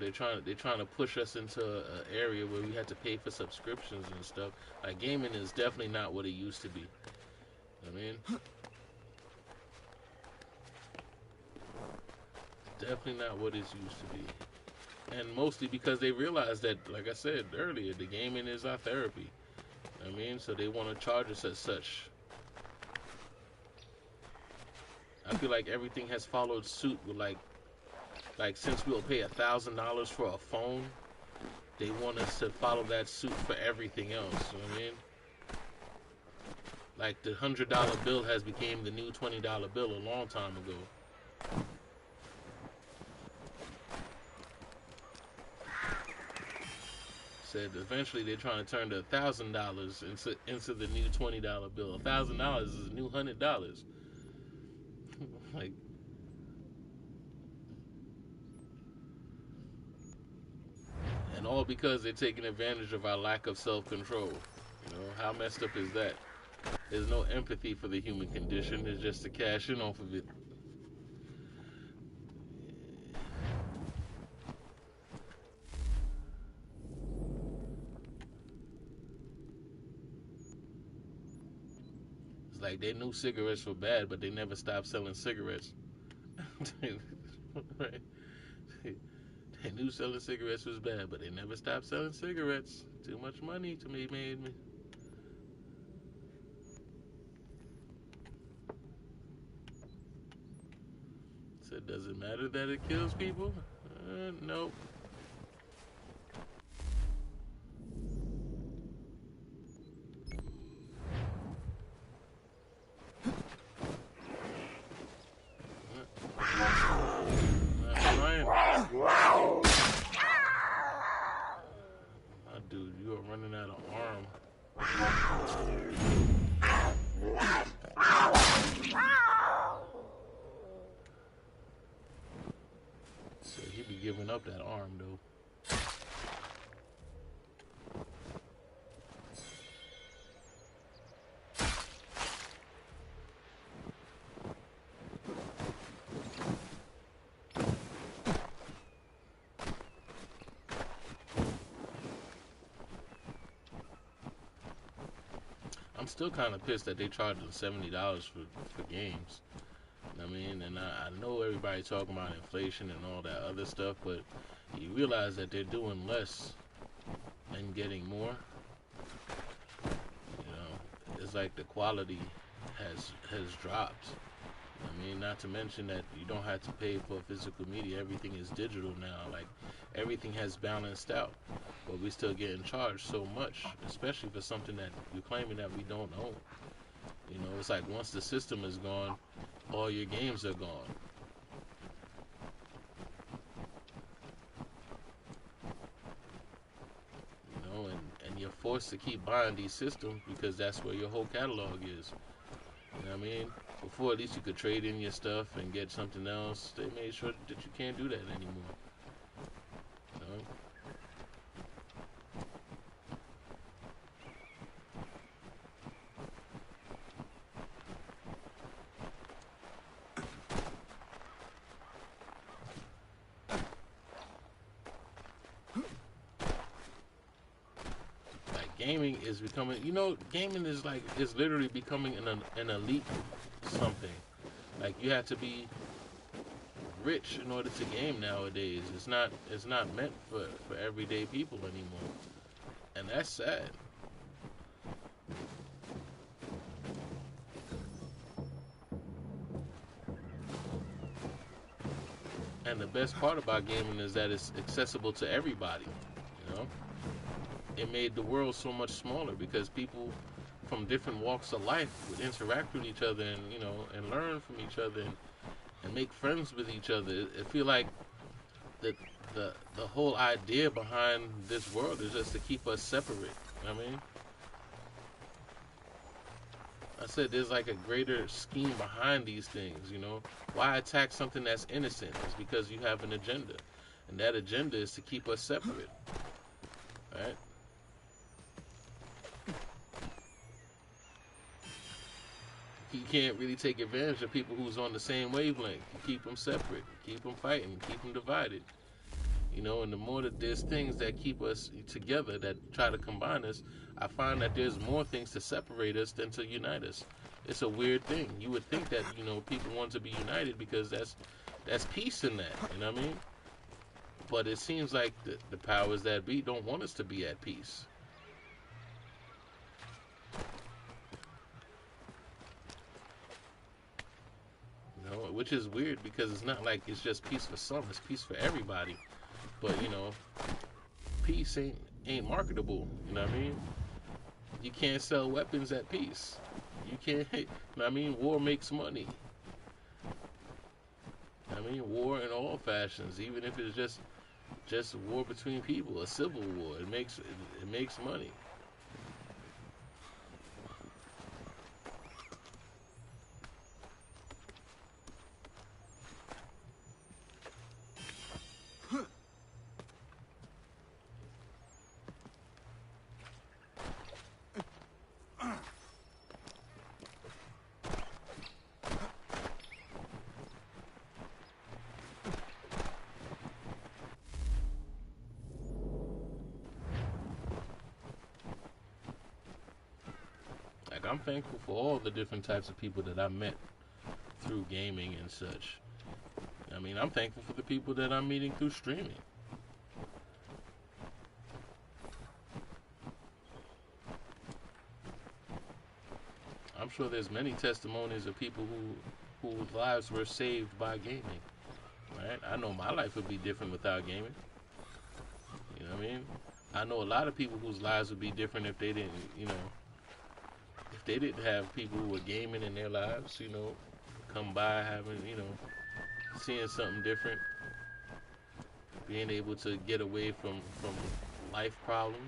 They're trying to push us into an area where we had to pay for subscriptions and stuff. Like gaming is definitely not what it used to be. Definitely not what it used to be. And mostly because they realized that, like I said earlier, the gaming is our therapy. So they want to charge us as such. I feel like everything has followed suit with like since we'll pay $1,000 for a phone, they want us to follow that suit for everything else. You know what I mean? Like the $100 bill has became the new $20 bill a long time ago. Said eventually they're trying to turn the $1,000 into the new $20 bill. $1,000 is a new $100. Like, and all because they're taking advantage of our lack of self-control. How messed up is that? There's no empathy for the human condition. It's just to cash in off of it. It's like they knew cigarettes were bad, but they never stopped selling cigarettes. Right? They knew selling cigarettes was bad, but they never stopped selling cigarettes. Too much money to be made. said, does it matter that it kills people? Nope. Dude, you are running out of arm. So he be giving up that arm, though. I'm still kind of pissed that they charged them $70 for games. I mean, and I know everybody talking about inflation and all that other stuff, but you realize that they're doing less and getting more. You know, it's like the quality has dropped. I mean, not to mention that you don't have to pay for physical media. Everything is digital now. Like, everything has balanced out. But we still getting charged so much, especially for something that you're claiming that we don't own. You know, it's like once the system is gone, all your games are gone. You know, and you're forced to keep buying these systems because that's where your whole catalog is. You know what I mean? Before, at least you could trade in your stuff and get something else. They made sure that you can't do that anymore. You know? Gaming is becoming, you know, gaming is literally becoming an elite something. Like, you have to be rich in order to game nowadays. It's not meant for everyday people anymore, and that's sad. And the best part about gaming is that it's accessible to everybody. You know, it made the world so much smaller because people from different walks of life would interact with each other and, you know, and learn from each other and make friends with each other. I feel like the whole idea behind this world is just to keep us separate. You know what I mean? I said there's like a greater scheme behind these things, you know. Why attack something that's innocent? It's because you have an agenda. And that agenda is to keep us separate. Right? You can't really take advantage of people who's on the same wavelength. You keep them separate, keep them fighting, keep them divided. You know, and the more that there's things that keep us together, that try to combine us, I find that there's more things to separate us than to unite us. It's a weird thing. You would think that, you know, people want to be united because that's peace in that, you know what I mean? But it seems like the powers that be don't want us to be at peace. You know, which is weird because it's not like it's just peace for some, it's peace for everybody. But, you know, peace ain't marketable, you know what I mean? You can't sell weapons at peace. You can't, you know what I mean? War makes money. I mean, war in all fashions, even if it's just a war between people, a civil war, it makes money. Like, I'm thankful for all the different types of people that I met through gaming and such. I mean, I'm thankful for the people that I'm meeting through streaming. I'm sure there's many testimonies of people whose lives were saved by gaming. right? I know my life would be different without gaming. You know what I mean? I know a lot of people whose lives would be different if they didn't, if they didn't have people who were gaming in their lives, come by having, seeing something different, being able to get away from life problems.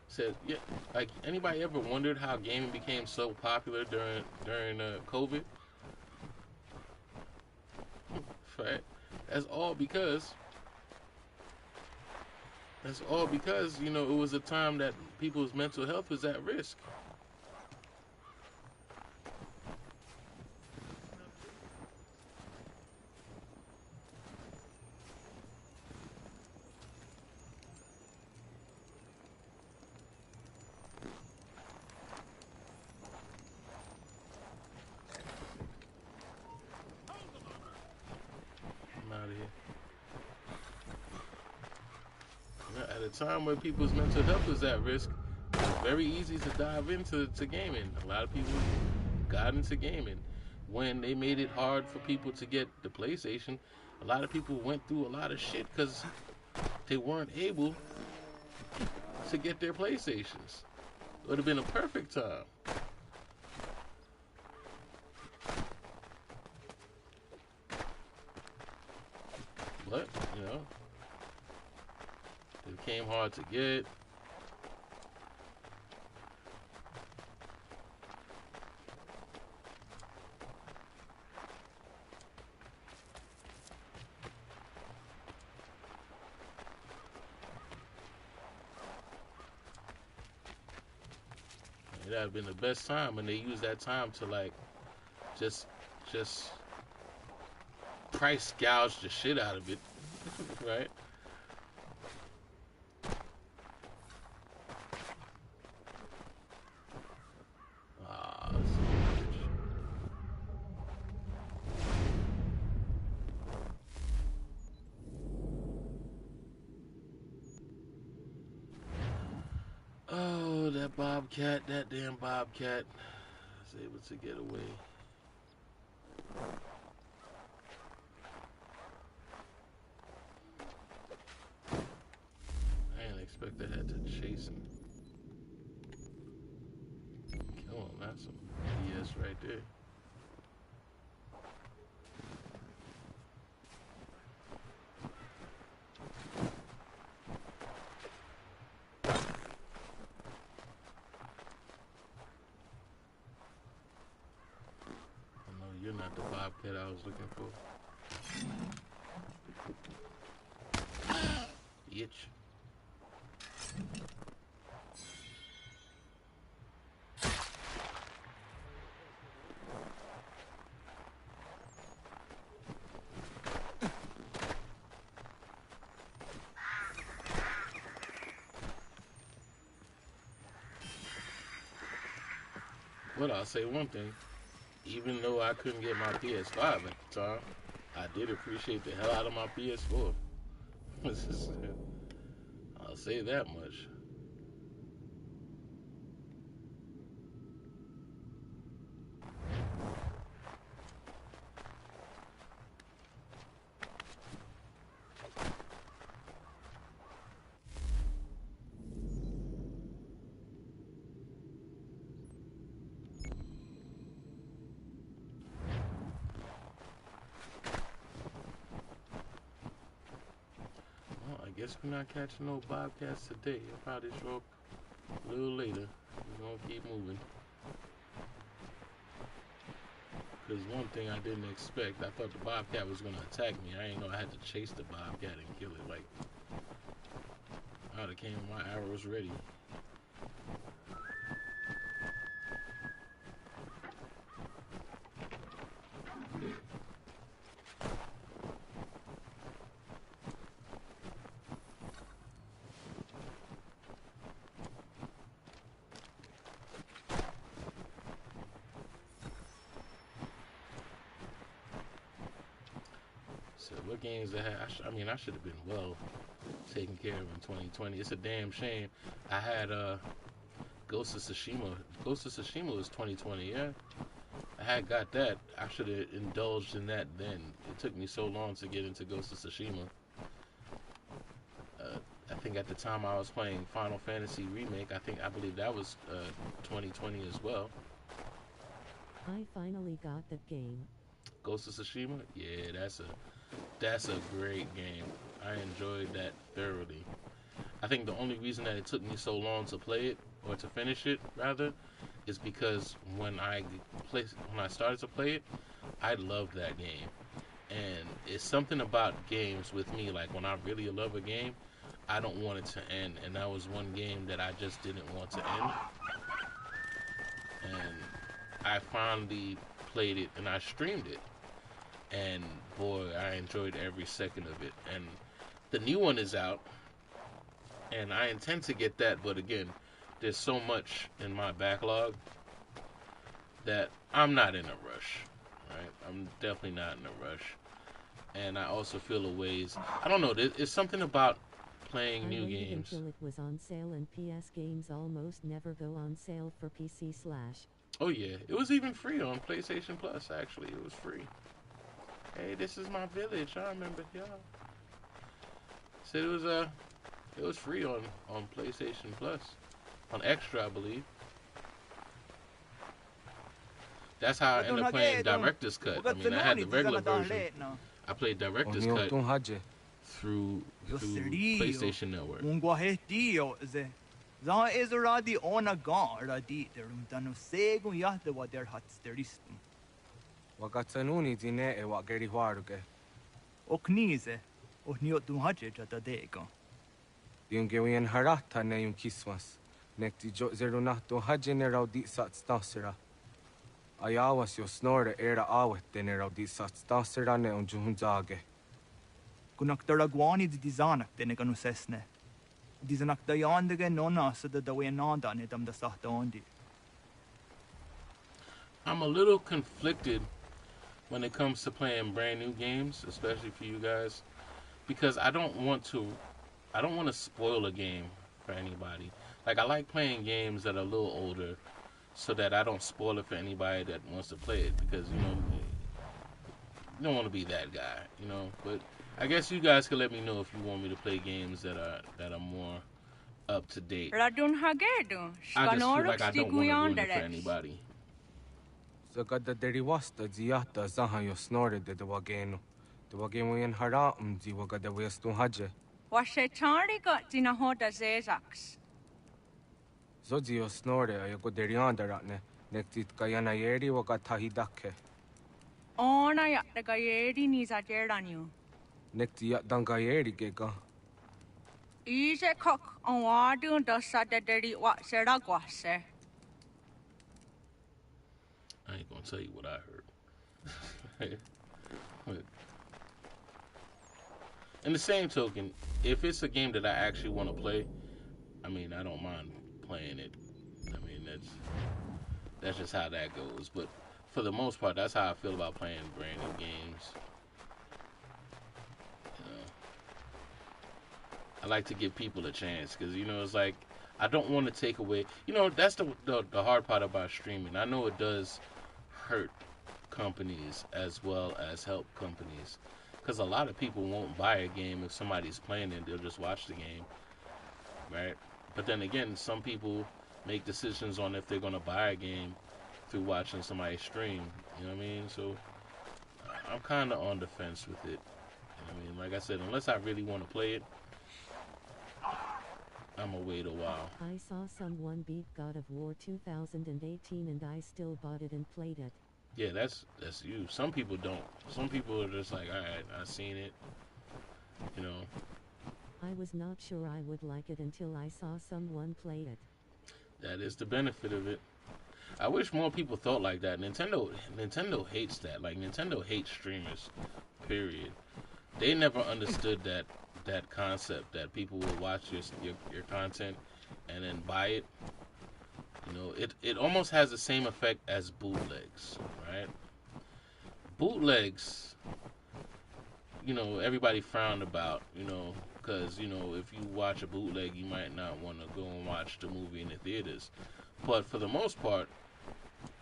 Said, yeah, like anybody ever wondered how gaming became so popular during COVID? Right? That's all because it was a time that people's mental health was at risk. At a time where people's mental health was at risk, it was very easy to dive into gaming. A lot of people got into gaming. When they made it hard for people to get the PlayStation, a lot of people went through a lot of shit because they weren't able to get their PlayStations. It would have been a perfect time. But, it became hard to get. It had been the best time, and they used that time to like just price gouge the shit out of it, right? Oh, that damn bobcat was able to get away. I didn't expect I had to chase him. Come on, that's some BS right there. You're not the bobcat I was looking for. Bitch. But I'll say one thing. Even though I couldn't get my PS5 at the time, I did appreciate the hell out of my PS4. I'll say that much. I guess we're not catching no bobcats today. I'll probably show up a little later. We're gonna keep moving. Because one thing I didn't expect, I thought the bobcat was gonna attack me. I didn't know I had to chase the bobcat and kill it. Like, I would have came with my arrows ready. So what games that I mean, I should have been well taken care of in 2020. It's a damn shame. I had Ghost of Tsushima. Ghost of Tsushima was 2020, yeah. I had got that. I should have indulged in that then. It took me so long to get into Ghost of Tsushima. I think at the time I was playing Final Fantasy Remake. I believe that was 2020 as well. I finally got that game. Ghost of Tsushima? Yeah, that's a great game. I enjoyed that thoroughly. I think the only reason that it took me so long to play it, or to finish it rather, is because when I started to play it, I loved that game. And it's something about games with me, like when I really love a game, I don't want it to end. And that was one game that I just didn't want to end. And I finally played it and I streamed it. And boy, I enjoyed every second of it. And the new one is out. And I intend to get that, but again, there's so much in my backlog that I'm not in a rush, right? I'm definitely not in a rush. And I also feel a ways, I don't know, it's something about playing new games. Until it was on sale, and PS games almost never go on sale for PC / Oh yeah, it was even free on PlayStation Plus, actually. It was free. Hey, this is my village, I remember, y'all. Said it was free on PlayStation Plus. On Extra, I believe. That's how I ended up playing Director's Cut. I mean, I had the regular version. I played Director's Cut through PlayStation Network. Diungewian harata ne yung kiswas. Nekti jo zerunato hajene raudi sat stasera. Ayawas yo snore era awet dene raudi sat stasera ne on juhunzage. Kunak daragwani di dizanak dene kanu sesne. Dizanak dayandege nona sa da dawe nanda ne dam da sahta ondi. I'm a little conflicted when it comes to playing brand new games, especially for you guys, because I don't want to spoil a game for anybody. Like, I like playing games that are a little older so that I don't spoil it for anybody that wants to play it, because, you don't want to be that guy, But I guess you guys can let me know if you want me to play games that are more up to date. I just feel like I don't want to ruin it for anybody. Sagada derivasta ziata zaha yo snore de wageno. De wagemo yan hara zi wagada westu haje. Washetari got dinahoda zezax. Zozio snore ayago deriandaratne. Nektit kayana yeri wagatahidake. Ona ya the gayeri niza jeranyu. Nekti ya dangayeri gega. Ise cock on wadu dosa de deri wat seragwase. I ain't gonna tell you what I heard. But in the same token, if it's a game that I actually want to play, I mean, I don't mind playing it. I mean, that's just how that goes. But for the most part, that's how I feel about playing brand new games. I like to give people a chance because, it's like, I don't want to take away. That's the hard part about streaming. I know it does hurt companies as well as help companies, because a lot of people won't buy a game if somebody's playing it. They'll just watch the game, right? But then again, some people make decisions on if they're going to buy a game through watching somebody stream. You know what I mean? So I'm kind of on the fence with it. Like I said, unless I really want to play it, I'm gonna wait a while. I saw someone beat God of War 2018 and I still bought it and played it. Yeah, that's you. Some people don't. Some people are just like, alright, I seen it. I was not sure I would like it until I saw someone play it. That is the benefit of it. I wish more people thought like that. Nintendo hates that. Like, Nintendo hates streamers. Period. They never understood that concept that people will watch your content and then buy it. It almost has the same effect as bootlegs, right? Bootlegs, everybody frowned about, because, if you watch a bootleg, you might not want to go and watch the movie in the theaters. But for the most part,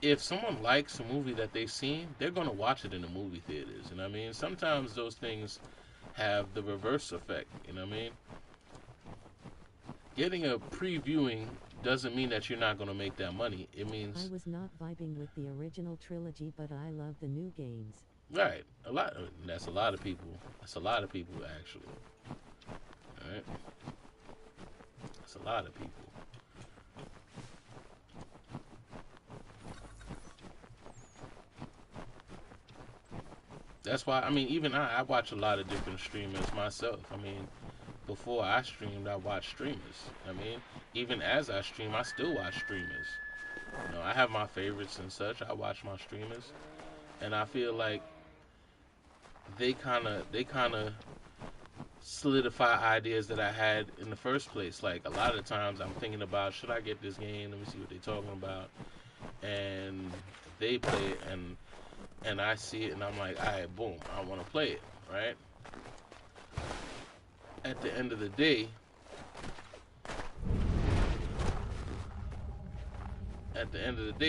if someone likes a movie that they've seen, they're going to watch it in the movie theaters. You know what I mean? Sometimes those things have the reverse effect. You know what I mean? Getting a previewing doesn't mean that you're not going to make that money. It means... I was not vibing with the original trilogy, but I love the new games. Right. That's a lot of people. That's a lot of people, actually. Alright? That's a lot of people. That's why, I mean, even I watch a lot of different streamers myself. I mean, before I streamed, I watched streamers. I mean, even as I stream, I still watch streamers. You know, I have my favorites and such. I watch my streamers. And I feel like they kind of solidify ideas that I had in the first place. Like, a lot of times I'm thinking about, should I get this game? Let me see what they're talking about. And they play it, and I see it, and I'm like, all right, boom, I want to play it, right? At the end of the day,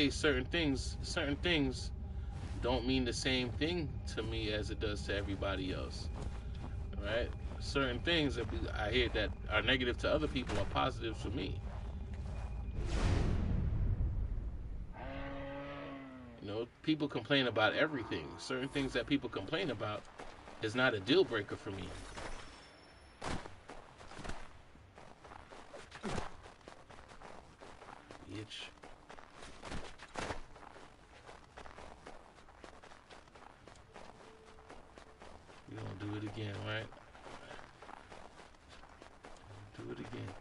certain things don't mean the same thing to me as it does to everybody else, right? Certain things that I hear that are negative to other people are positives for me. You know, people complain about everything. Certain things that people complain about is not a deal breaker for me. Bitch. You gonna do it again, right? Do it again.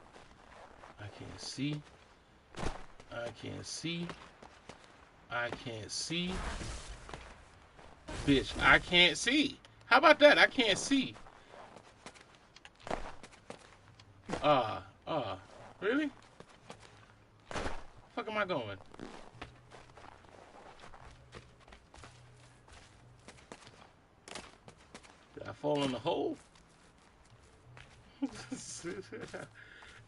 I can't see. I can't see. I can't see. Bitch, I can't see. How about that? I can't see. Really? The fuck am I going? Did I fall in the hole?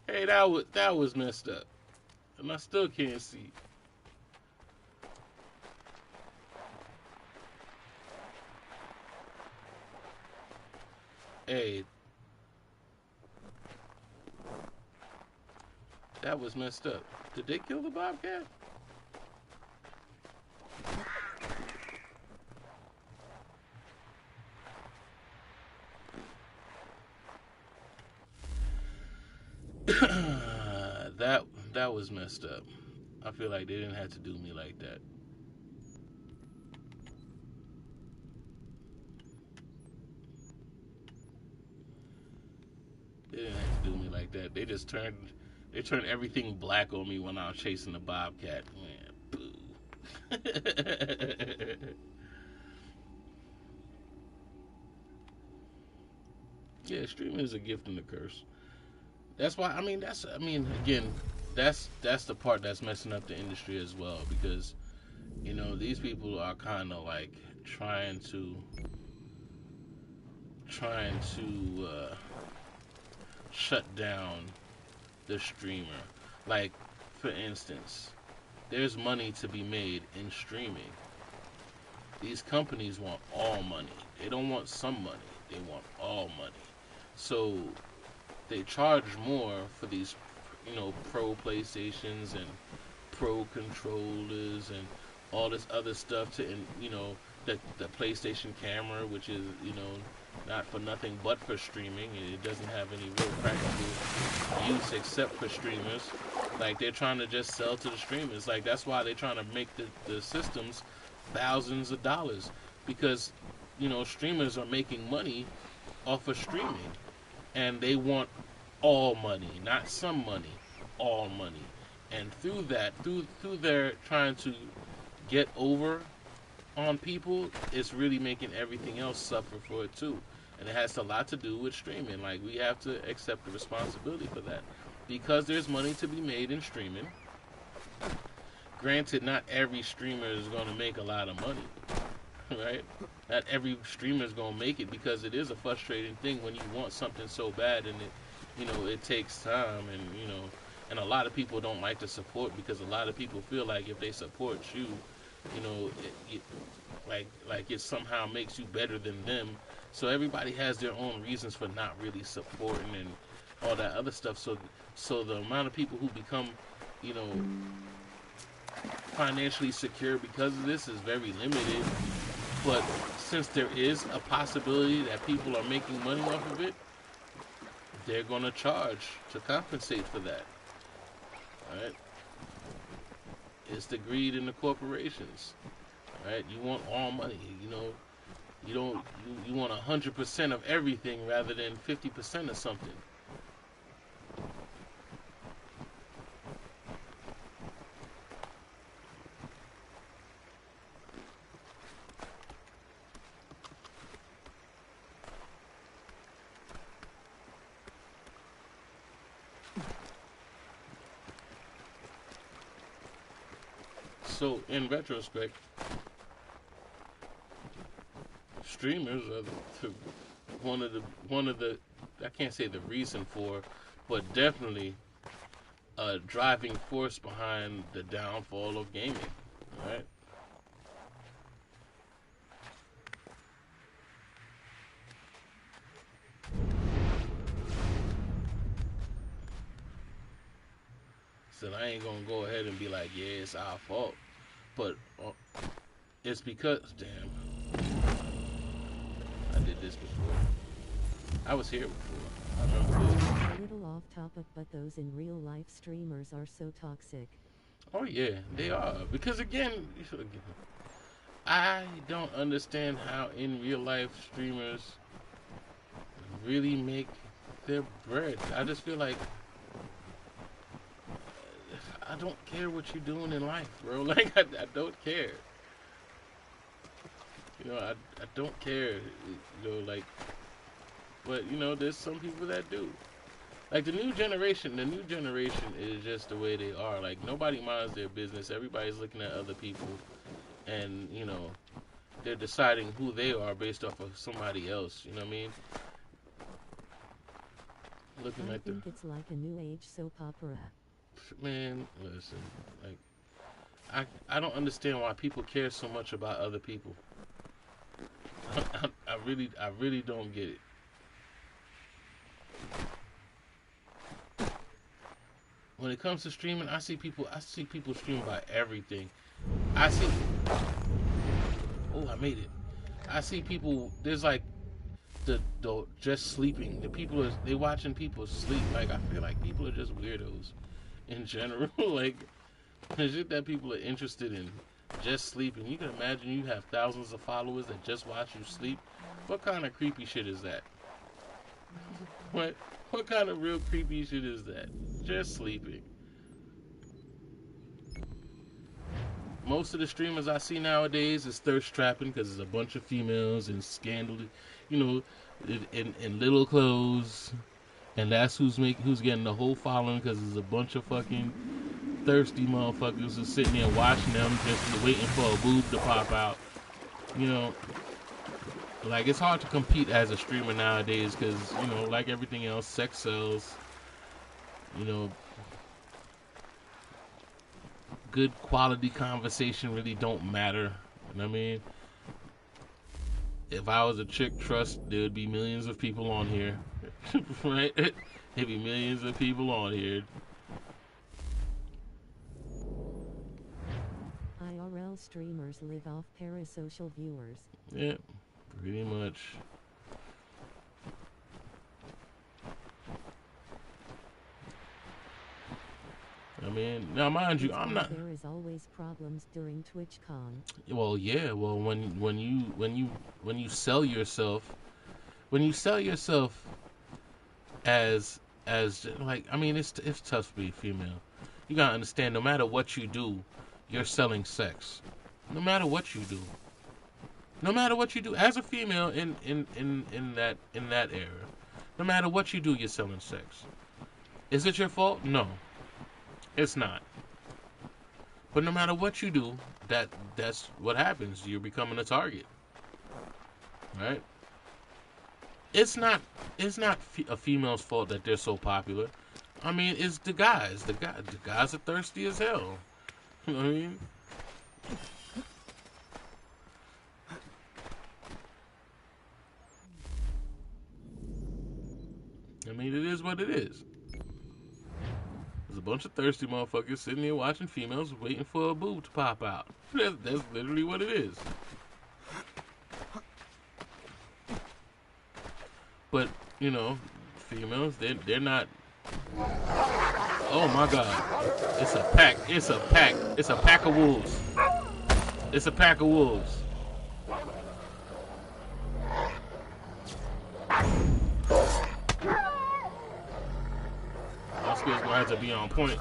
Hey, that was messed up. And I still can't see. Hey, that was messed up. Did they kill the bobcat? That was messed up. I feel like they didn't have to do me like that. They didn't have to do me like that. They turned everything black on me when I was chasing the bobcat. Man, boo. Yeah, streaming is a gift and a curse. That's why, again, that's the part that's messing up the industry as well, because, you know, these people are kind of like trying to shut down the streamer. Like, for instance, there's money to be made in streaming. These companies want all money. They don't want some money. They want all money. So they charge more for these, you know, pro PlayStations and pro controllers and all this other stuff to, you know, the PlayStation camera, which is, you know, not for nothing but for streaming. It doesn't have any real practical use except for streamers. Like, they're trying to just sell to the streamers. Like, that's why they're trying to make the systems thousands of dollars, because, you know, streamers are making money off of streaming, and they want all money, not some money, all money. And through that, through their trying to get over on people, it's really making everything else suffer for it too. And it has a lot to do with streaming. Like, we have to accept the responsibility for that, because there's money to be made in streaming. Granted, not every streamer is going to make a lot of money, right? Not every streamer is going to make it, because it is a frustrating thing when you want something so bad, and it, you know, it takes time, and, you know, and a lot of people don't like to support because a lot of people feel like if they support you, you know, like it somehow makes you better than them. So everybody has their own reasons for not really supporting and all that other stuff. So the amount of people who become, you know, financially secure because of this is very limited. But since there is a possibility that people are making money off of it, they're going to charge to compensate for that. All right? It's the greed in the corporations. All right? You want all money. You know, you want 100% of everything rather than 50% of something. So, in retrospect, streamers are one of the I can't say the reason for, but definitely a driving force behind the downfall of gaming. Right? So I ain't gonna go ahead and be like, yeah, it's our fault. But it's because, damn, I did this before. I was here before. I remember this. A little off topic, but those in real life streamers are so toxic. Oh yeah, they are. Because again, I don't understand how in real life streamers really make their bread. I just feel like I don't care what you're doing in life, bro. Like, I don't care. You know, I don't care. You know, like, but, you know, there's some people that do. Like, the new generation is just the way they are. Like, nobody minds their business. Everybody's looking at other people. And, you know, they're deciding who they are based off of somebody else. You know what I mean? Looking I like think it's like a new age soap opera. Man, listen, like, I don't understand why people care so much about other people. I really don't get it. When it comes to streaming, I see people stream about everything. I made it. I see people, there's like the just sleeping. They watching people sleep. Like, I feel like people are just weirdos in general. Like, the shit that people are interested in just sleeping. You can imagine you have thousands of followers that just watch you sleep. What kind of creepy shit is that? What kind of real creepy shit is that? Just sleeping. Most of the streamers I see nowadays is thirst trapping because there's a bunch of females in scandal, you know, in little clothes, and that's who's getting the whole following because there's a bunch of fucking thirsty motherfuckers who's sitting there watching them just waiting for a boob to pop out. You know, like, it's hard to compete as a streamer nowadays because, you know, like everything else, sex sells. You know, good quality conversation really don't matter. You know what I mean? If I was a chick, trust, there'd be millions of people on here. Right? There'd be millions of people on here. IRL streamers live off parasocial viewers. Yeah, pretty much. I mean, now mind you, I'm not. There is always problems during TwitchCon. Well, yeah. Well, when you sell yourself, as like, I mean, it's tough to be female. You gotta understand. No matter what you do, you're selling sex. No matter what you do. No matter what you do, as a female in that era, no matter what you do, you're selling sex. Is it your fault? No. It's not. But no matter what you do, that's what happens. You're becoming a target. Right? It's not a female's fault that they're so popular. I mean, it's the guys. The guys are thirsty as hell. You know what I mean? I mean, it is what it is. There's a bunch of thirsty motherfuckers sitting here watching females waiting for a boob to pop out. That's literally what it is. But, you know, females, they're not... Oh my god. It's a pack. It's a pack. It's a pack of wolves. It's a pack of wolves. My skills gonna have to be on point.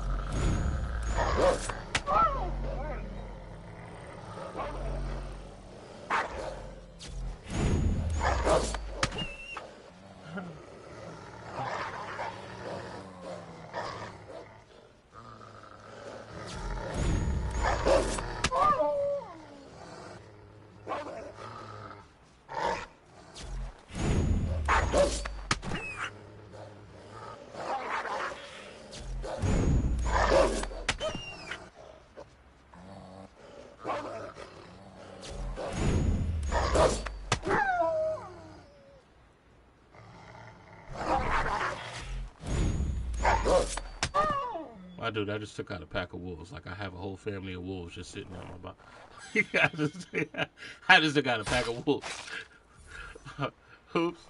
Dude, I just took out a pack of wolves. Like I have a whole family of wolves just sitting on my back. I just took out a pack of wolves. Oops.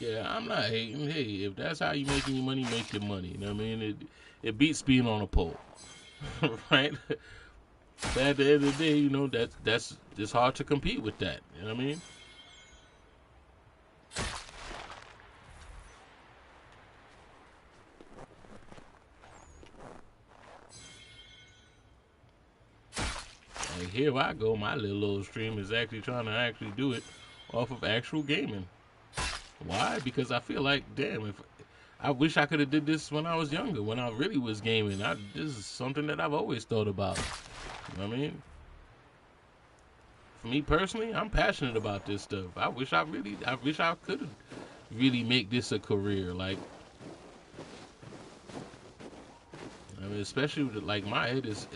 Yeah, I'm not hating. Hey, if that's how you making your money, make your money. You know what I mean? It beats being on a pole, right? But at the end of the day, you know that's it's hard to compete with that. You know what I mean? Like here I go, my little old stream is actually trying to do it off of actual gaming. Why? Because I feel like, damn, if I wish I could have did this when I was younger, when I really was gaming. This is something that I've always thought about. You know what I mean? For me personally, I'm passionate about this stuff. I wish I could really make this a career. Like, I mean, especially with, like, my head is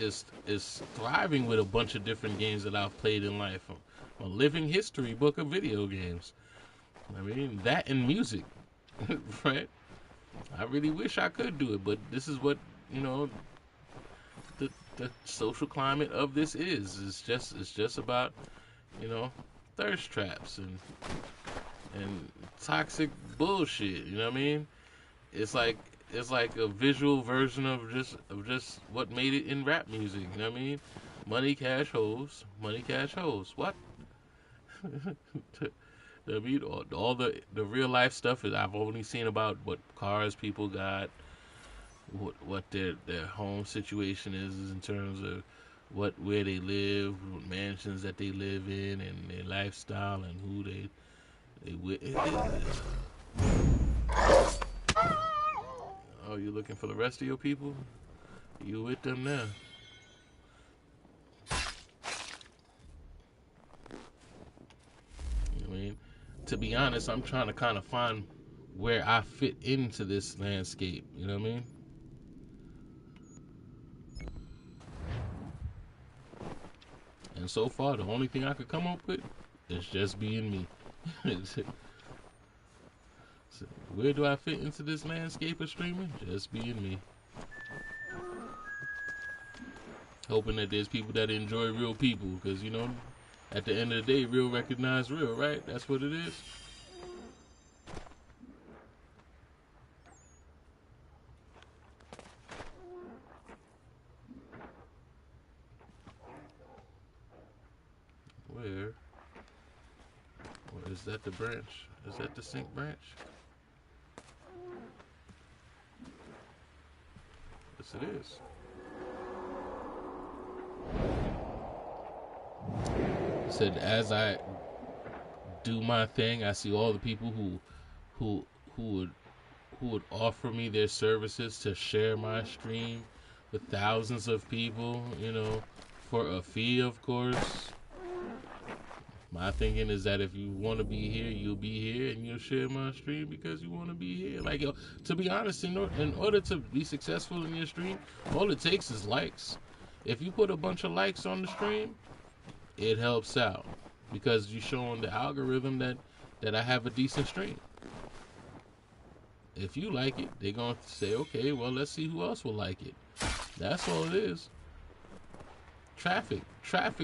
thriving with a bunch of different games that I've played in life. I'm a living history book of video games. I mean, that and music, right? I really wish I could do it, but this is what, you know, the social climate of this is. It's just about, you know, thirst traps and toxic bullshit. You know what I mean? It's like a visual version of just what made it in rap music. You know what I mean? Money, cash, hoes. Money, cash, hoes. What? I mean, all the real life stuff is I've only seen about what cars people got, what their home situation is in terms of where they live, what mansions that they live in, and their lifestyle and who they with. Oh, you looking for the rest of your people? You with them now? I mean, to be honest, I'm trying to kind of find where I fit into this landscape. You know what I mean? And so far, the only thing I could come up with is just being me. So where do I fit into this landscape of streaming? Just being me. Hoping that there's people that enjoy real people, because, you know, at the end of the day, real recognize real, right? That's what it is. Where? Or is that the branch? Is that the sync branch? Yes, it is. It said, as I do my thing, I see all the people who would offer me their services to share my stream with thousands of people, you know, for a fee, of course. My thinking is that if you want to be here, you'll be here, and you'll share my stream because you want to be here. Like, yo, to be honest, in order to be successful in your stream, all it takes is likes. If you put a bunch of likes on the stream, it helps out because you're showing the algorithm that I have a decent stream. If you like it, they're going to say, okay, well, let's see who else will like it. That's all it is. Traffic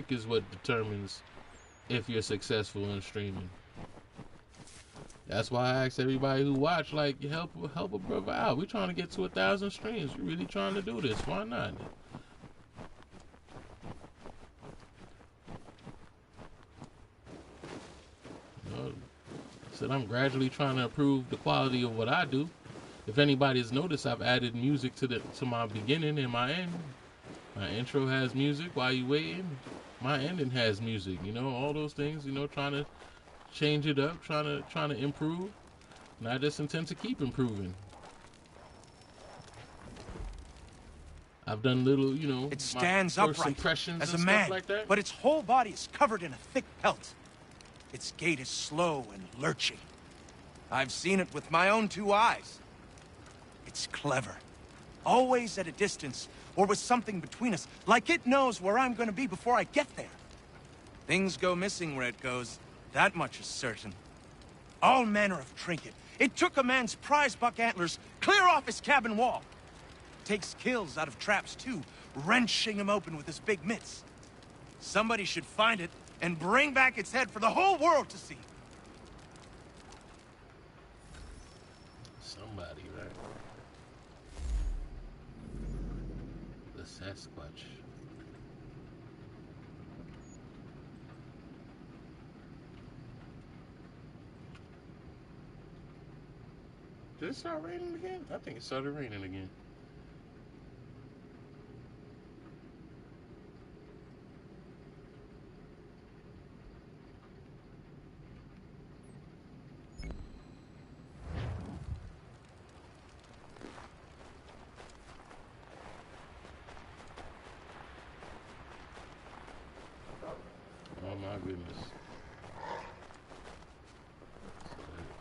is what determines if you're successful in streaming. That's why I ask everybody who watch, like, help a brother out. We're trying to get to 1,000 streams. We're really trying to do this. Why not? You know, said I'm gradually trying to improve the quality of what I do. If anybody's noticed, I've added music to my beginning and my end. My intro has music while you waiting. My ending has music. You know, all those things. You know, trying to change it up, trying to improve. And I just intend to keep improving. I've done little, you know, it stands my first upright impressions as and a man, stuff like that. but its whole body is covered in a thick pelt. Its gait is slow and lurching. I've seen it with my own 2 eyes. It's clever. Always at a distance, or with something between us, like it knows where I'm gonna be before I get there. Things go missing where it goes, that much is certain. All manner of trinket. It took a man's prize buck antlers clear off his cabin wall. Takes kills out of traps too, wrenching him open with his big mitts. Somebody should find it and bring back its head for the whole world to see. Somebody, right? The Sasquatch. Did it start raining again? I think it started raining again. Oh my goodness.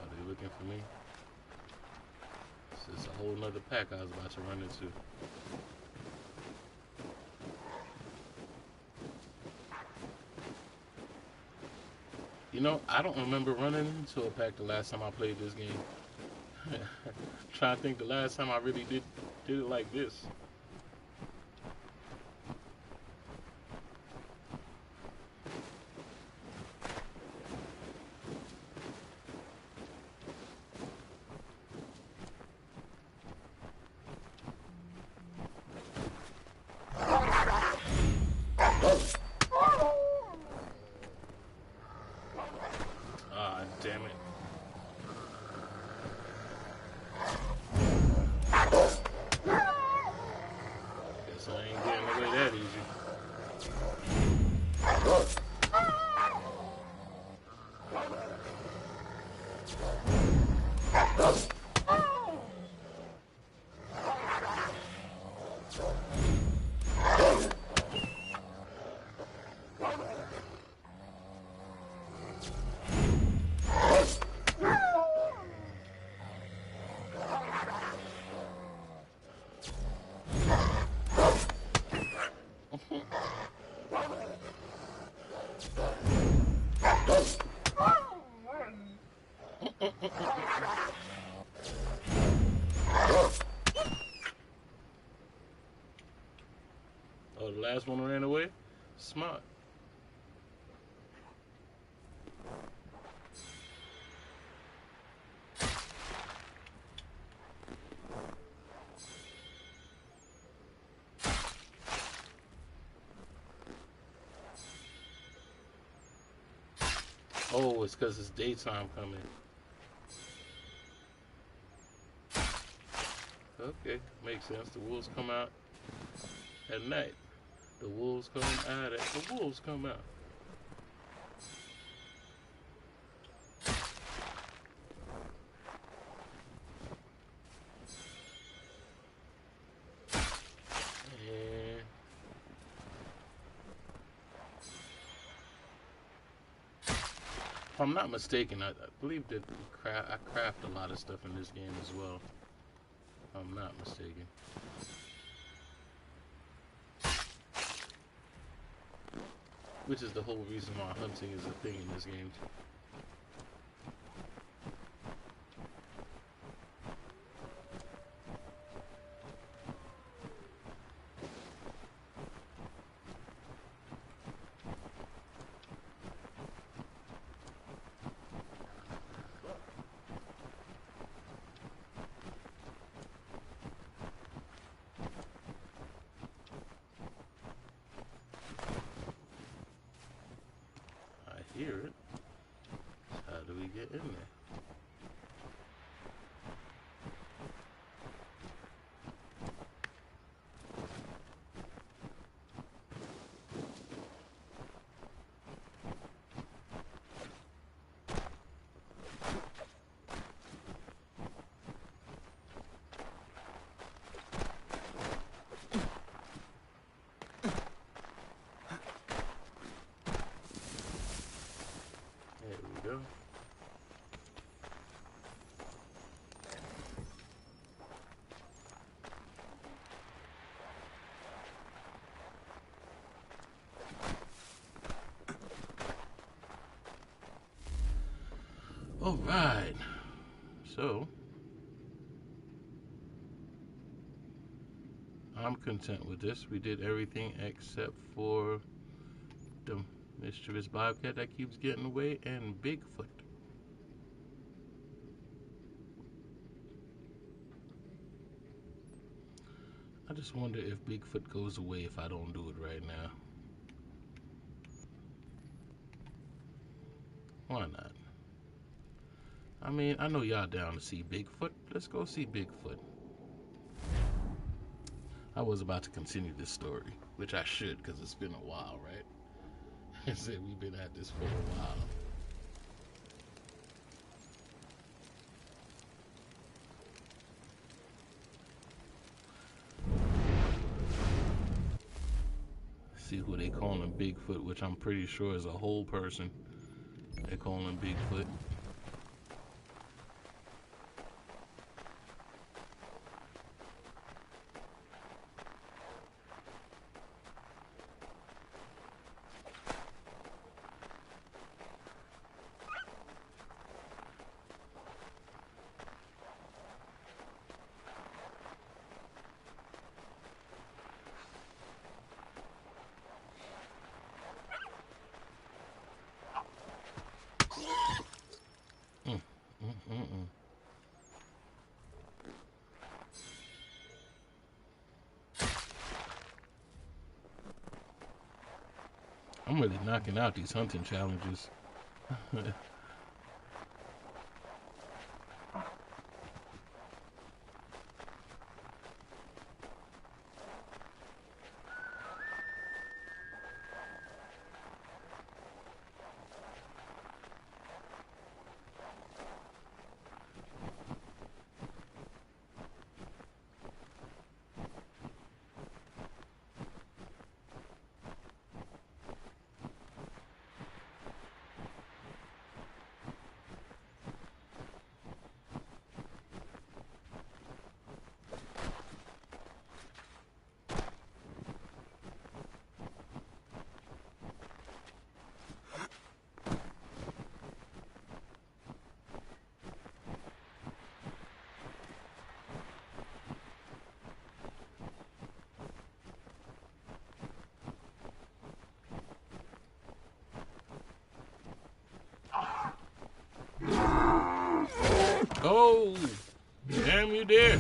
Are they looking for me? This is a whole nother pack I was about to run into. You know, I don't remember running into a pack the last time I played this game. Trying to think the last time I really did it like this. Oh, the last one ran away? Smart. Oh, it's because it's daytime coming. Okay, makes sense. The wolves come out at night. The wolves come out the wolves come out. And If I'm not mistaken, I believe that I craft a lot of stuff in this game as well. If I'm not mistaken. Which is the whole reason why hunting is a thing in this game. Hear it. How do we get in there? There we go. All right. So, I'm content with this. We did everything except for the mischievous bobcat that keeps getting away and Bigfoot. I just wonder if Bigfoot goes away if I don't do it right now. Why not? I mean, I know y'all down to see Bigfoot. Let's go see Bigfoot. I was about to continue this story, which I should because it's been a while, right? I said we've been at this for a while. See who they calling Bigfoot, which I'm pretty sure is a whole person. They call him Bigfoot. I'm really knocking out these hunting challenges. Oh, damn you did.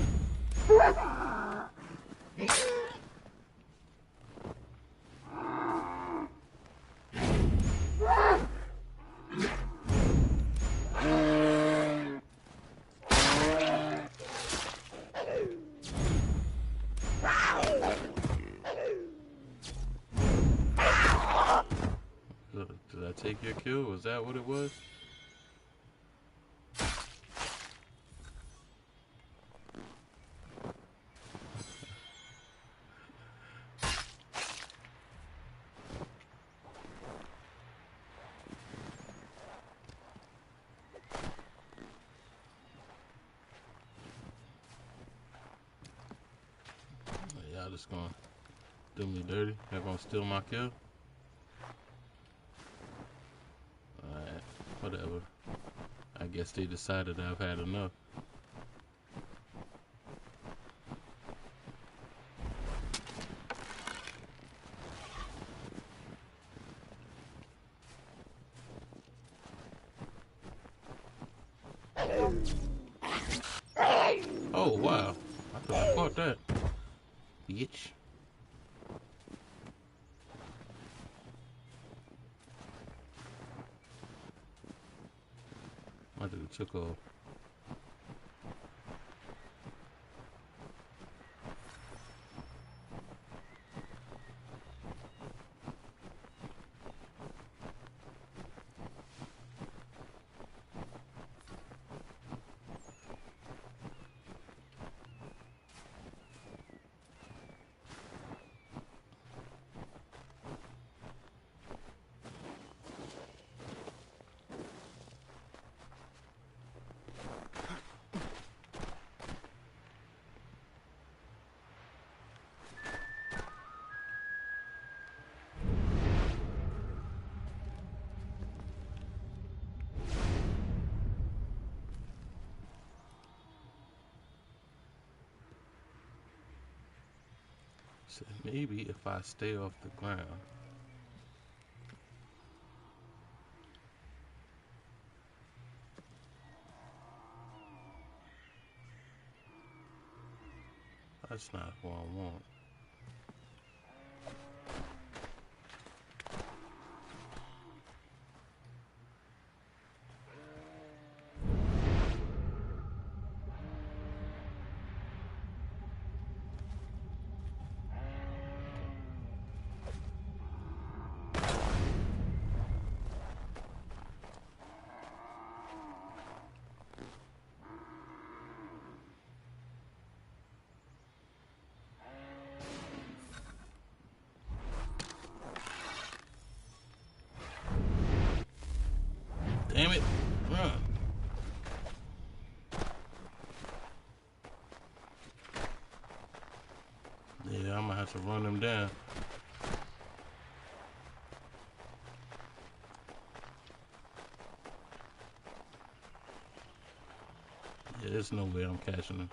Did I take your kill? Was that what it was? y'all just gonna do me dirty. Y'all gonna steal my kill? Alright, whatever. I guess they decided I've had enough. Oh, wow. I thought I caught that. Bitch. I dude took off. So maybe if I stay off the ground. That's not what I want. Damn it. Run. Yeah, I'm gonna have to run them down. Yeah, there's no way I'm catching them.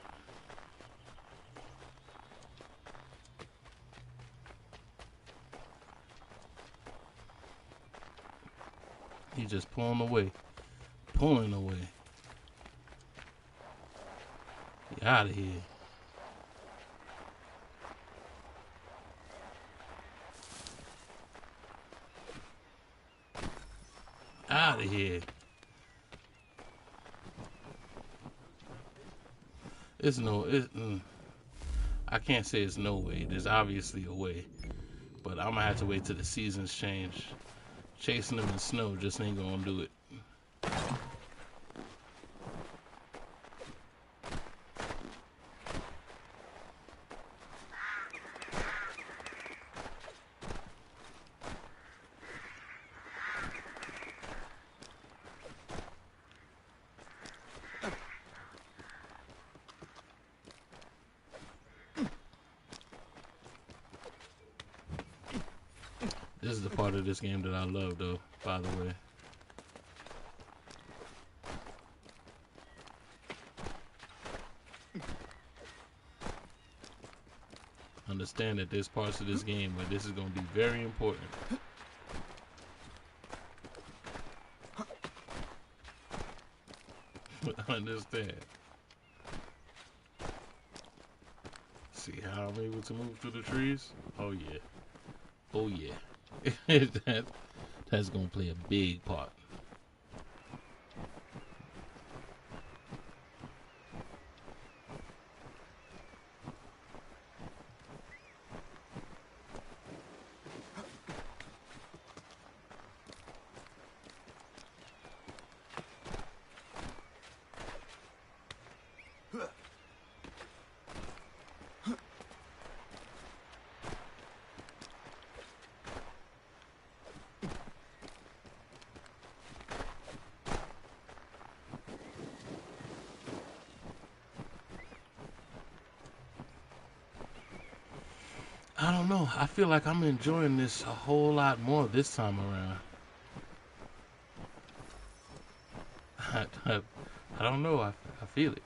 He's just pulling away. Pulling away. Get out of here. Out of here. It's no, I can't say it's no way. There's obviously a way. But I'm gonna have to wait till the seasons change. Chasing them in snow just ain't gonna do it. This is the part of this game that I love, though, by the way. Understand that there's parts of this game where this is going to be very important. Understand. See how I'm able to move through the trees? Oh, yeah. Oh, yeah. That's going to play a big part. I don't know. I feel like I'm enjoying this a whole lot more this time around. I don't know. I feel it.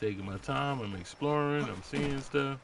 Taking my time. I'm exploring. I'm seeing stuff.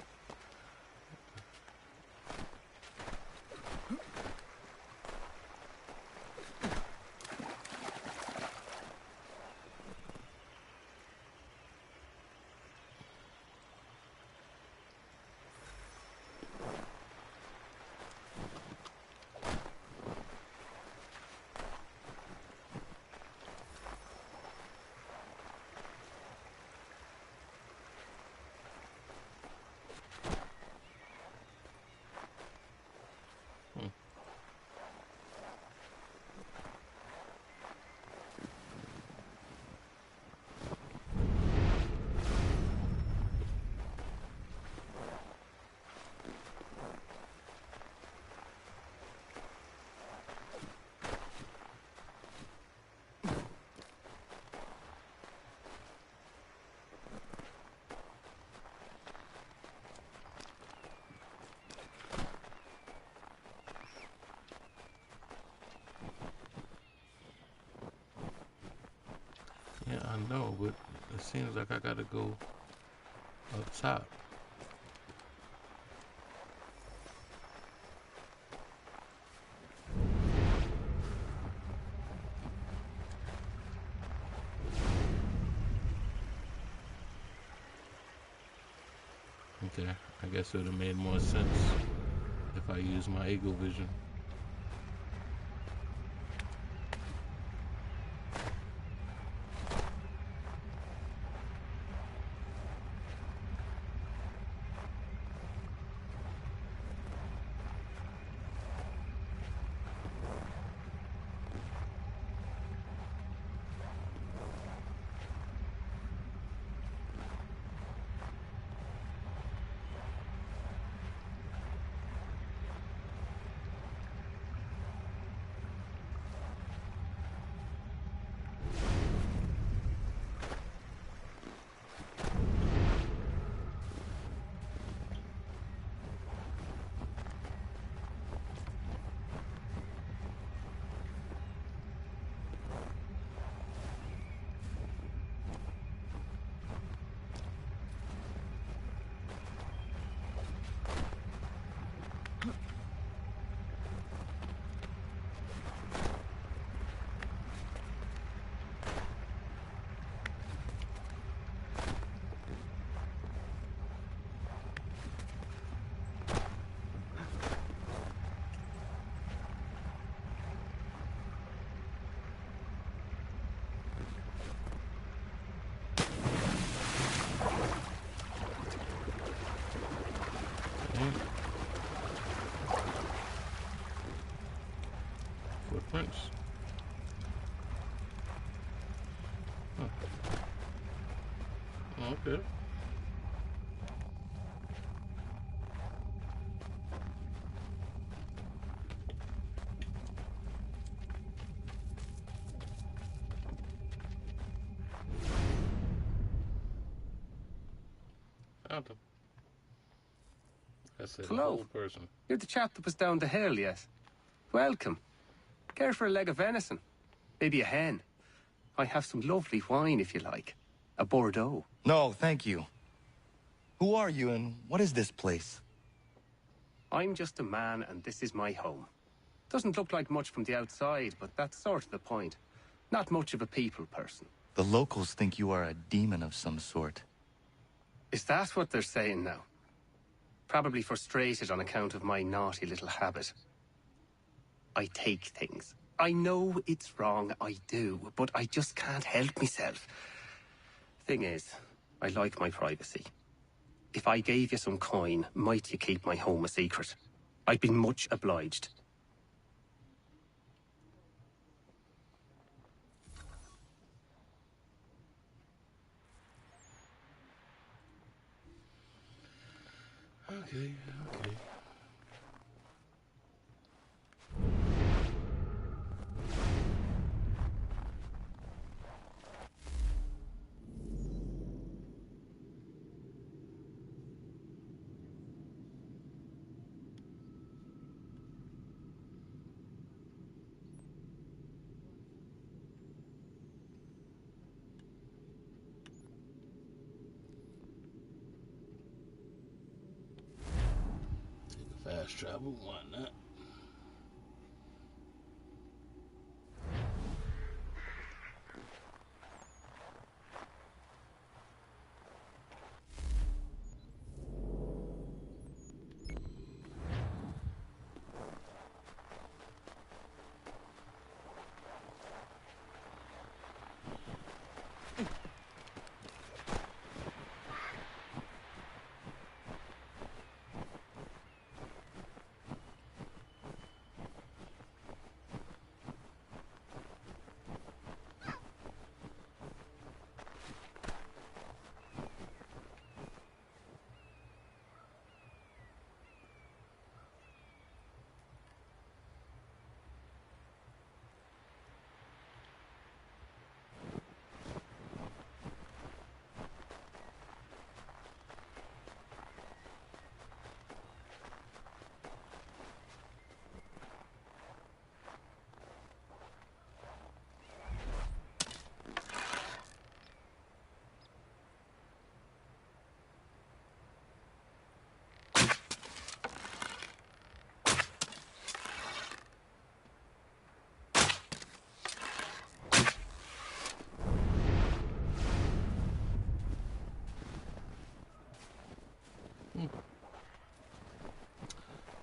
Yeah, I know, but it seems like I gotta go up top. Okay, I guess it would have made more sense if I used my eagle vision. Footprints. Huh. Okay. Found him. I said a whole person. You're the chap that was down the hill, yes? Welcome. Care for a leg of venison? Maybe a hen? I have some lovely wine, if you like. A Bordeaux. No, thank you. Who are you and what is this place? I'm just a man and this is my home. Doesn't look like much from the outside, but that's sort of the point. Not much of a people person. The locals think you are a demon of some sort. Is that what they're saying now? Probably frustrated on account of my naughty little habit. I take things. I know it's wrong, I do, but I just can't help myself. Thing is, I like my privacy. If I gave you some coin, might you keep my home a secret? I'd be much obliged. Okay, okay. fast travel, why not?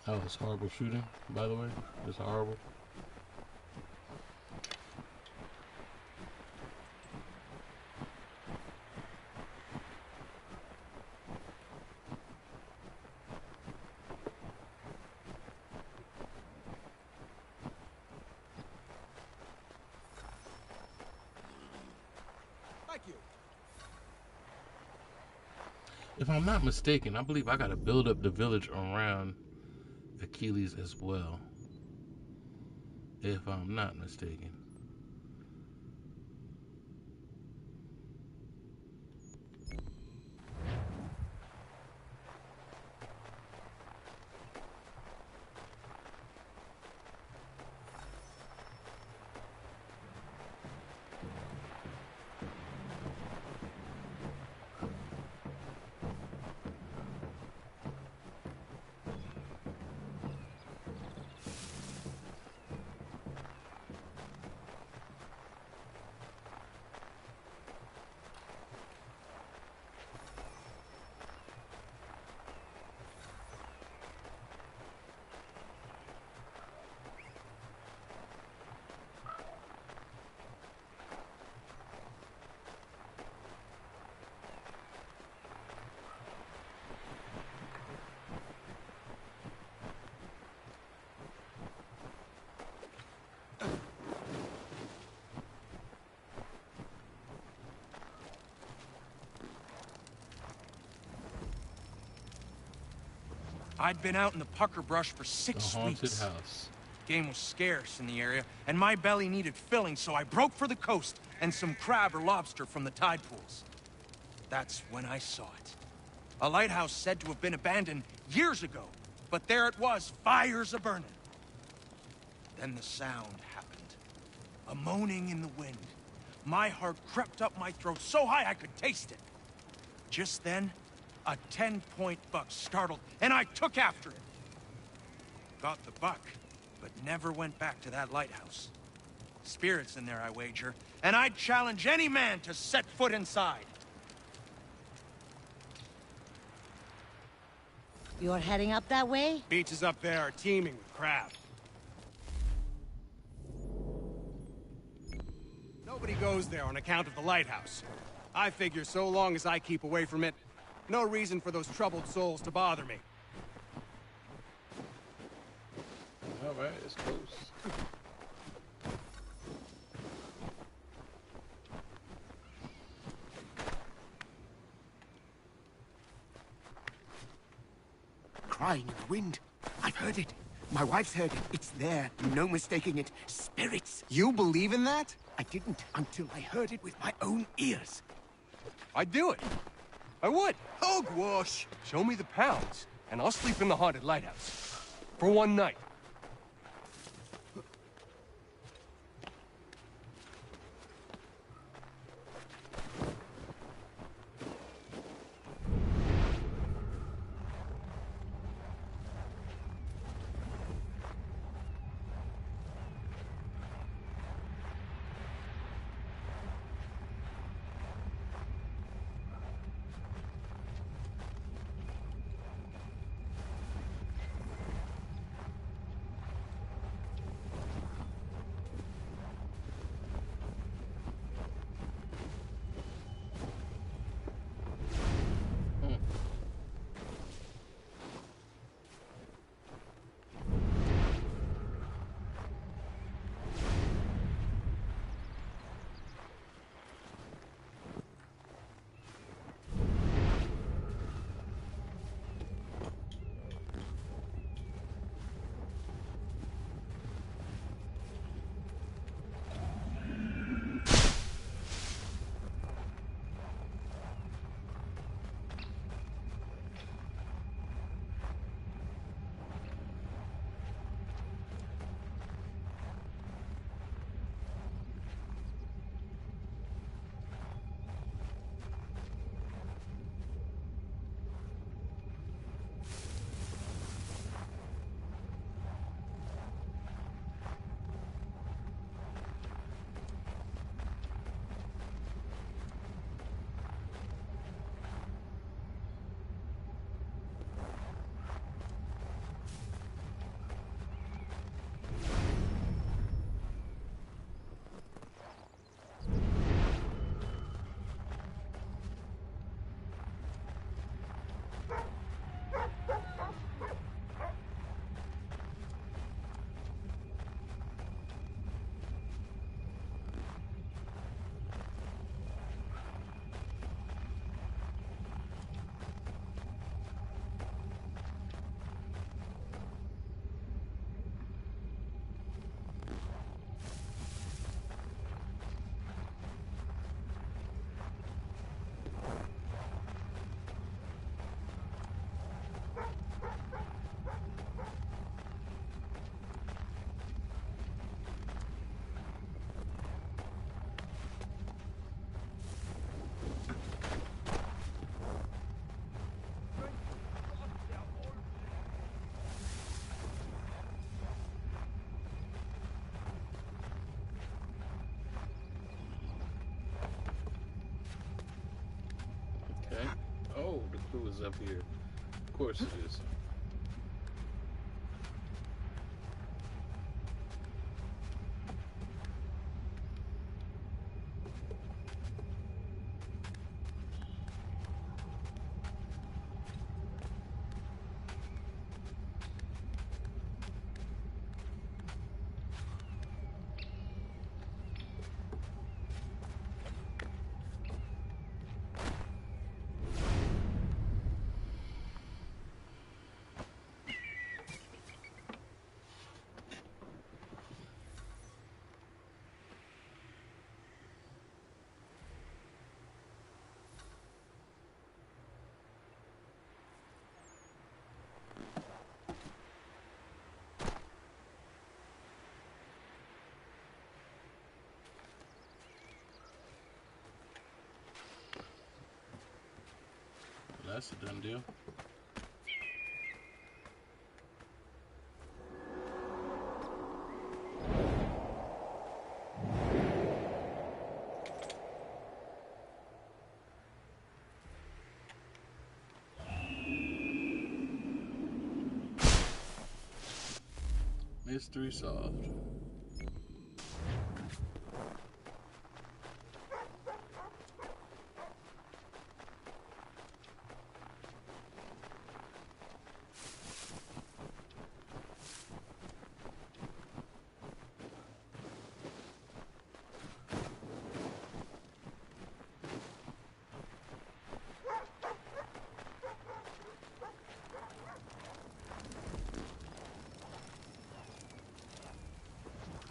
That was horrible shooting, by the way. It's horrible. Thank you. If I'm not mistaken, I believe I gotta build up the village around Achilles as well. If I'm not mistaken. I'd been out in the pucker brush for 6 The haunted weeks. house. Game was scarce in the area, and my belly needed filling, so I broke for the coast and some crab or lobster from the tide pools. That's when I saw it. A lighthouse said to have been abandoned years ago, but there it was, fires a-burning. Then the sound happened. A moaning in the wind. My heart crept up my throat so high I could taste it. Just then, a 10-point buck startled, and I took after it. Got the buck, but never went back to that lighthouse. Spirits in there, I wager, and I'd challenge any man to set foot inside. You're heading up that way? Beaches up there are teeming with crab. Nobody goes there on account of the lighthouse. I figure so long as I keep away from it, no reason for those troubled souls to bother me. All right, it's close. Crying in the wind. I've heard it. My wife's heard it. It's there. No mistaking it. Spirits. You believe in that? I didn't until I heard it with my own ears. I'd do it. I would. Hogwash! Show me the pounds, and I'll sleep in the haunted lighthouse. For one night. Oh, the clue is up here. Of course it is. That's a done deal. Mystery solved.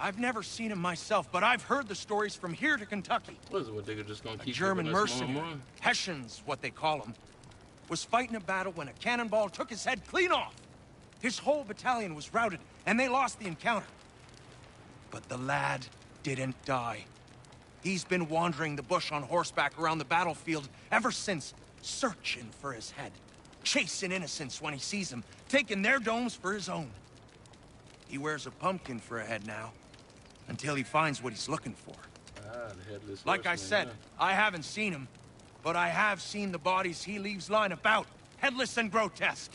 I've never seen him myself, but I've heard the stories from here to Kentucky. What is it? What they just gonna keep German giving us mercenary, more and more? Hessians, what they call them, was fighting a battle when a cannonball took his head clean off. His whole battalion was routed, and they lost the encounter. But the lad didn't die. He's been wandering the bush on horseback around the battlefield ever since, searching for his head, chasing innocents when he sees them, taking their domes for his own. He wears a pumpkin for a head now, until he finds what he's looking for. Ah, the headless Like I horseman, said, yeah. I haven't seen him, but I have seen the bodies he leaves lying about, headless and grotesque.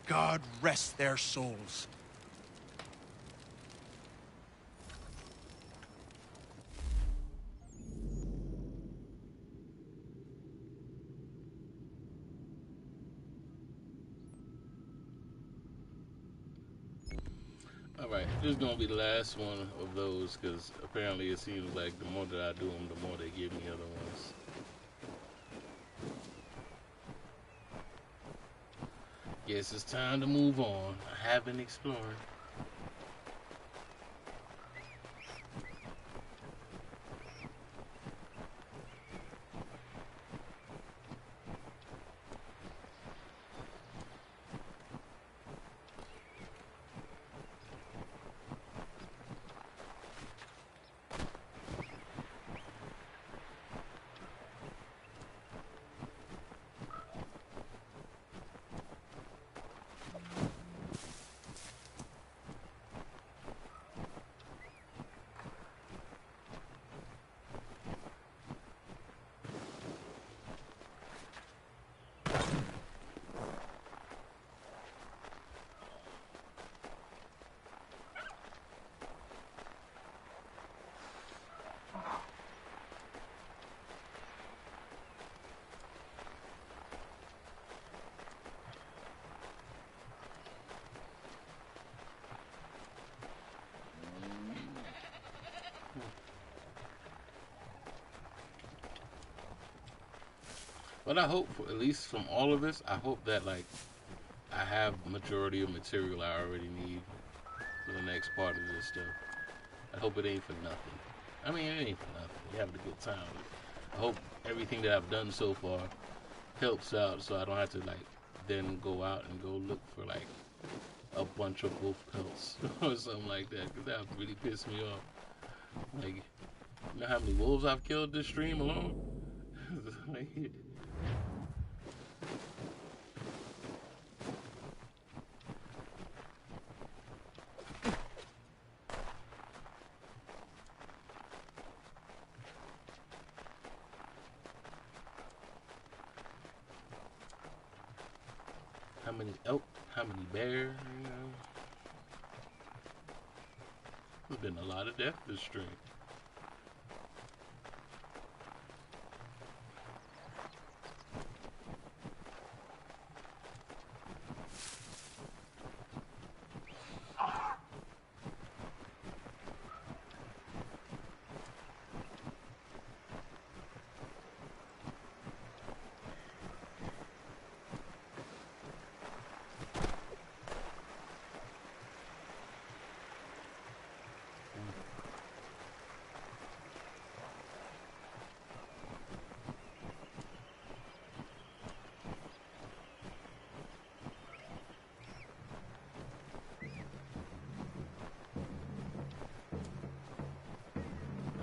God rest their souls. Alright, this is gonna be the last one of those because apparently it seems like the more that I do them, the more they give me other ones. Guess it's time to move on. I have been exploring. But I hope, for, at least from all of this, I hope that like I have majority of material I already need for the next part of this stuff. I hope it ain't for nothing. I mean, it ain't for nothing. You're having a good time. I hope everything that I've done so far helps out, so I don't have to like then go out and go look for like a bunch of wolf pelts or something like that, because that would really piss me off. Like, you know how many wolves I've killed this stream alone? Like, How many elk? How many bear? You know, there's been a lot of death this stream.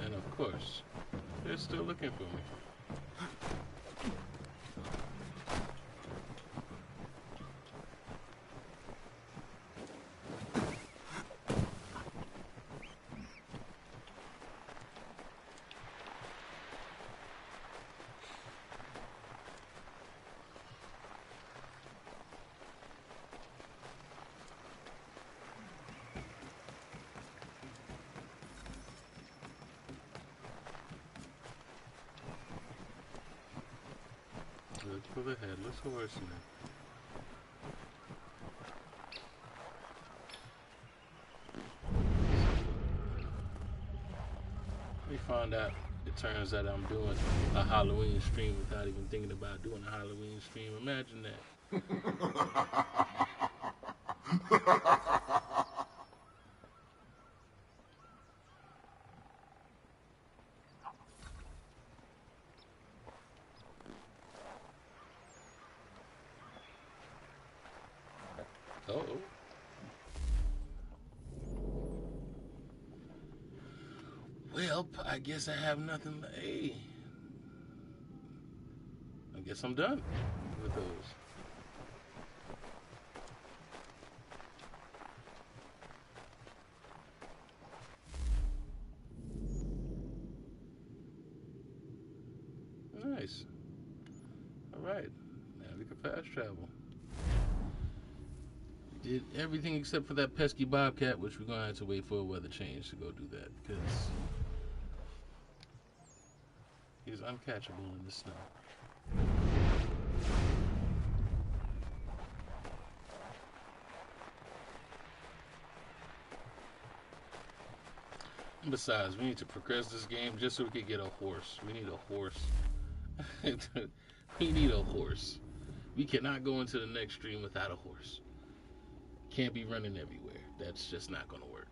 And of course, they're still looking for me. Look for the headless horseman. We found out it turns out I'm doing a Halloween stream without even thinking about doing a Halloween stream. Imagine that. Uh-oh. Well, I guess I have nothing. Hey, I guess I'm done with those. Nice. All right. Now we can fast travel. Did everything except for that pesky bobcat, which we're going to have to wait for a weather change to go do that, because he's uncatchable in the snow. And besides, we need to progress this game just so we can get a horse. We need a horse. We need a horse. We cannot go into the next stream without a horse. Can't be running everywhere. That's just not going to work.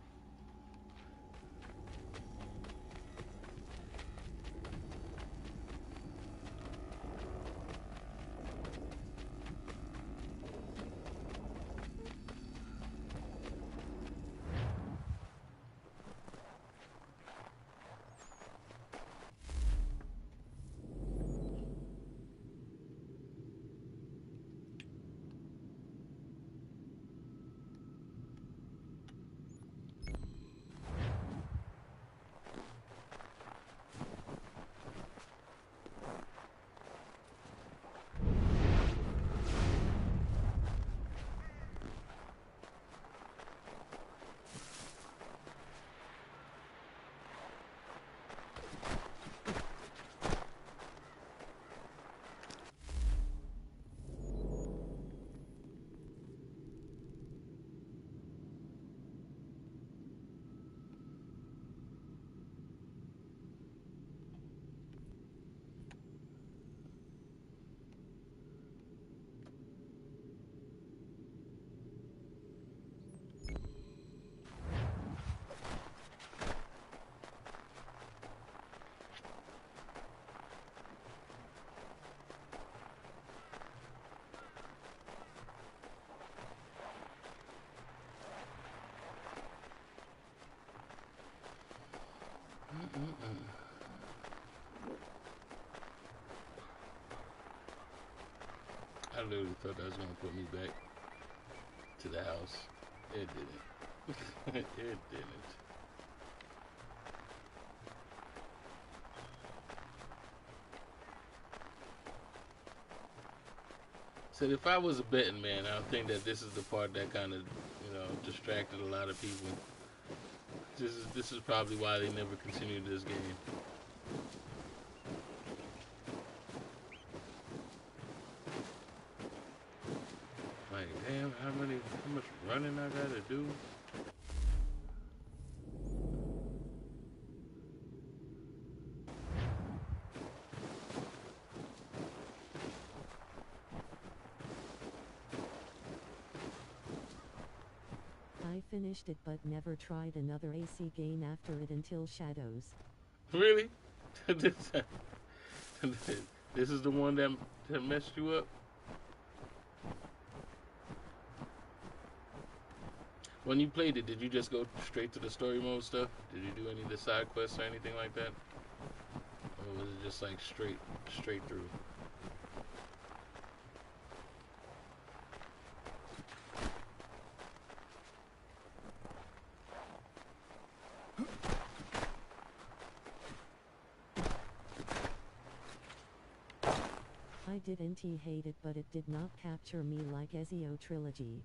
I literally thought that was going to put me back to the house. It didn't. It didn't. Said if I was a betting man, I would think that this is the part that kind of, distracted a lot of people. This is probably why they never continued this game. Like, damn, how much running I gotta do? I finished it but never tried another AC game after it until Shadows. Really? This is the one that messed you up? When you played it, did you just go straight to the story mode stuff? Did you do any of the side quests or anything like that? Or was it just like straight through? I didn't hate it, but it did not capture me like Ezio Trilogy.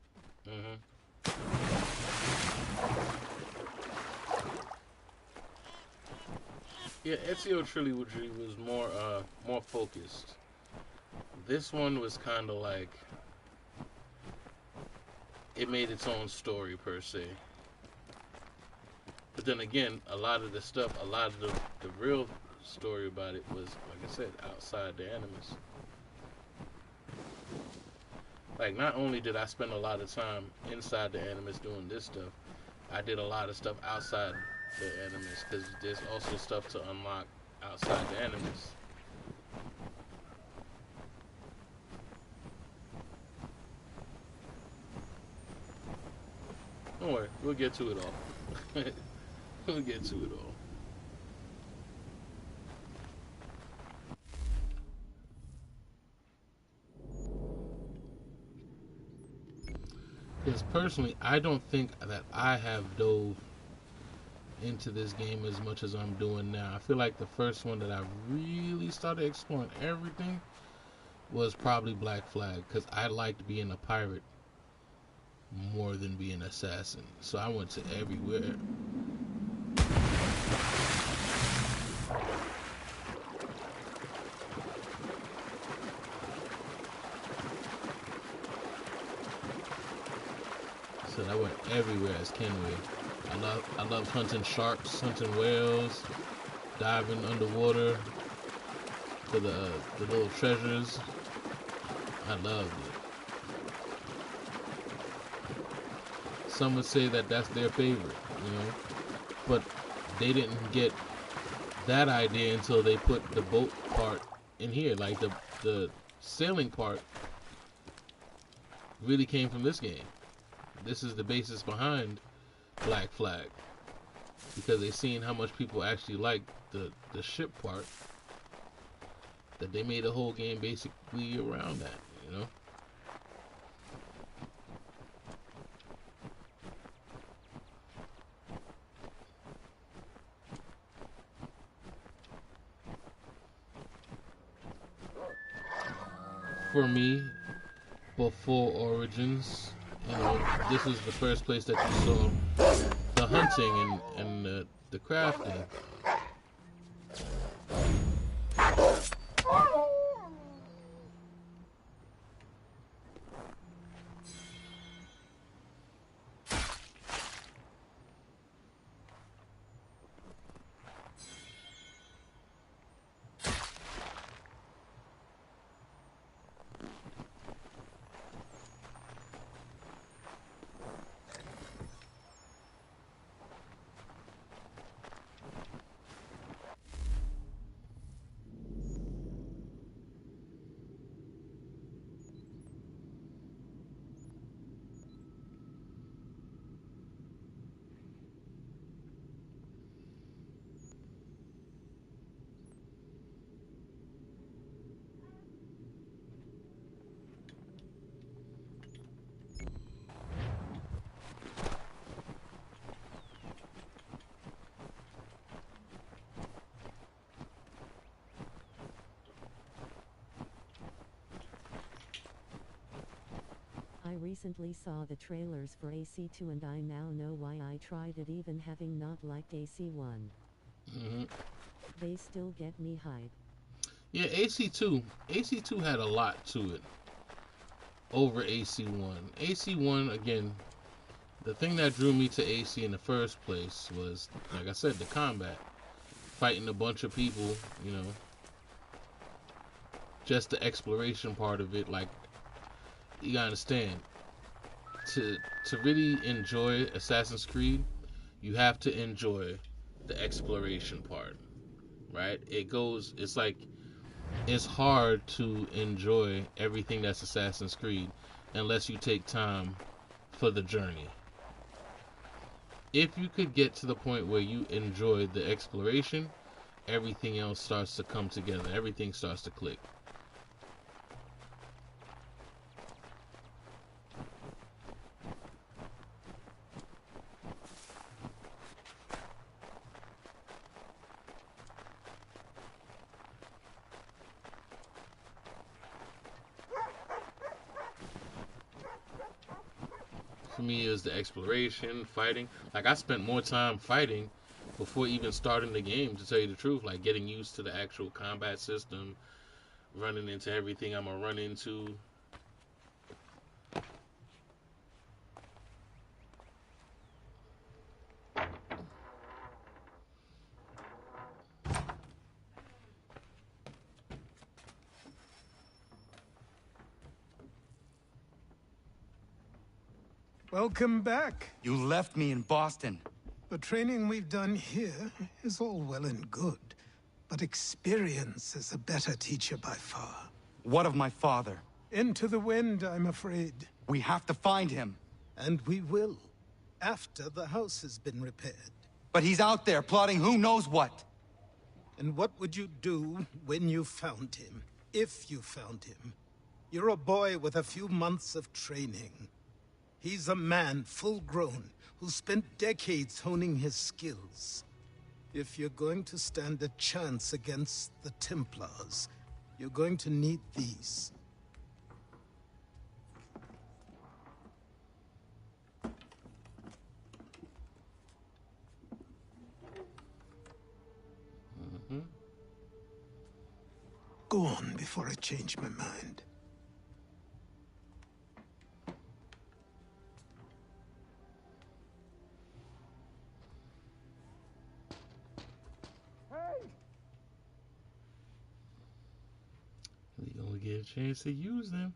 Yeah, Ezio Trilogy was more focused. This one was kind of like it made its own story per se. But then again, a lot of the real story about it was, like I said, outside the Animus. Like, not only did I spend a lot of time inside the Animus doing this stuff, I did a lot of stuff outside the Animus, because there's also stuff to unlock outside the Animus. Don't worry, we'll get to it all. We'll get to it all. Because personally, I don't think that I have dove into this game as much as I'm doing now. I feel like the first one that I really started exploring everything was probably Black Flag, because I liked being a pirate more than being an assassin. So I went to everywhere. So I went everywhere as Kenway. I love hunting sharks, hunting whales, diving underwater for the little treasures. I loved it. Some would say that that's their favorite, but they didn't get that idea until they put the boat part in here. Like the sailing part really came from this game. This is the basis behind Black Flag, because they seen how much people actually like the ship part, that they made a whole game basically around that, For me, before Origins, this was the first place that you saw the hunting and the crafting. recently saw the trailers for AC2 and I now know why I tried it even having not liked AC1. They still get me hype. Yeah, AC2 had a lot to it over AC1. AC1, again, the thing that drew me to AC in the first place was, like I said, the combat. Fighting a bunch of people, you know. Just the exploration part of it, like, you gotta understand, to really enjoy Assassin's Creed, you have to enjoy the exploration part, right? It's like, it's hard to enjoy everything that's Assassin's Creed unless you take time for the journey. If you could get to the point where you enjoy the exploration, everything else starts to come together. Everything starts to click. For me, is the exploration, fighting. Like, I spent more time fighting before even starting the game, to tell you the truth. Like, getting used to the actual combat system, running into everything I'm gonna run into. Welcome back. You left me in Boston. The training we've done here is all well and good, but experience is a better teacher by far. What of my father? Into the wind, I'm afraid. We have to find him. And we will, after the house has been repaired. But he's out there plotting who knows what. And what would you do when you found him? If you found him? You're a boy with a few months of training. He's a man, full grown, who spent decades honing his skills. If you're going to stand a chance against the Templars, you're going to need these. Go on before I change my mind. We gonna get a chance to use them.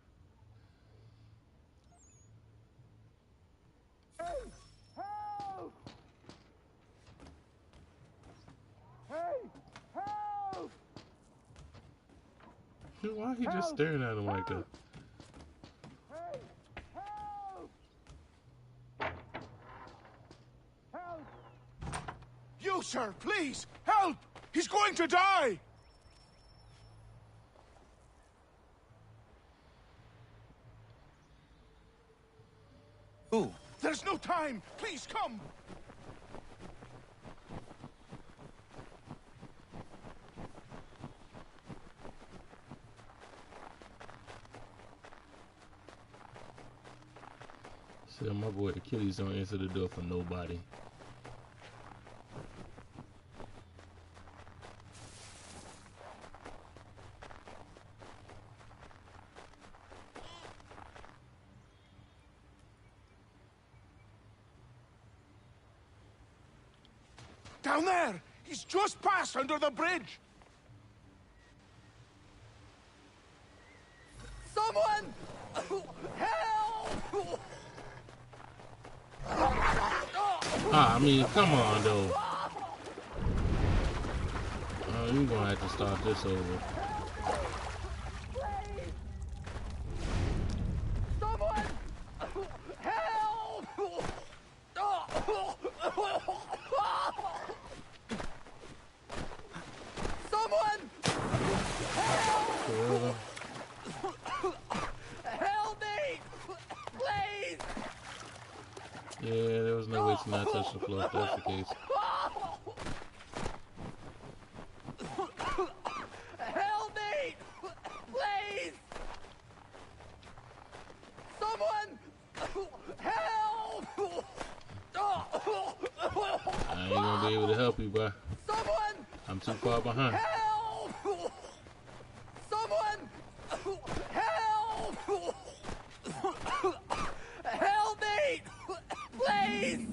Hey! Help! Hey! Help! Why he just staring at him like that? Hey! Help! Help! You, sir, please! Help! He's going to die! Who? There's no time! Please, come! See, my boy Achilles don't answer the door for nobody. Down there! He's just passed under the bridge! Someone! Help! I mean, come on, though. Oh, you're gonna have to start this over. Someone! Help! Someone! Help! Help me! Please! Yeah, there was no way to not touch the floor if that's the case. Help me! Please! Someone! won't be able to help you, bro. Someone! I'm too far behind. Help! Someone! Help! Help me! Please!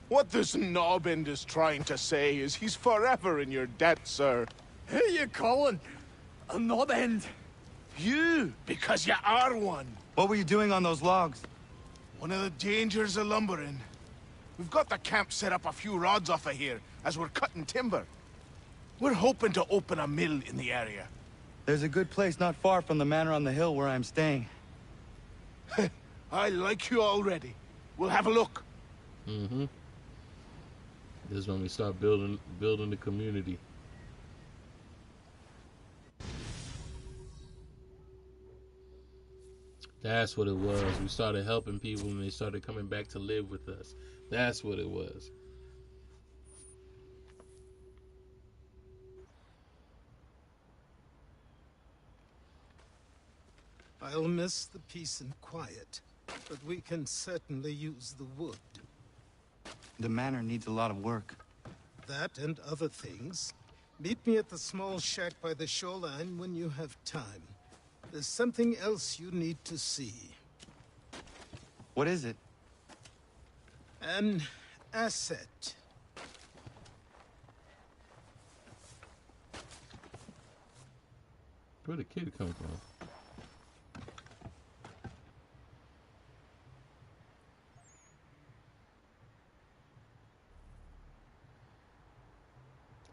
What this knobbend is trying to say is he's forever in your debt, sir. Who you calling a knob-end? You, because you are one. What were you doing on those logs? One of the dangers of lumbering. We've got the camp set up a few rods off of here, as we're cutting timber. We're hoping to open a mill in the area. There's a good place not far from the manor on the hill where I'm staying. I like you already. We'll have a look. Mm-hmm. This is when we start building the community. That's what it was. We started helping people and they started coming back to live with us. That's what it was. I'll miss the peace and quiet, but we can certainly use the wood. The manor needs a lot of work. That and other things. Meet me at the small shack by the shoreline when you have time. There's something else you need to see. What is it? An asset. Where'd the kid come from?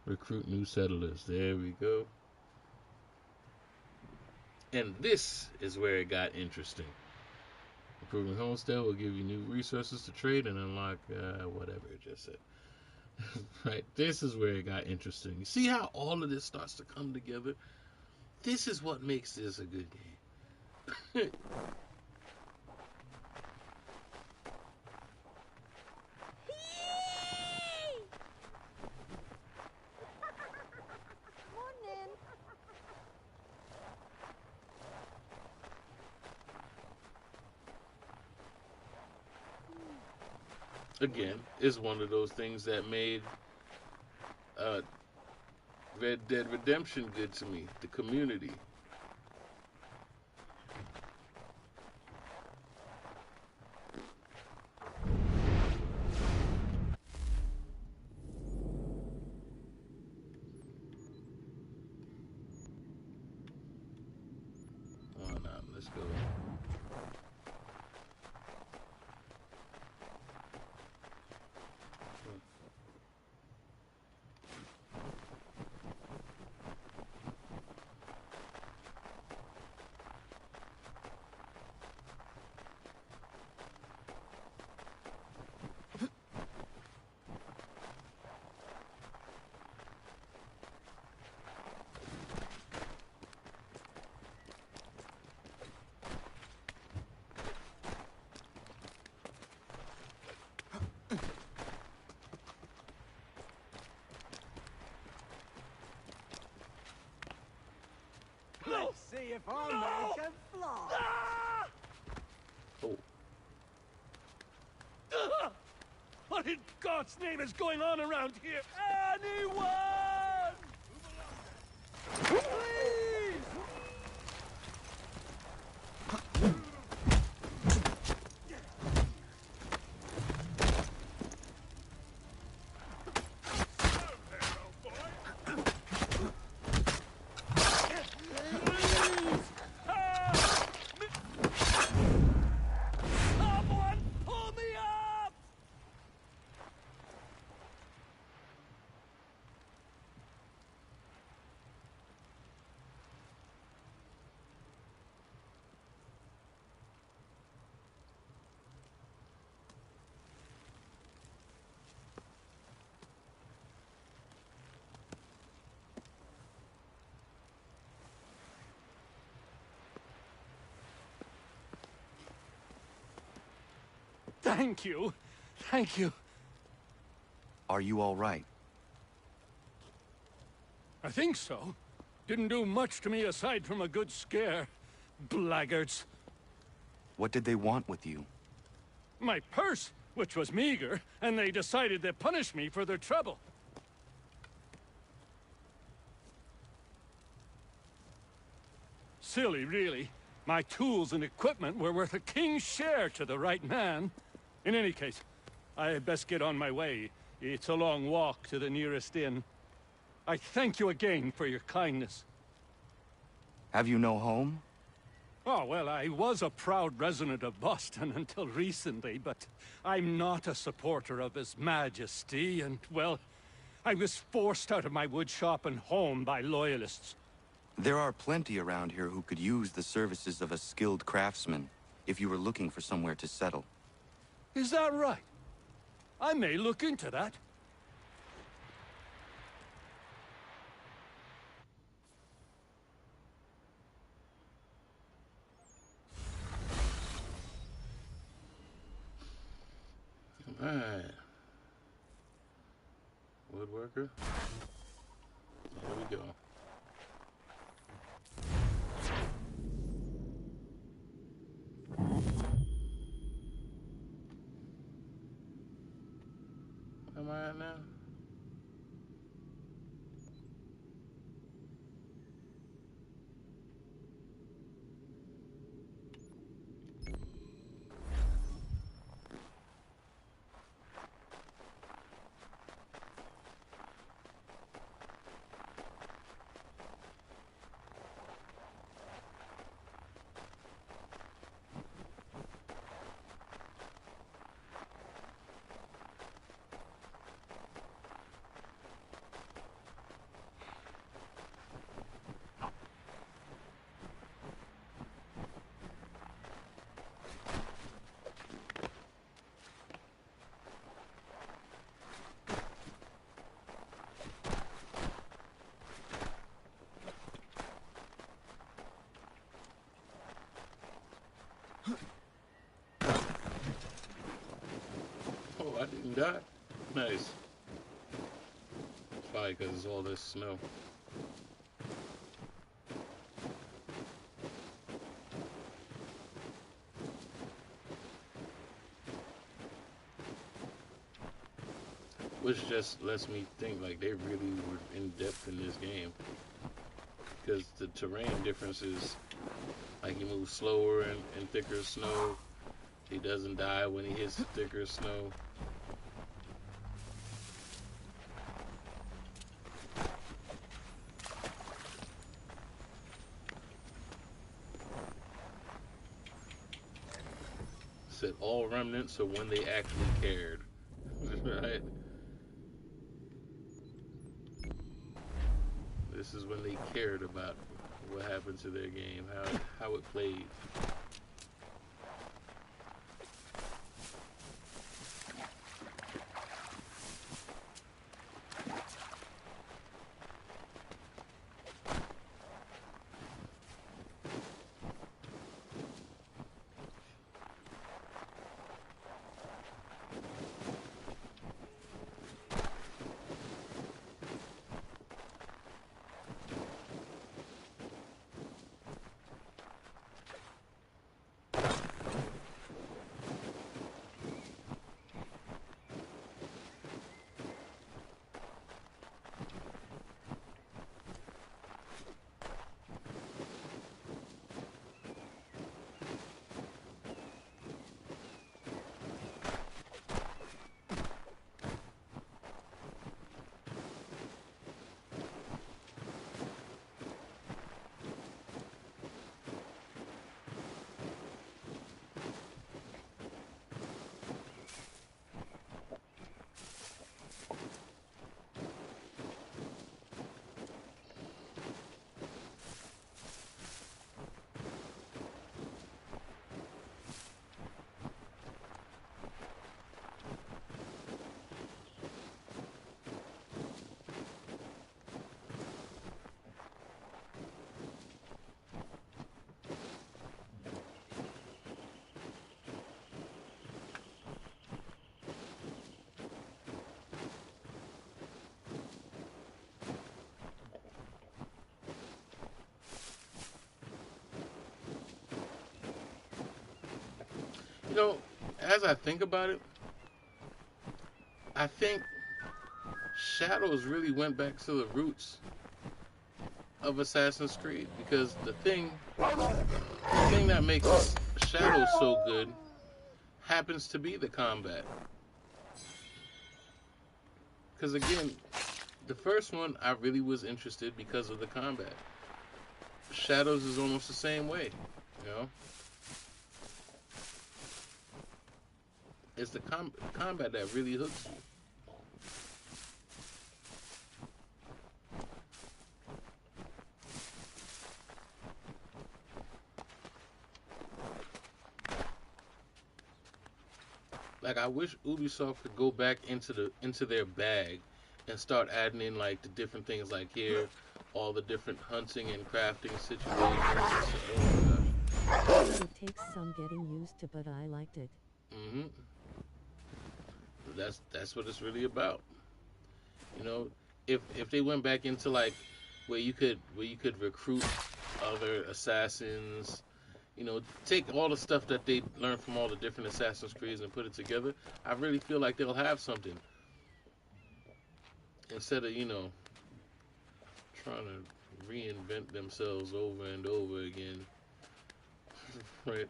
Recruit new settlers. There we go. And this is where it got interesting. Improving homestead will give you new resources to trade and unlock whatever it just said. Right, this is where it got interesting. You see how all of this starts to come together? This is what makes this a good game. Again, is one of those things that made Red Dead Redemption good to me. The community. Oh no, let's go. Let's see if our man can fly. What in God's name is going on around here? Anyone! Please! Thank you. Thank you. Are you all right? I think so. Didn't do much to me aside from a good scare. Blackguards. What did they want with you? My purse, which was meager, and they decided to punish me for their trouble. Silly, really. My tools and equipment were worth a king's share to the right man. In any case, I had best get on my way. It's a long walk to the nearest inn. I thank you again for your kindness. Have you no home? Oh, well, I was a proud resident of Boston until recently, but I'm not a supporter of His Majesty, and, well, I was forced out of my woodshop and home by loyalists. There are plenty around here who could use the services of a skilled craftsman, if you were looking for somewhere to settle. Is that right? I may look into that. Alright. Woodworker. There we go. Where am I at now? Oh, I didn't die. Nice. Probably because it's all this snow. Which just lets me think like they really were in depth in this game. Because the terrain differences, like he moves slower in thicker snow. He doesn't die when he hits thicker snow. Said all remnants are when they actually cared. Right? This is when they cared about what happened to their game, how it played. know, as I think about it, I think Shadows really went back to the roots of Assassin's Creed, because the thing that makes Shadows so good happens to be the combat. Because again, the first one I really was interested because of the combat. Shadows is almost the same way, you know. It's the combat that really hooks you. Like, I wish Ubisoft could go back into their bag and start adding in like the different things, like here, all the different hunting and crafting situations. Oh my gosh. It takes some getting used to, but I liked it. That's what it's really about. You know, if they went back into like where you could recruit other assassins, you know, take all the stuff that they learned from all the different Assassin's Creeds and put it together, I really feel like they'll have something. Instead of, you know, trying to reinvent themselves over and over again. Right.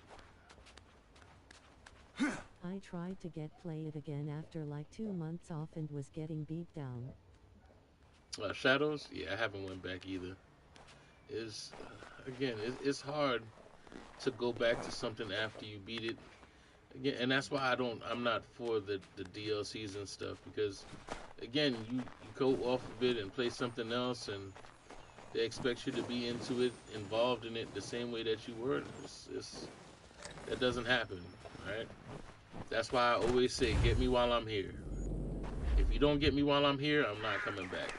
I tried to play it again after like 2 months off and was getting beat down. Shadows? Yeah, I haven't went back either. It's hard to go back to something after you beat it. Again, and that's why I'm not for the DLCs and stuff, because again, you go off of it and play something else and they expect you to be into it, involved in it the same way that you were. That doesn't happen, right? That's why I always say, get me while I'm here. If you don't get me while I'm here, I'm not coming back.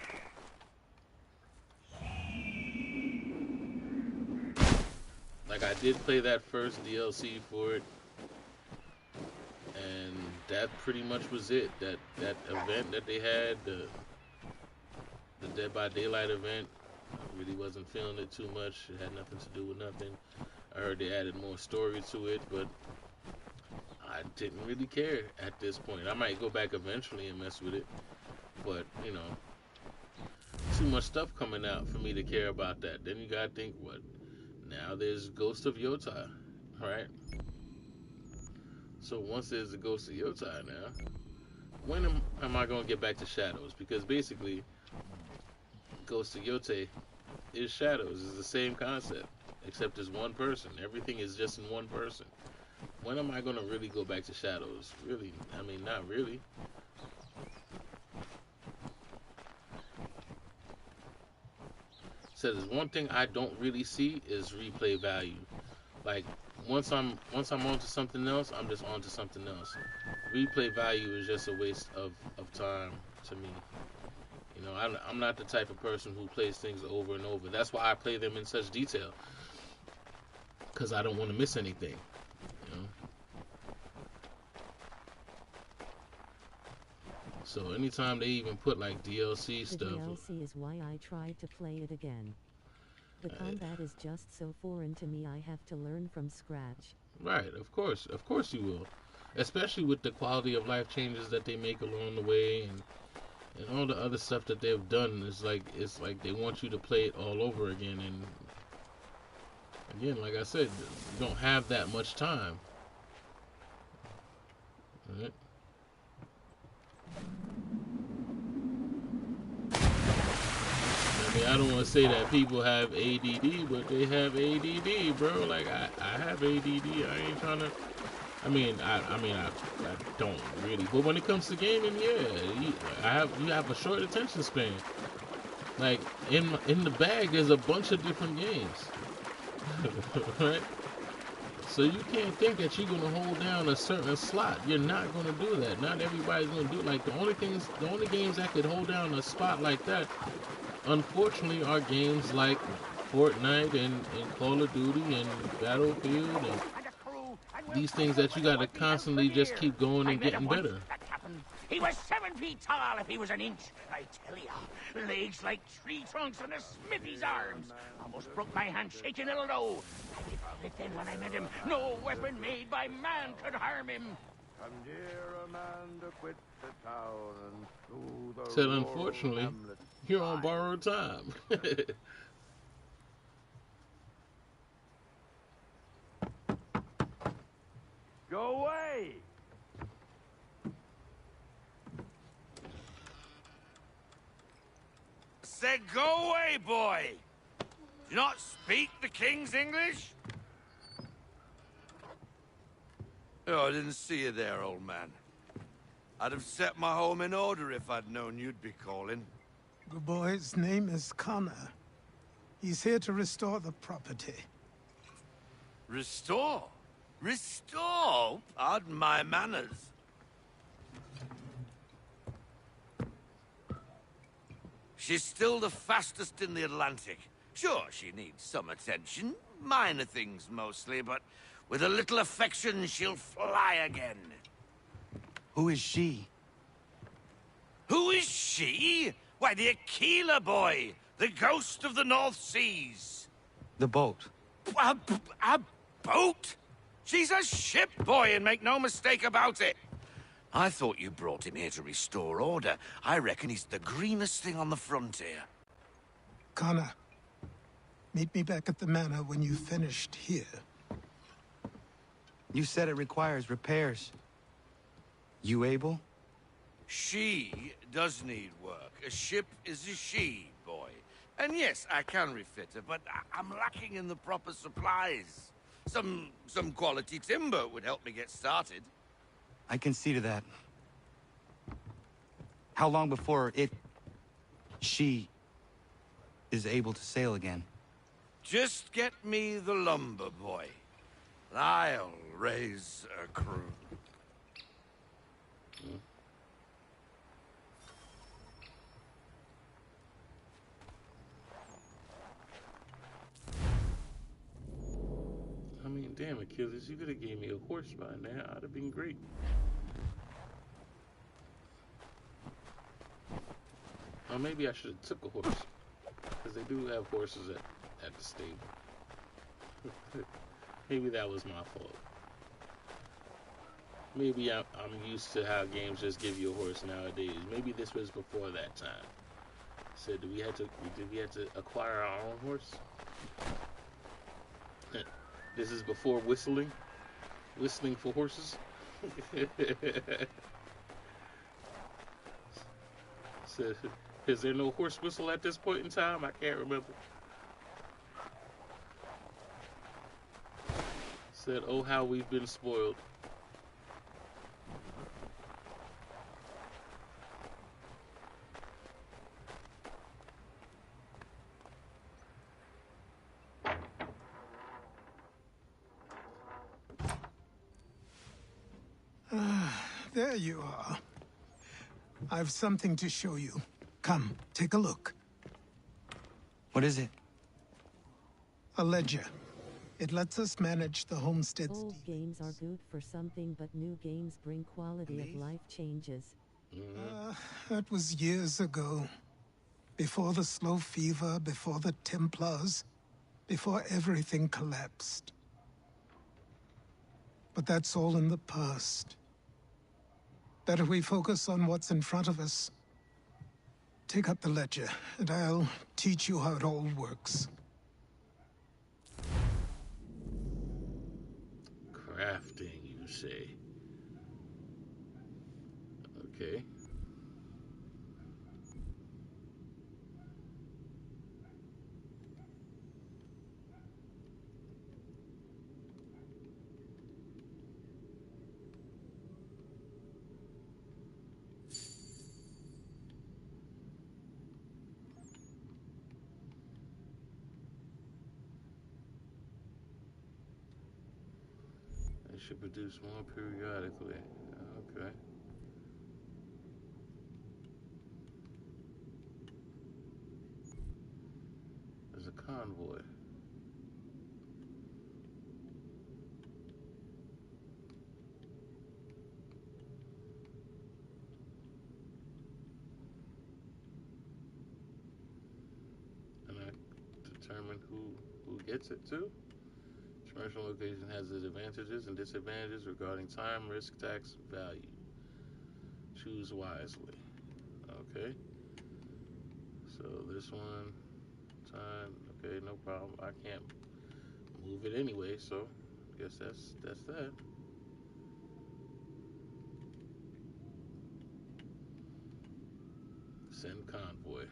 Like, I did play that first DLC for it, and that pretty much was it. That event that they had, the Dead by Daylight event, I really wasn't feeling it too much. It had nothing to do with nothing. I heard they added more story to it, but I didn't really care at this point. I might go back eventually and mess with it, but, you know, too much stuff coming out for me to care about that. Then you gotta think, what? Now there's Ghost of Yotai, right? So once there's the Ghost of Yotai now, when am I going to get back to Shadows? Because basically, Ghost of Yotai is Shadows. It's the same concept, except it's one person. Everything is just in one person. When am I going to really go back to Shadows? Really? I mean, not really. So there's one thing I don't really see is replay value. Like, once I'm onto something else, I'm just onto something else. Replay value is just a waste of time to me. You know, I'm not the type of person who plays things over and over. That's why I play them in such detail, because I don't want to miss anything. You know. So anytime they even put like DLC stuff. The DLC is why I tried to play it again. The combat is just so foreign to me, I have to learn from scratch. Right, of course you will. Especially with the quality of life changes that they make along the way, and all the other stuff that they've done. It's like they want you to play it all over again, and again, like I said, you don't have that much time. Right? I mean, I don't want to say that people have ADD, but they have ADD, bro. Like, I have ADD. I ain't trying to. I don't really. But when it comes to gaming, yeah, you have a short attention span. Like, in the bag, there's a bunch of different games, right? So you can't think that you're gonna hold down a certain slot. You're not gonna do that. Not everybody's gonna do it. Like, the only games that could hold down a spot like that, unfortunately, are games like Fortnite and Call of Duty and Battlefield and these things that you gotta constantly just keep going and getting better. He was 7 feet tall if he was an inch. I tell ya, legs like tree trunks and a smithy's arms. Almost broke my hand shaking it'll know. I recalled it then when I met him. No weapon made by man could harm him. Come near, Amanda, quit the town and through the Said, rural unfortunately, hamlet. you're on borrowed time. Go away! Said go away, boy! Do you not speak the king's English? Oh, I didn't see you there, old man. I'd have set my home in order if I'd known you'd be calling. The boy's name is Connor. He's here to restore the property. Restore? Restore? Pardon my manners. She's still the fastest in the Atlantic. Sure, she needs some attention. Minor things mostly, but with a little affection, she'll fly again. Who is she? Who is she? Why, the Achilles boy, the ghost of the North Seas. The boat. A boat? She's a ship, boy, and make no mistake about it. I thought you brought him here to restore order. I reckon he's the greenest thing on the frontier. Connor, meet me back at the manor when you've finished here. You said it requires repairs. You able? She does need work. A ship is a she, boy. And yes, I can refit her, but I'm lacking in the proper supplies. Some quality timber would help me get started. I can see to that. How long before she is able to sail again? Just get me the lumber, boy. And I'll raise a crew. I mean, damn, Achilles, you could have gave me a horse by now. I'd have been great. Or maybe I should have took a horse. Because they do have horses at the stable. Maybe that was my fault. Maybe I'm used to how games just give you a horse nowadays. Maybe this was before that time. So did we have to acquire our own horse? This is before whistling? Whistling for horses? So, is there no horse whistle at this point in time? I can't remember. Said, oh, how we've been spoiled. There you are. I've something to show you. Come, take a look. What is it? A ledger. It lets us manage the homestead's... Old games are good for something, but new games bring quality of life changes. That was years ago. Before the slow fever, before the Templars, before everything collapsed. But that's all in the past. Better we focus on what's in front of us. Take up the ledger, and I'll teach you how it all works. Crafting, you say? Okay. Should produce more periodically. Okay. There's a convoy. gets it too. Commercial location has its advantages and disadvantages regarding time, risk, tax, value. Choose wisely. Okay. So this one, time, okay, no problem. I can't move it anyway, so I guess that's that. Send convoy.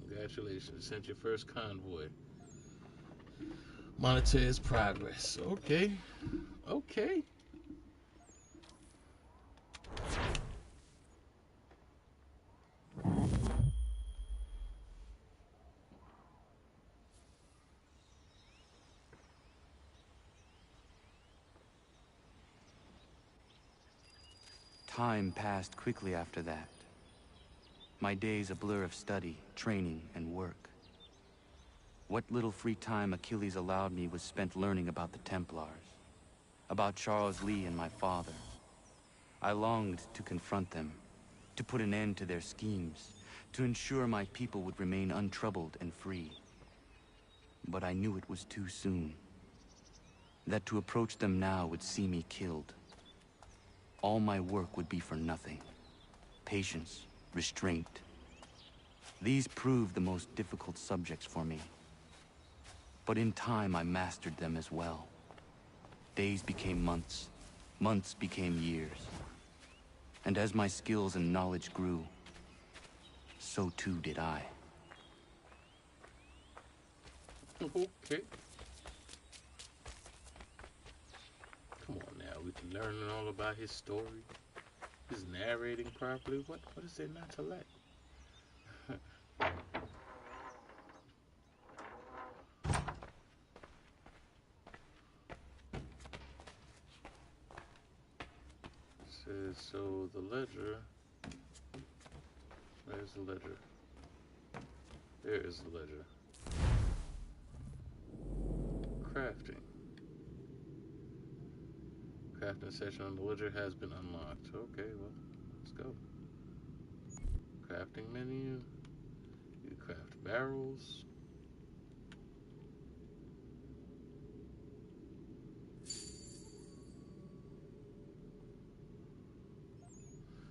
Congratulations, sent your first convoy. Monetized progress. Okay. Okay. Time passed quickly after that. My days a blur of study, training, and work. What little free time Achilles allowed me was spent learning about the Templars, about Charles Lee and my father. I longed to confront them, to put an end to their schemes, to ensure my people would remain untroubled and free. But I knew it was too soon, that to approach them now would see me killed. All my work would be for nothing. Patience, restraint. These proved the most difficult subjects for me. But in time, I mastered them as well. Days became months. Months became years. And as my skills and knowledge grew, so too did I. Okay. Come on now, we can learn all about his story. He's narrating properly. What is there not to like? Says so the ledger. Where's the ledger? There is the ledger. Crafting. Crafting session on the ledger has been unlocked. Okay, well, let's go. Crafting menu. You craft barrels.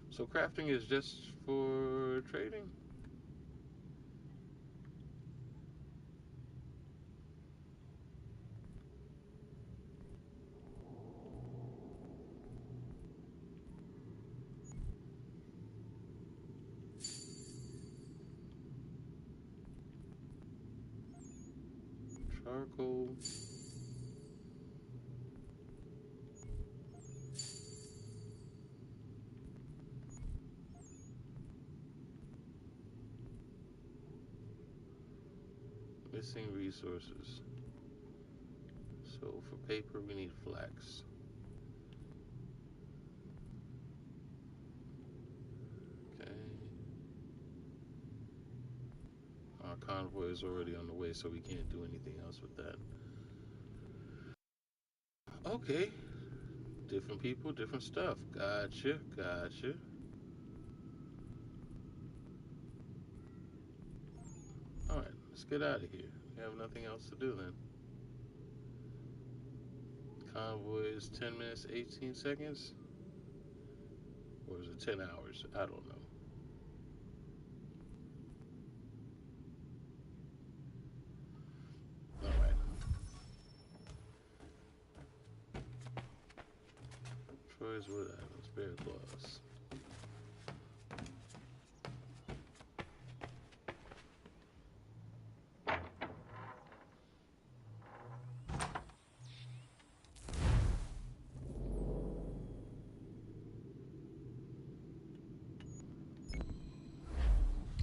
So crafting is just for trading? Charcoal. Missing resources. So for paper we need flax. Okay. Our convoy is already on the way, so we can't do anything else with that. Okay. Different people, different stuff. Gotcha, gotcha. Alright, let's get out of here. We have nothing else to do then. Convoy is 10 minutes, 18 seconds? Or is it 10 hours? I don't know. Alright. Troy's wood items, bear claws.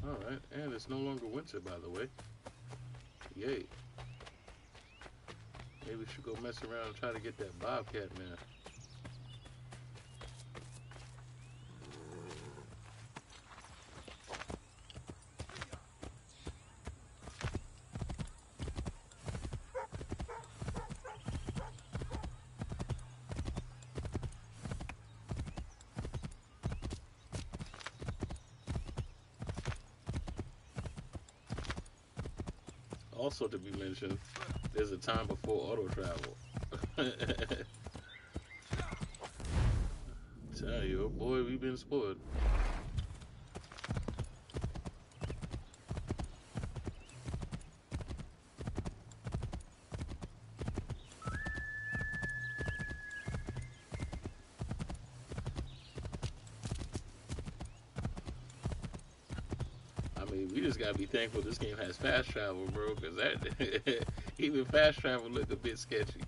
Alright, and it's no longer winter, by the way. Yay. Maybe we should go mess around and try to get that bobcat man. Also to be mentioned, there's a time before auto travel. Tell you, oh boy, we've been spoiled. I mean, we just gotta be thankful this game has fast travel, bro, because that even fast travel look a bit sketchy.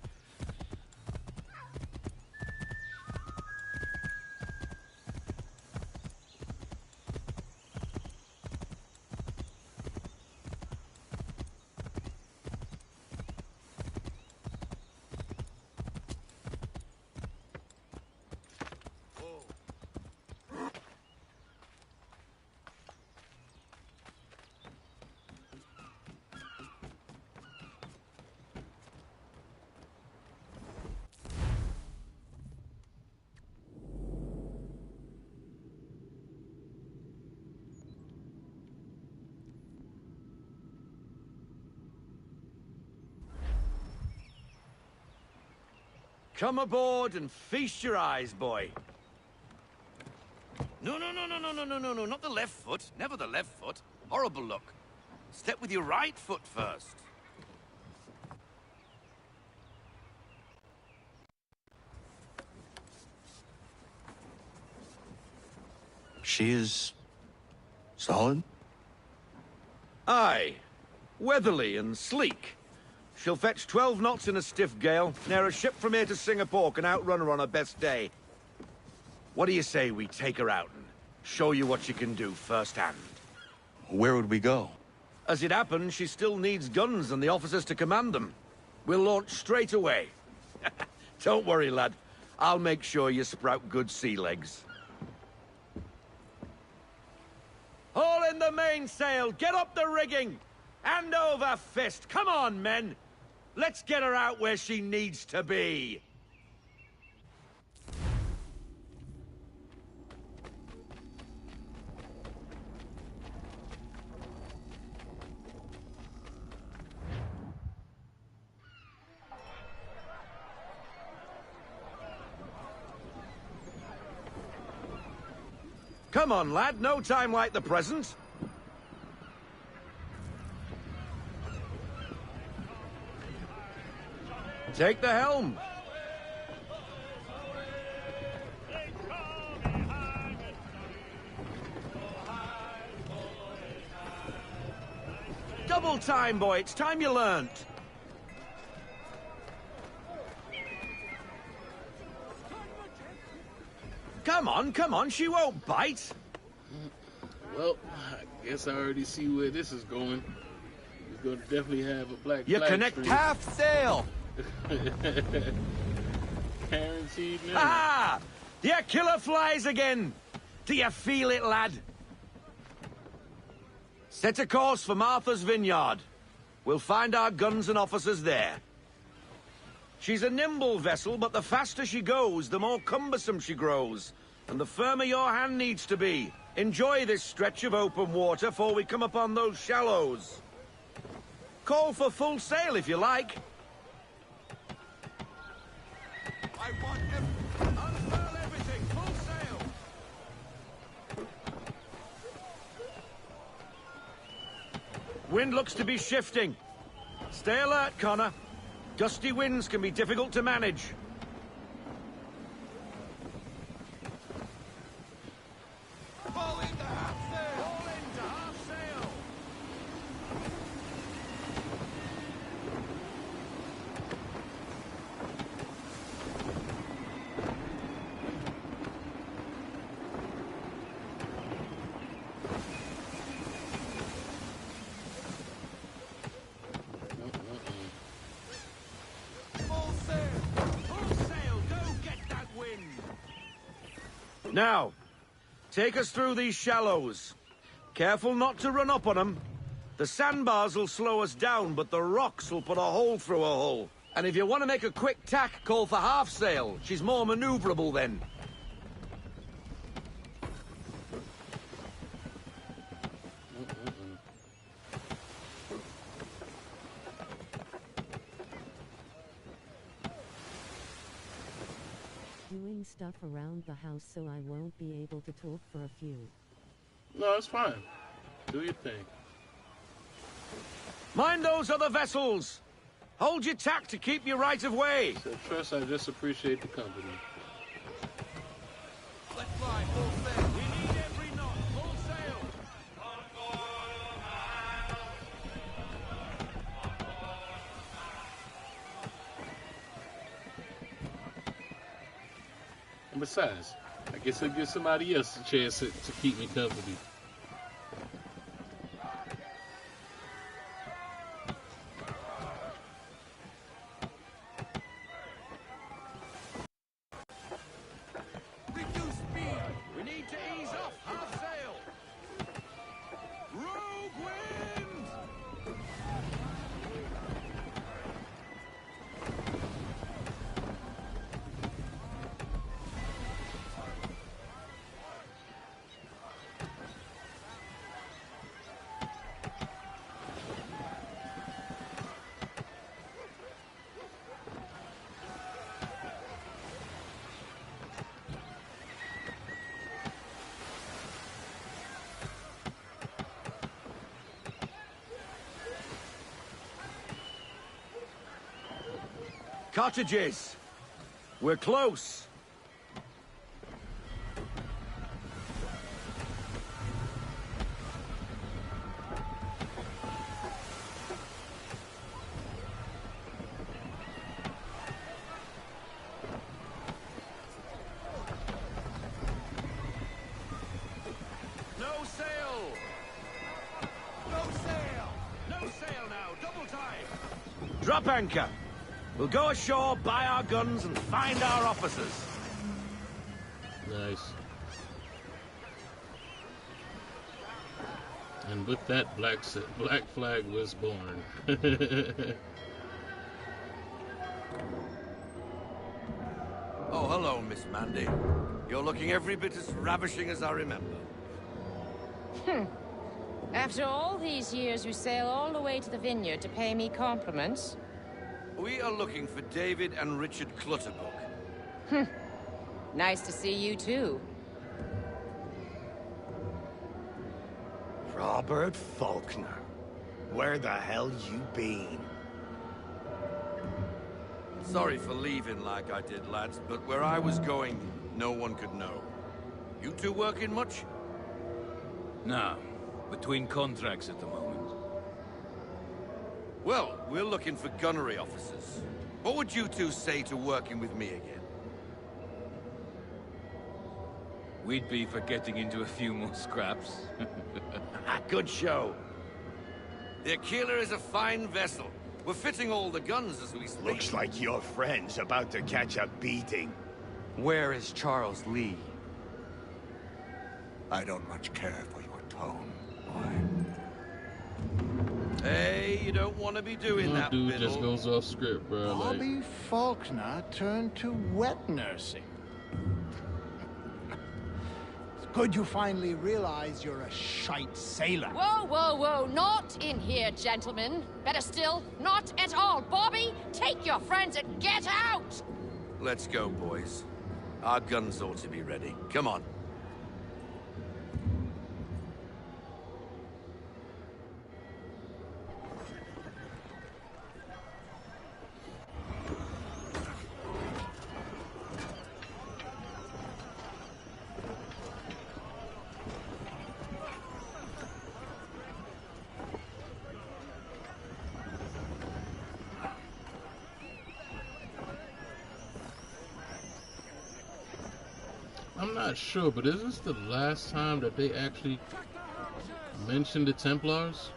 Come aboard and feast your eyes, boy. No, no, no, no, no, no, no, no, no, not the left foot. Never the left foot. Horrible look. Step with your right foot first. She is... solid? Aye. Weatherly and sleek. She'll fetch 12 knots in a stiff gale. Ne'er a ship from here to Singapore can outrun her on her best day. What do you say we take her out and show you what she can do firsthand? Where would we go? As it happens, she still needs guns and the officers to command them. We'll launch straight away. Don't worry, lad. I'll make sure you sprout good sea legs. Haul in the mainsail! Get up the rigging! Hand over fist! Come on, men! Let's get her out where she needs to be! Come on, lad. No time like the present. Take the helm. Double time, boy. It's time you learnt. Come on. She won't bite. Well, I guess I already see where this is going. He's going to definitely have a black You flag connect stream. half sail. Guaranteed now. Ah! The killer flies again. Do you feel it, lad? Set a course for Martha's Vineyard. We'll find our guns and officers there. She's a nimble vessel, but the faster she goes, the more cumbersome she grows. And the firmer your hand needs to be. Enjoy this stretch of open water before we come upon those shallows. Call for full sail if you like. I want unfurl everything, full sail. Wind looks to be shifting. Stay alert, Connor. Gusty winds can be difficult to manage. Fall into half sail! Fall into half sail! Full sail! Go get that wind! Now, take us through these shallows. Careful not to run up on them. The sandbars will slow us down, but the rocks will put a hole through her hull. And if you want to make a quick tack, call for half sail. She's more maneuverable then. stuff around the house so I won't be able to talk for a few. No, it's fine. Do your thing. Mind those other vessels! Hold your tack to keep your right of way! So trust, I just appreciate the company. Let's fly, full sail! We need every knot, full sail! And besides, I guess I'll give somebody else a chance to keep me company. Reduce speed! We need to ease off half sail! Rogue wind! Cottages! We're close! No sail! No sail! No sail now! Double time! Drop anchor! We'll go ashore, buy our guns, and find our officers. Nice. And with that, Black Flag was born. Oh, hello, Miss Mandy. You're looking every bit as ravishing as I remember. After all these years, you sail all the way to the vineyard to pay me compliments? We are looking for David and Richard Clutterbuck. Nice to see you, too. Robert Faulkner. Where the hell you been? Sorry for leaving like I did, lads, but where I was going, no one could know. You two working much? No. Between contracts at the moment. Well, we're looking for gunnery officers. What would you two say to working with me again? We'd be for getting into a few more scraps. Good show. The Achilles is a fine vessel. We're fitting all the guns as we speak. Looks like your friend's about to catch a beating. Where is Charles Lee? I don't much care for your tone, boy. Hey, you don't want to be doing that, dude Biddle. just goes off script, bro. Bobby Faulkner turned to wet nursing. It's good you finally realize you're a shite sailor. Whoa, whoa, whoa, not in here, gentlemen. Better still, not at all. Bobby, take your friends and get out! Let's go, boys. Our guns ought to be ready. Come on. I'm not sure, but is this the last time that they actually mentioned the Templars?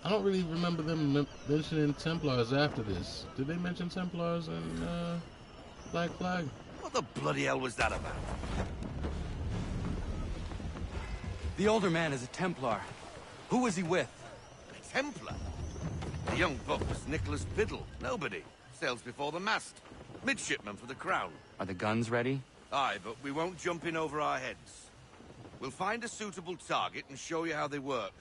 I don't really remember them mentioning Templars after this. Did they mention Templars in Black Flag? What the bloody hell was that about? The older man is a Templar. Who was he with? A Templar? The young buck was Nicholas Biddle. Nobody. Sails before the mast. Midshipman for the Crown. Are the guns ready? Aye, but we won't jump in over our heads. We'll find a suitable target and show you how they work.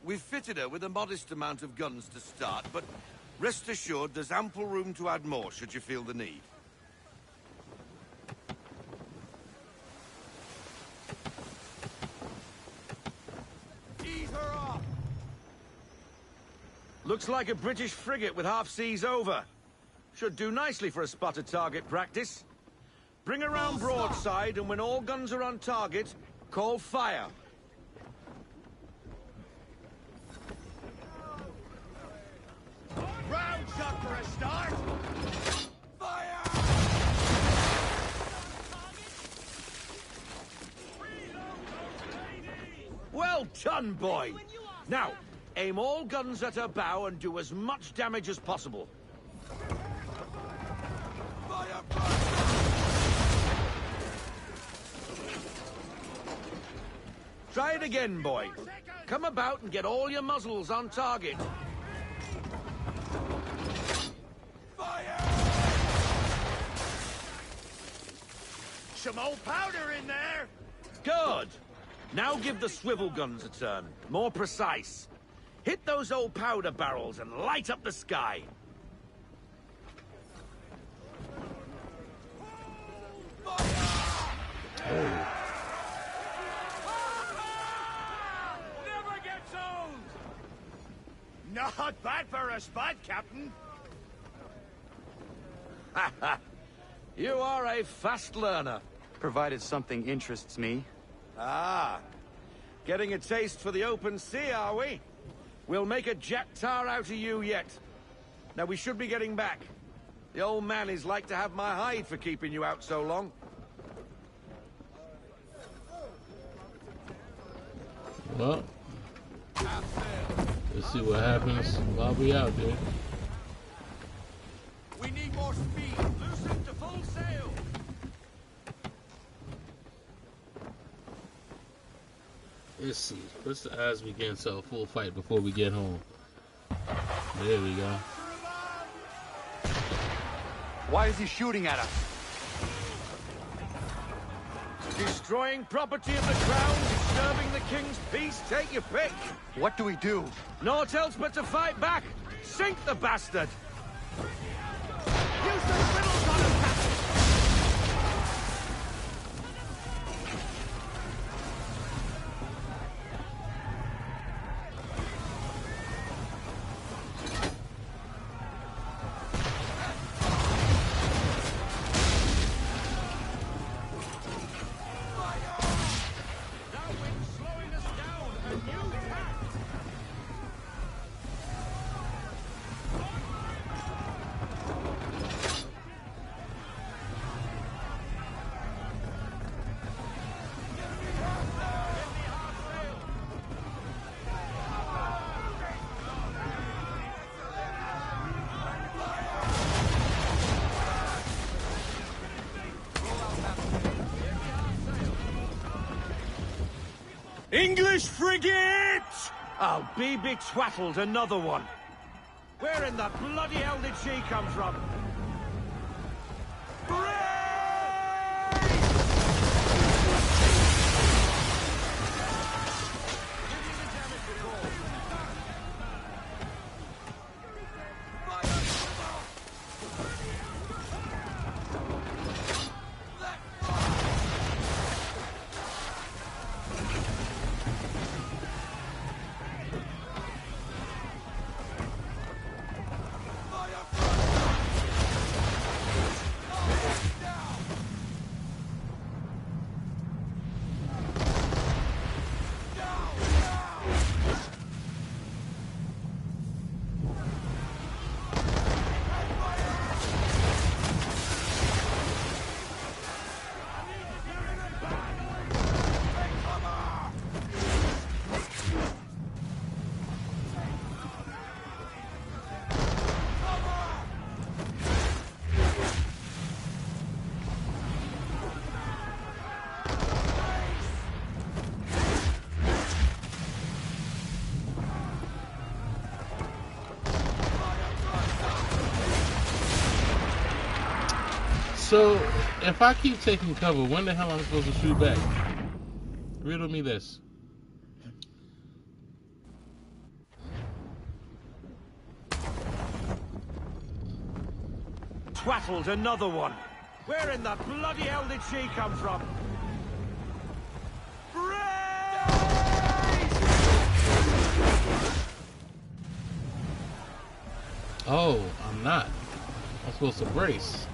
We've fitted her with a modest amount of guns to start, but rest assured there's ample room to add more should you feel the need. Ease her off! Looks like a British frigate with half seas over. Should do nicely for a spotted target practice. Bring her round broadside, and when all guns are on target, call fire. Round shot for a start! Fire! Well done, boy! Now, aim all guns at her bow and do as much damage as possible. Try it again, boy. Come about and get all your muzzles on target. Some old powder in there! Good! Now give the swivel guns a turn. More precise. Hit those old powder barrels and light up the sky. Never gets old! Not bad for a spot, Captain. You are a fast learner. Provided something interests me. Ah. Getting a taste for the open sea, are we? We'll make a jack tar out of you yet. Now we should be getting back. The old man is like to have my hide for keeping you out so long. Well, let's see what happens while we out there. We need more speed. Loosen to full sail. Let's see. What's the odds we get into a full fight before we get home? There we go. Why is he shooting at us? Destroying property of the crown, disturbing the king's peace, take your pick. What do we do? Naught else but to fight back. Sink the bastard. Use the riddles on him, Captain. English frigate! I'll be betwattled, another one. Where in the bloody hell did she come from? So, if I keep taking cover, when the hell am I supposed to shoot back? Riddle me this. twaddled another one. Where in the bloody hell did she come from? Oh, I'm not. I'm supposed to brace.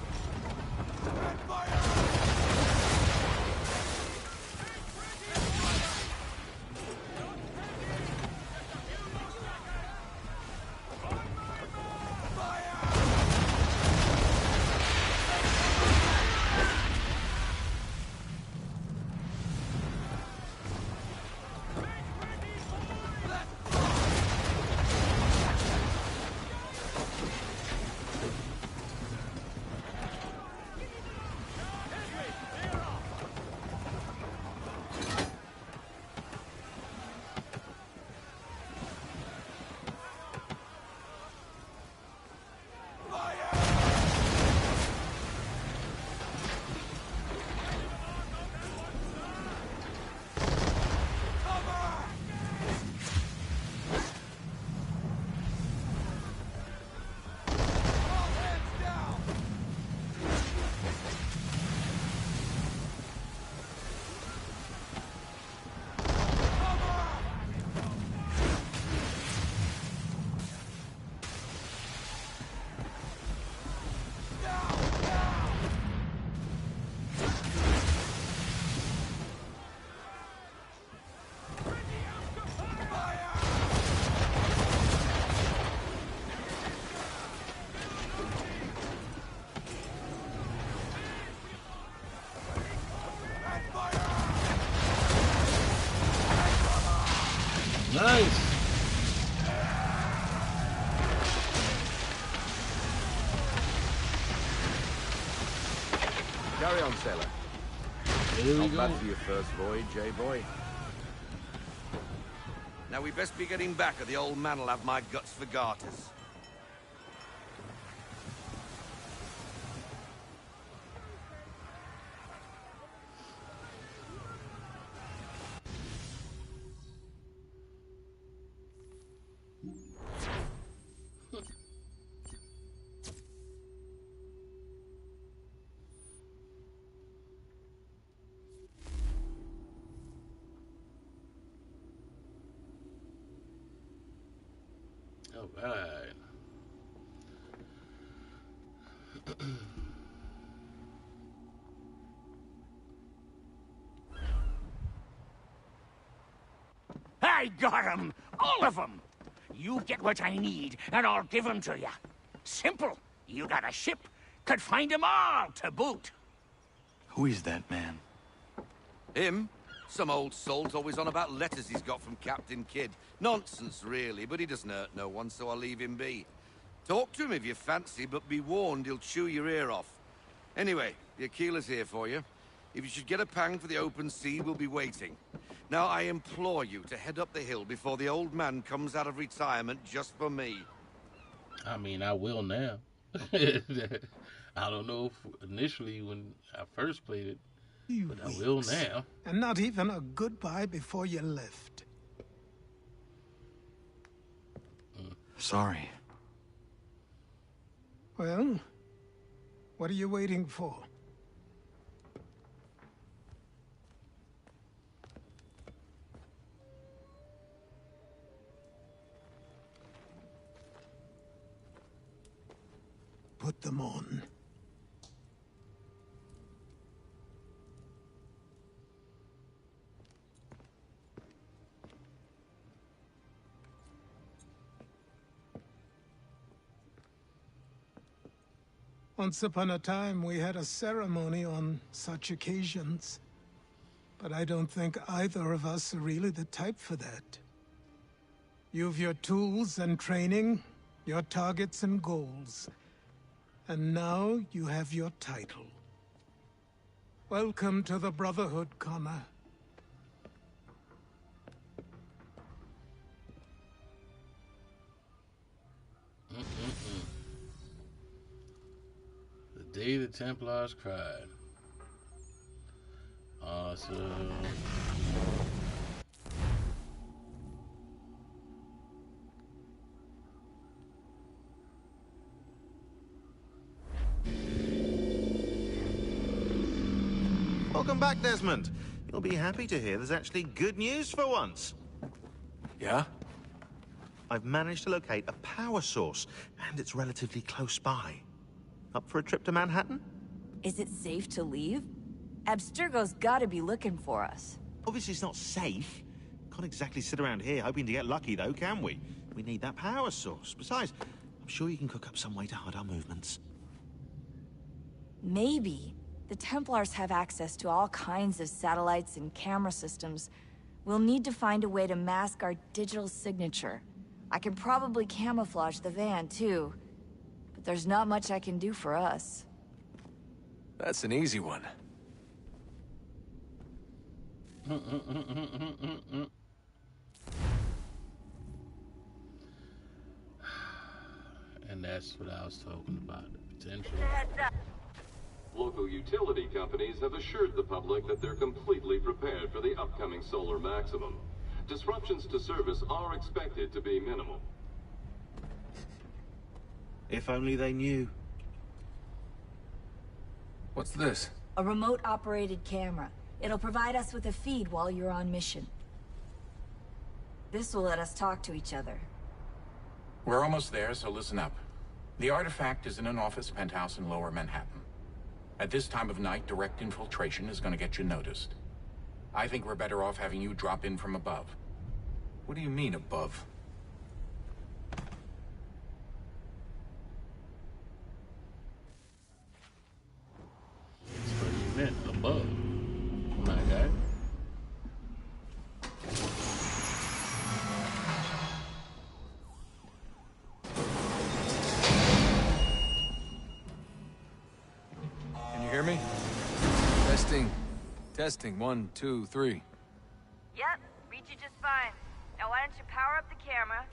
Nice. Carry on, sailor. Here we Not go. bad for your first voyage, eh, boy? Now we best be getting back, or the old man'll have my guts for garters. All right. I got 'em! All of 'em! You get what I need, and I'll give 'em to you. Simple. You got a ship, could find 'em all to boot. Who is that man? Him? Some old salt's always on about letters he's got from Captain Kidd. Nonsense, really, but he doesn't hurt no one, so I'll leave him be. Talk to him if you fancy, but be warned he'll chew your ear off. Anyway, the Achilles here for you. If you should get a pang for the open sea, we'll be waiting. Now, I implore you to head up the hill before the old man comes out of retirement just for me. I mean, I will now. I don't know if initially when I first played it, but I will now. And not even a goodbye before you left. Sorry. Well, what are you waiting for? Put them on. Once upon a time, we had a ceremony on such occasions. But I don't think either of us are really the type for that. You've your tools and training, your targets and goals. And now you have your title. Welcome to the Brotherhood, Connor. The day the Templars cried. Awesome. Welcome back, Desmond. You'll be happy to hear there's actually good news for once. Yeah? I've managed to locate a power source, and it's relatively close by. Up for a trip to Manhattan? Is it safe to leave? Abstergo's gotta be looking for us. Obviously it's not safe. Can't exactly sit around here hoping to get lucky, though, can we? We need that power source. Besides, I'm sure you can cook up some way to hide our movements. Maybe. The Templars have access to all kinds of satellites and camera systems. We'll need to find a way to mask our digital signature. I can probably camouflage the van, too. But there's not much I can do for us. That's an easy one. And that's what I was talking about, the potential. Local utility companies have assured the public that they're completely prepared for the upcoming solar maximum. Disruptions to service are expected to be minimal. If only they knew. What's this? A remote-operated camera. It'll provide us with a feed while you're on mission. This will let us talk to each other. We're almost there, so listen up. The artifact is in an office penthouse in Lower Manhattan. At this time of night, direct infiltration is going to get you noticed. I think we're better off having you drop in from above. What do you mean, above? That's what you meant, above. My guy. Can you hear me? Testing. Testing. 1, 2, 3. Yep, read you just fine. Now why don't you power up the camera?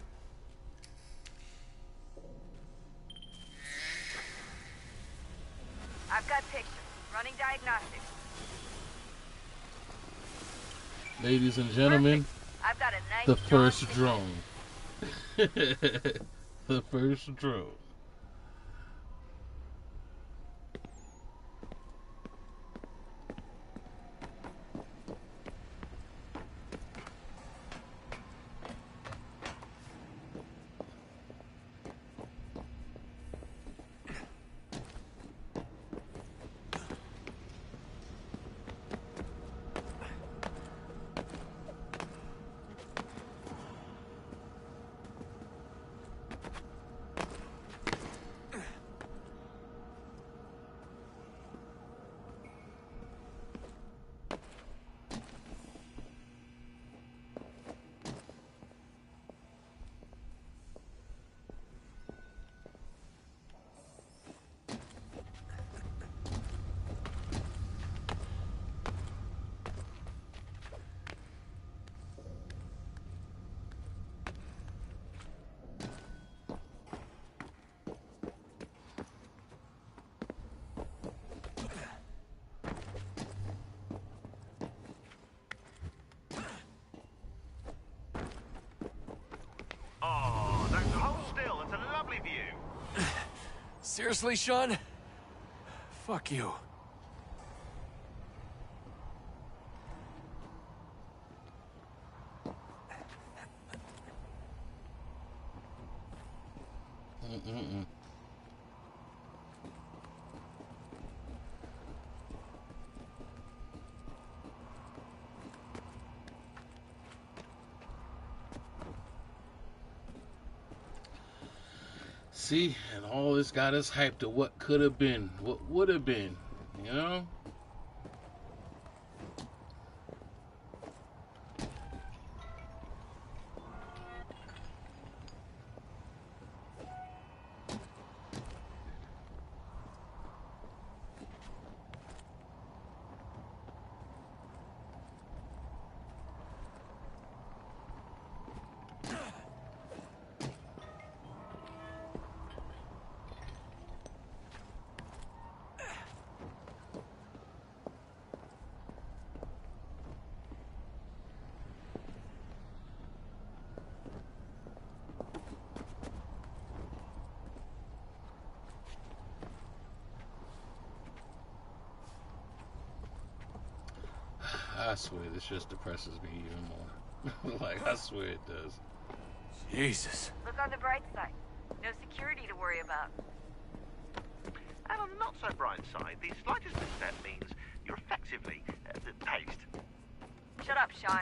I've got pictures. Running diagnostics. Ladies and gentlemen, I've got a nice the first drone. The first drone. Seriously, Sean? Fuck you. See, and all this got us hyped to what could have been, what would have been, you know? I swear, this just depresses me even more. Like, I swear it does. Jesus. Look on the bright side. No security to worry about. And on the not so bright side, the slightest misstep means you're effectively tased. Shut up, Sean.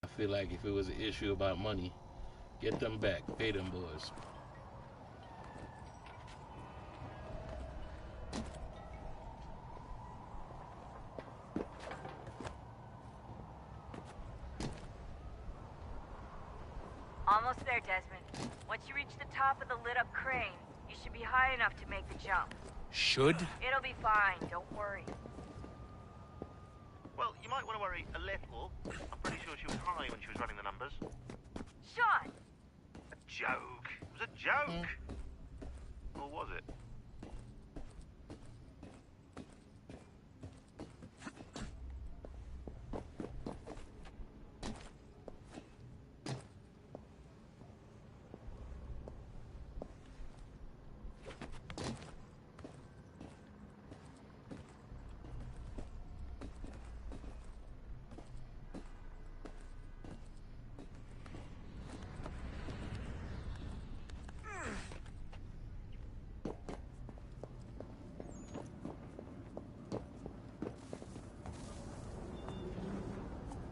I feel like if it was an issue about money, get them back, pay them boys. Almost there, Desmond. Once you reach the top of the lit-up crane, you should be high enough to make the jump. Should? It'll be fine, don't worry. Well, you might want to worry a little. I'm pretty sure she was high when she was running the numbers. Sean! A joke. It was a joke. Or was it?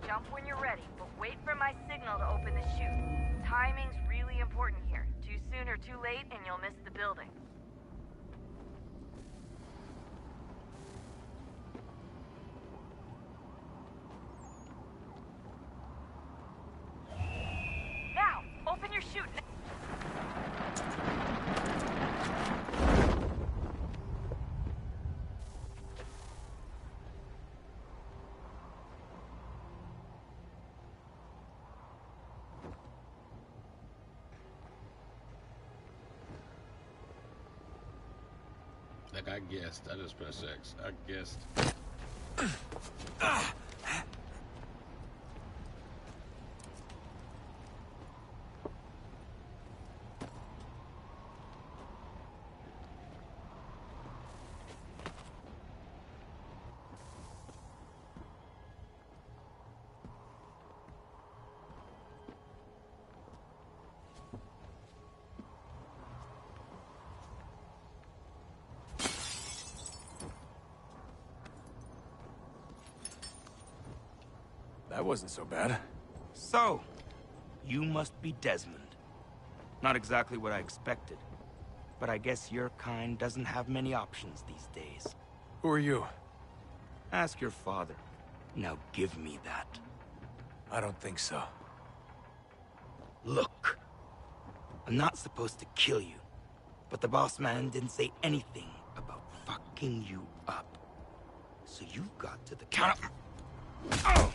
Jump when you're ready, but wait for my signal to open the chute. Timing's really important here. Too soon or too late, and you'll miss the building. Now, open your chute. Like I guessed. I just pressed X. I guessed. That wasn't so bad. So, you must be Desmond. Not exactly what I expected. But I guess your kind doesn't have many options these days. Who are you? Ask your father. Now give me that. I don't think so. Look. I'm not supposed to kill you. But the boss man didn't say anything about fucking you up. So you've got to the count of... Oh!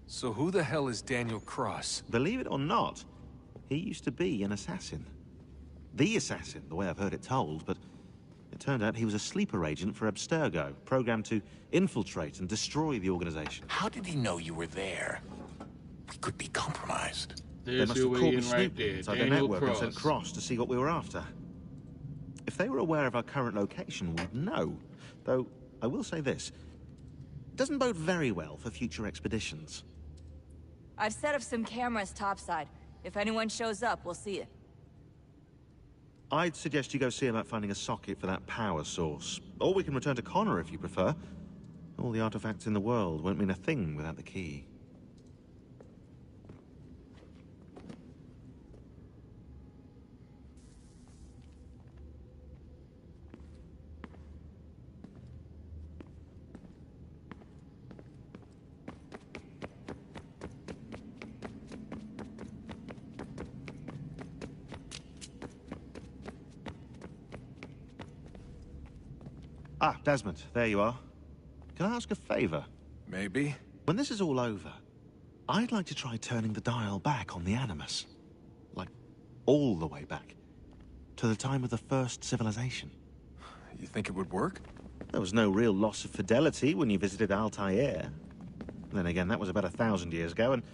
So who the hell is Daniel Cross? Believe it or not, he used to be an assassin. The assassin, the way I've heard it told, but it turned out he was a sleeper agent for Abstergo, programmed to infiltrate and destroy the organization. How did he know you were there? We could be compromised. They must have caught me snooping inside their network and sent Cross to see what we were after. If they were aware of our current location, we'd know. Though, I will say this. It doesn't bode very well for future expeditions. I've set up some cameras topside. If anyone shows up, we'll see it. I'd suggest you go see about finding a socket for that power source. Or we can return to Connor if you prefer. All the artifacts in the world won't mean a thing without the key. Ah, Desmond, there you are. Can I ask a favor? Maybe. When this is all over, I'd like to try turning the dial back on the Animus. Like, all the way back. To the time of the first civilization. You think it would work? There was no real loss of fidelity when you visited Altair. Then again, that was about 1,000 years ago, and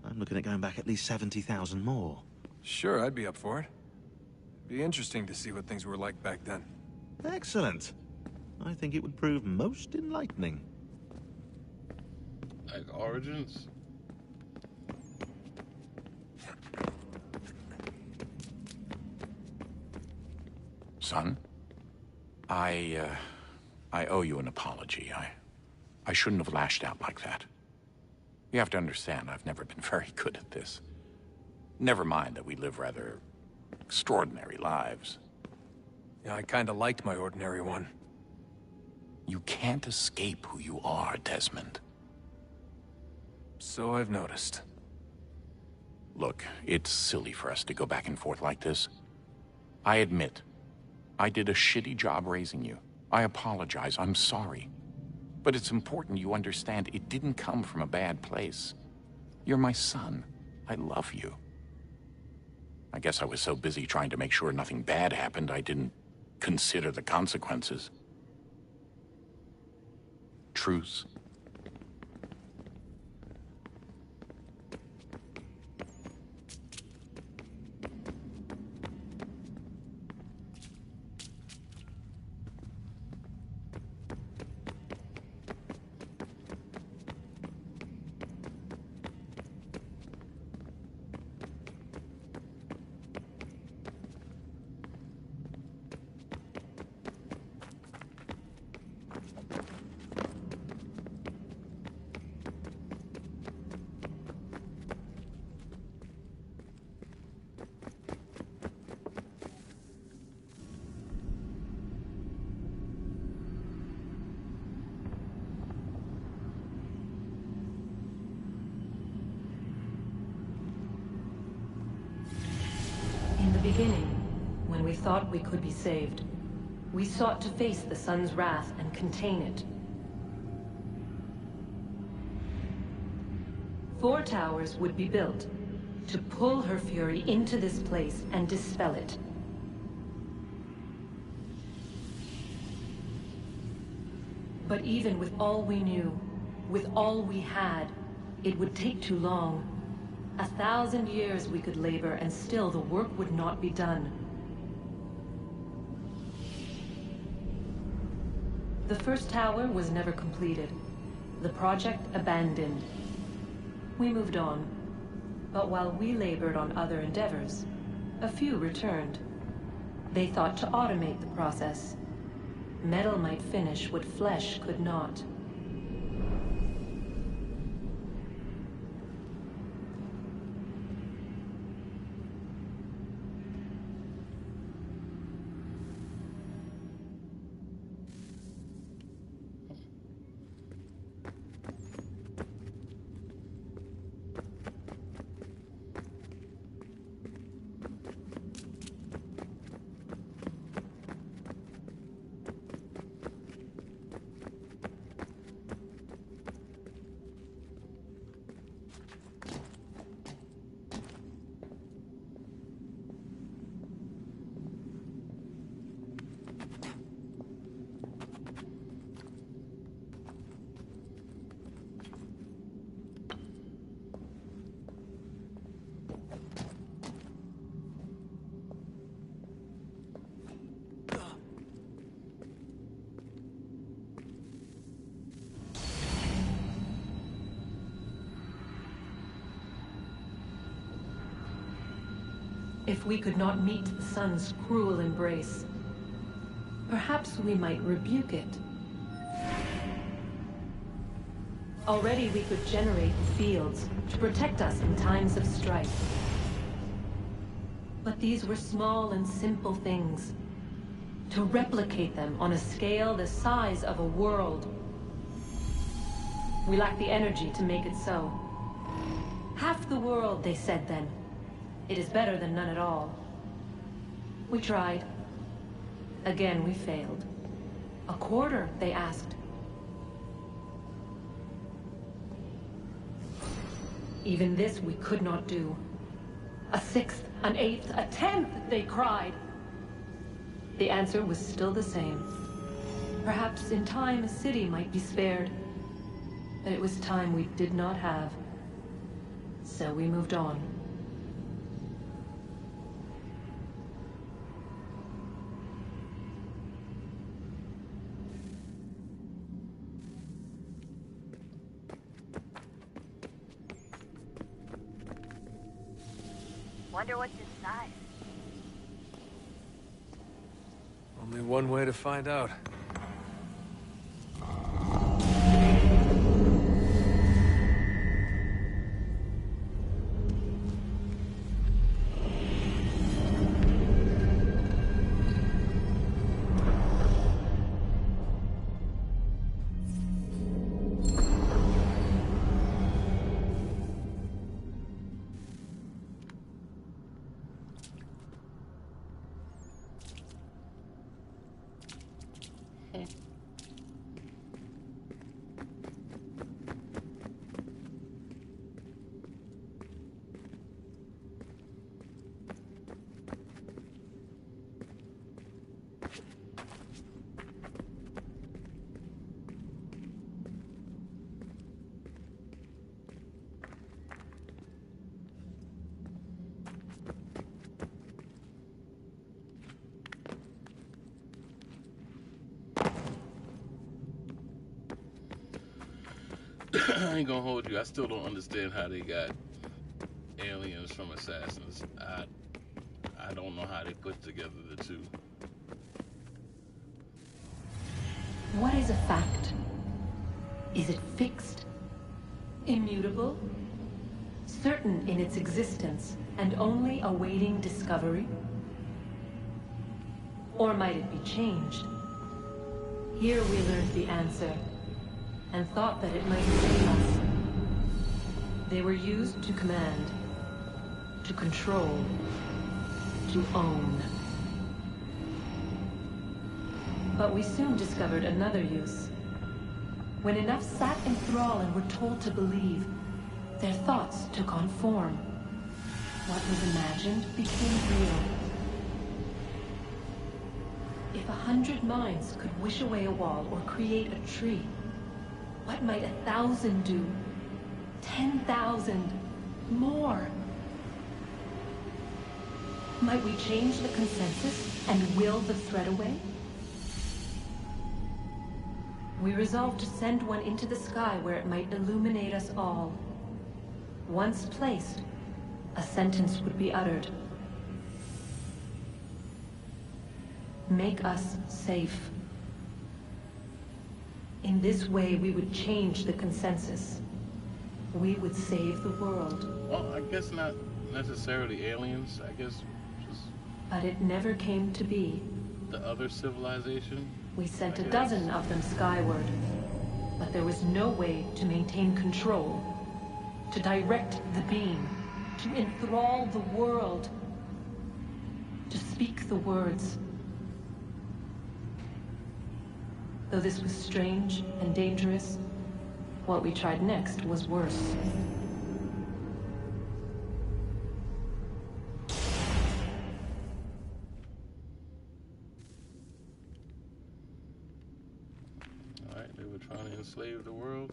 I'm looking at going back at least 70,000 more. Sure, I'd be up for it. Be interesting to see what things were like back then. Excellent. I think it would prove most enlightening. Like Origins? Son, I owe you an apology. I shouldn't have lashed out like that. You have to understand, I've never been very good at this. Never mind that we live rather extraordinary lives. Yeah, I kinda liked my ordinary one. You can't escape who you are, Desmond. So I've noticed. Look, it's silly for us to go back and forth like this. I admit, I did a shitty job raising you. I apologize, I'm sorry. But it's important you understand it didn't come from a bad place. You're my son. I love you. I guess I was so busy trying to make sure nothing bad happened, I didn't consider the consequences. Truce. In the beginning, when we thought we could be saved, we sought to face the sun's wrath and contain it. 4 towers would be built to pull her fury into this place and dispel it. But even with all we knew, with all we had, it would take too long. 1,000 years we could labor, and still the work would not be done. The first tower was never completed. The project abandoned. We moved on. But while we labored on other endeavors, a few returned. They thought to automate the process. Metal might finish what flesh could not. If we could not meet the sun's cruel embrace, perhaps we might rebuke it. Already we could generate fields to protect us in times of strife. But these were small and simple things. To replicate them on a scale the size of a world. We lack the energy to make it so. Half the world, they said then. It is better than none at all. We tried. Again, we failed. A quarter, they asked. Even this we could not do. A sixth, an eighth, a tenth, they cried. The answer was still the same. Perhaps in time a city might be spared. But it was time we did not have. So we moved on. Wonder what's inside. Only one way to find out. I ain't gonna hold you. I still don't understand how they got aliens from Assassins. I don't know how they put together the two. What is a fact? Is it fixed? Immutable? Certain in its existence and only awaiting discovery? Or might it be changed? Here we learned the answer, and thought that it might save us. They were used to command, to control, to own. But we soon discovered another use. When enough sat in thrall and were told to believe, their thoughts took on form. What was imagined became real. If 100 minds could wish away a wall or create a tree, what might 1,000 do? 10,000? More? Might we change the consensus and will the threat away? We resolved to send one into the sky where it might illuminate us all. Once placed, a sentence would be uttered. Make us safe. In this way, we would change the consensus. We would save the world. Well, I guess not necessarily aliens. I guess just... But it never came to be. The other civilization? We sent a dozen of them skyward. But there was no way to maintain control. To direct the beam. To enthrall the world. To speak the words. Though this was strange and dangerous, what we tried next was worse. Alright, they were trying to enslave the world.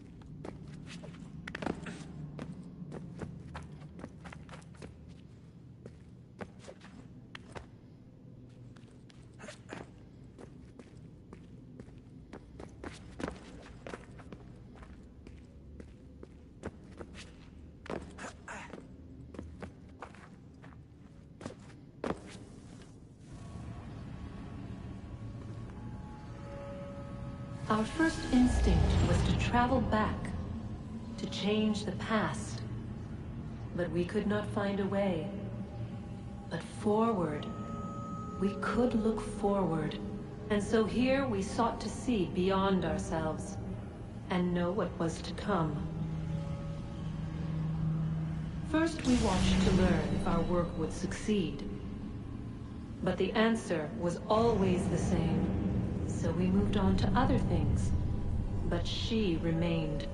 Our first instinct was to travel back, to change the past. But we could not find a way. But forward, we could look forward. And so here we sought to see beyond ourselves, and know what was to come. First we watched to learn if our work would succeed. But the answer was always the same. So we moved on to other things. But she remained.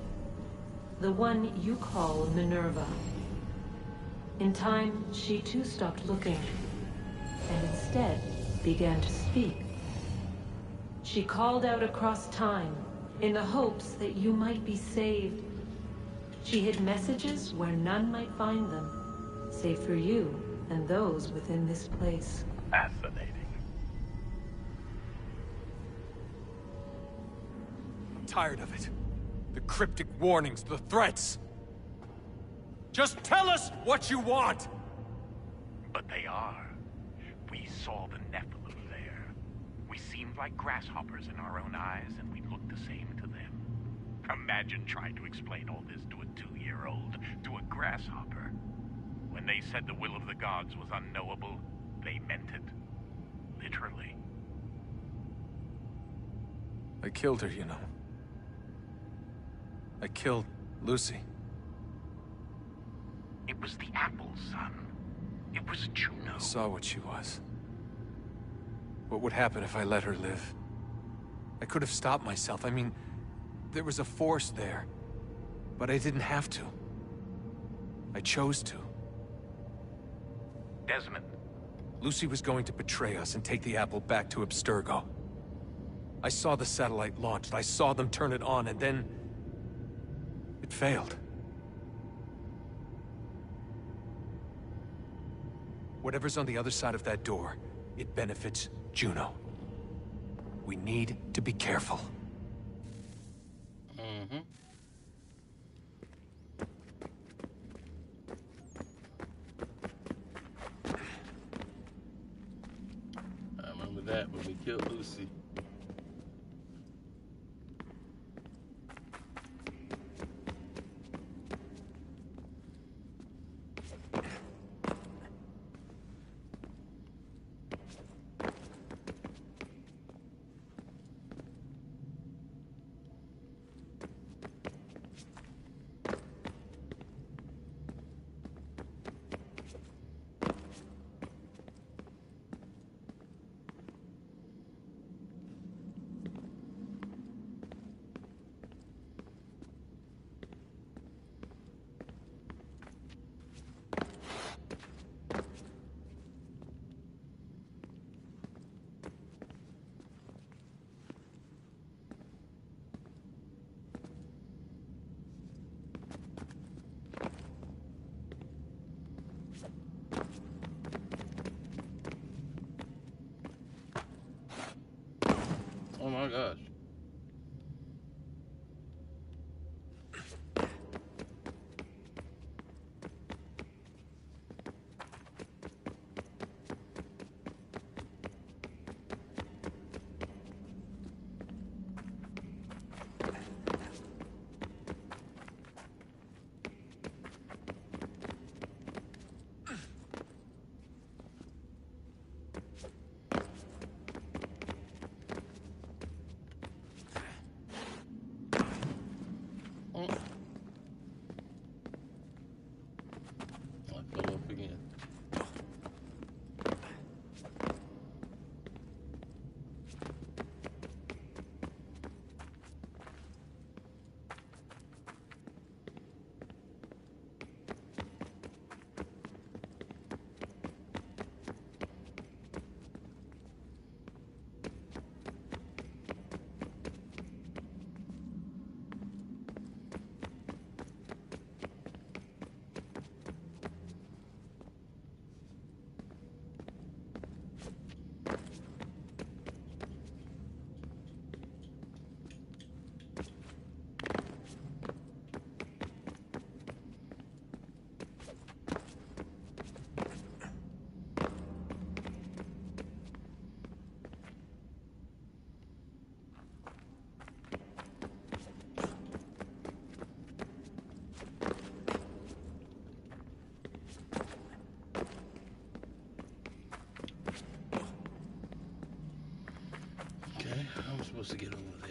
The one you call Minerva. In time, she too stopped looking, and instead began to speak. She called out across time, in the hopes that you might be saved. She hid messages where none might find them, save for you and those within this place. Fascinating. I'm tired of it. The cryptic warnings, the threats. Just tell us what you want! But they are. We saw the Nephilim there. We seemed like grasshoppers in our own eyes, and we looked the same to them. Imagine trying to explain all this to a 2-year-old, to a grasshopper. When they said the will of the gods was unknowable, they meant it. Literally. I killed her, you know. I killed Lucy. It was the apple, son. It was Juno. I saw what she was. What would happen if I let her live? I could have stopped myself. I mean, there was a force there. But I didn't have to. I chose to. Desmond. Lucy was going to betray us and take the apple back to Abstergo. I saw the satellite launched. I saw them turn it on, and then... it failed. Whatever's on the other side of that door, it benefits Juno. We need to be careful. Mm-hmm. I remember that when we killed Lucy. Oh my gosh. I'm supposed to get over there.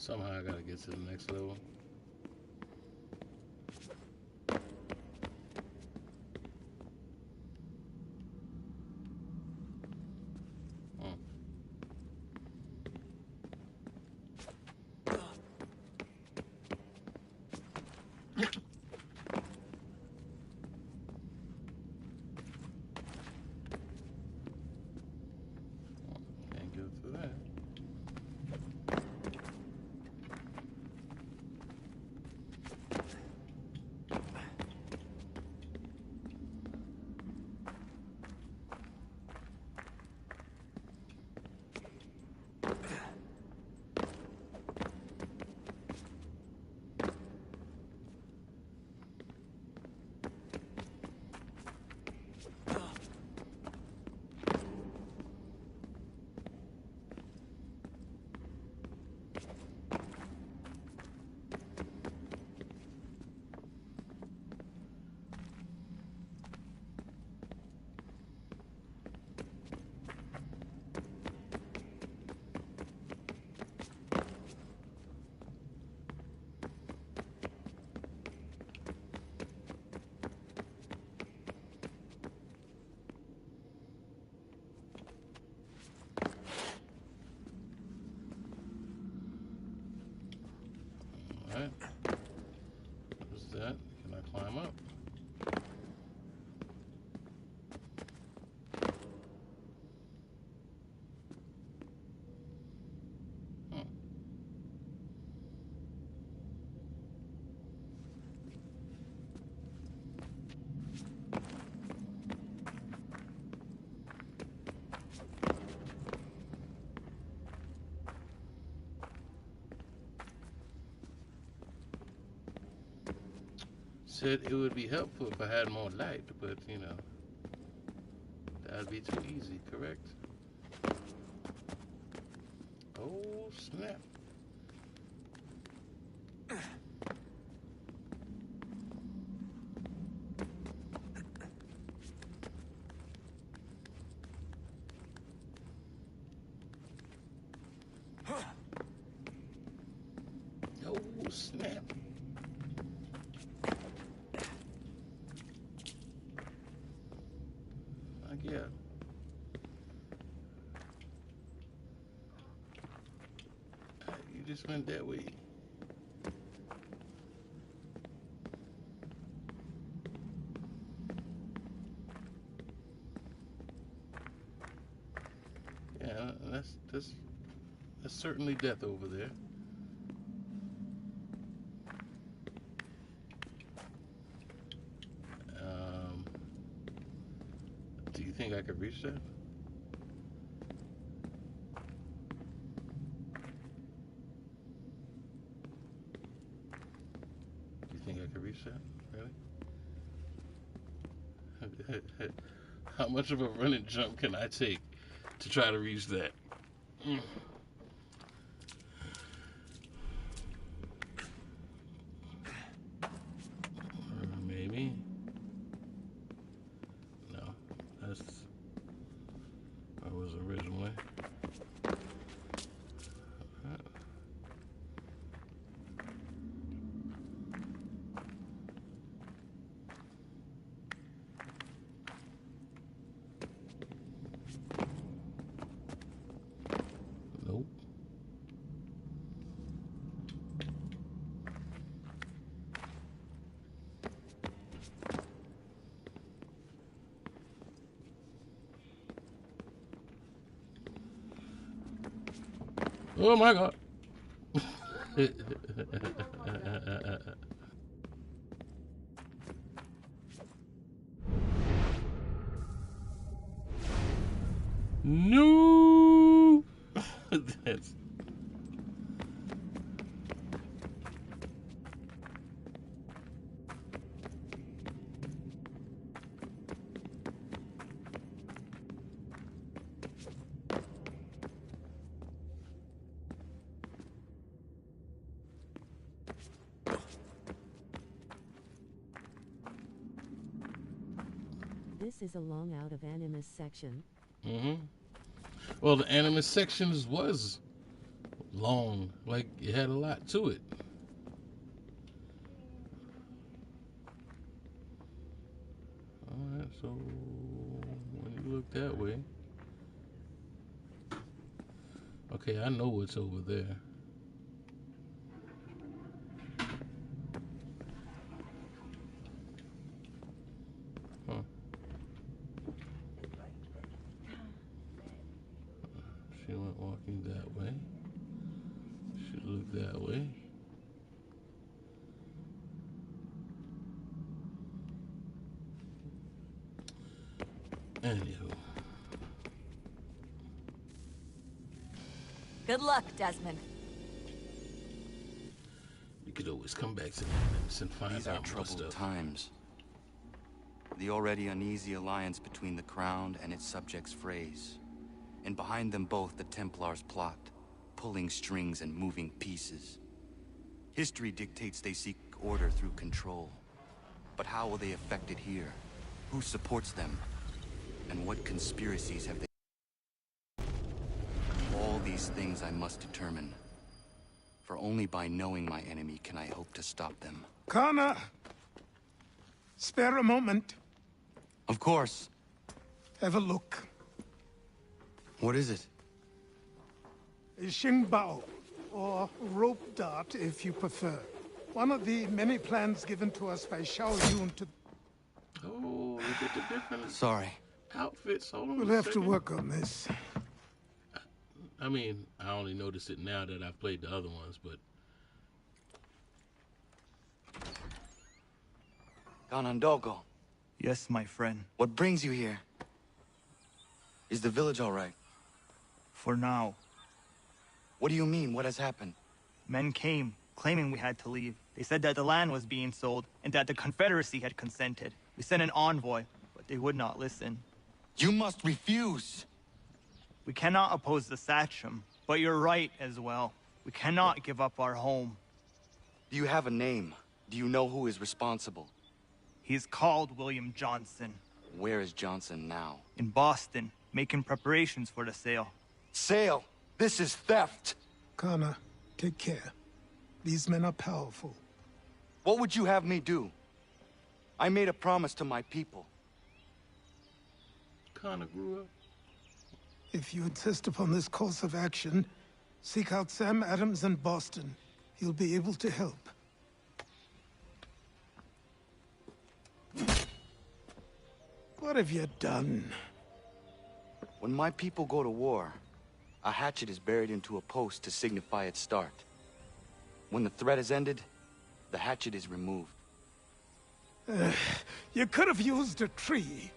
Somehow I gotta get to the next level. Can't go through that. Alright. What's that? Can I climb up? Said it would be helpful if I had more light, but you know, that'd be too easy, correct? Oh, snap. Oh, snap. Yeah. You just went that way. Yeah, that's certainly death over there. Do you think I could reach that? Do you think I could reach that? Really? How much of a running jump can I take to try to reach that? Maybe. No, that's where I was originally. Nope. Oh my God. No. That's This is a long out of Animus section. Well, the Animus sections was long. Like, it had a lot to it. Alright, so when you look that way. Okay, I know what's over there. Huh. She went walking that way. She looked that way. Anywho. Good luck, Desmond. You could always come back to the Animus and find These are out more troubled stuff. times. The already uneasy alliance between the Crown and its subjects frays. And behind them both the Templars plot, pulling strings and moving pieces. History dictates they seek order through control. But how will they affect it here? Who supports them? And what conspiracies have they... All these things I must determine. For only by knowing my enemy can I hope to stop them. Connor! Spare a moment. Of course. Have a look. What is it? A Xingbao, or rope dart if you prefer. One of the many plans given to us by Xiao Yun to... Oh, look at the different Sorry. outfits. Hold on We'll a have to second. work on this. I mean, I only noticed it now that I've played the other ones, but... Ganondogo. Yes, my friend. What brings you here? Is the village all right? For now. What do you mean? What has happened? Men came, claiming we had to leave. They said that the land was being sold, and that the Confederacy had consented. We sent an envoy, but they would not listen. You must refuse! We cannot oppose the Sachem, but you're right as well. We cannot give up our home. Do you have a name? Do you know who is responsible? He's called William Johnson. Where is Johnson now? In Boston, making preparations for the sale. Sale! This is theft! Connor, take care. These men are powerful. What would you have me do? I made a promise to my people. Connor grew up. If you insist upon this course of action, seek out Sam Adams in Boston. He'll be able to help. What have you done? When my people go to war, a hatchet is buried into a post to signify its start. When the threat is ended, the hatchet is removed. You could have used a tree.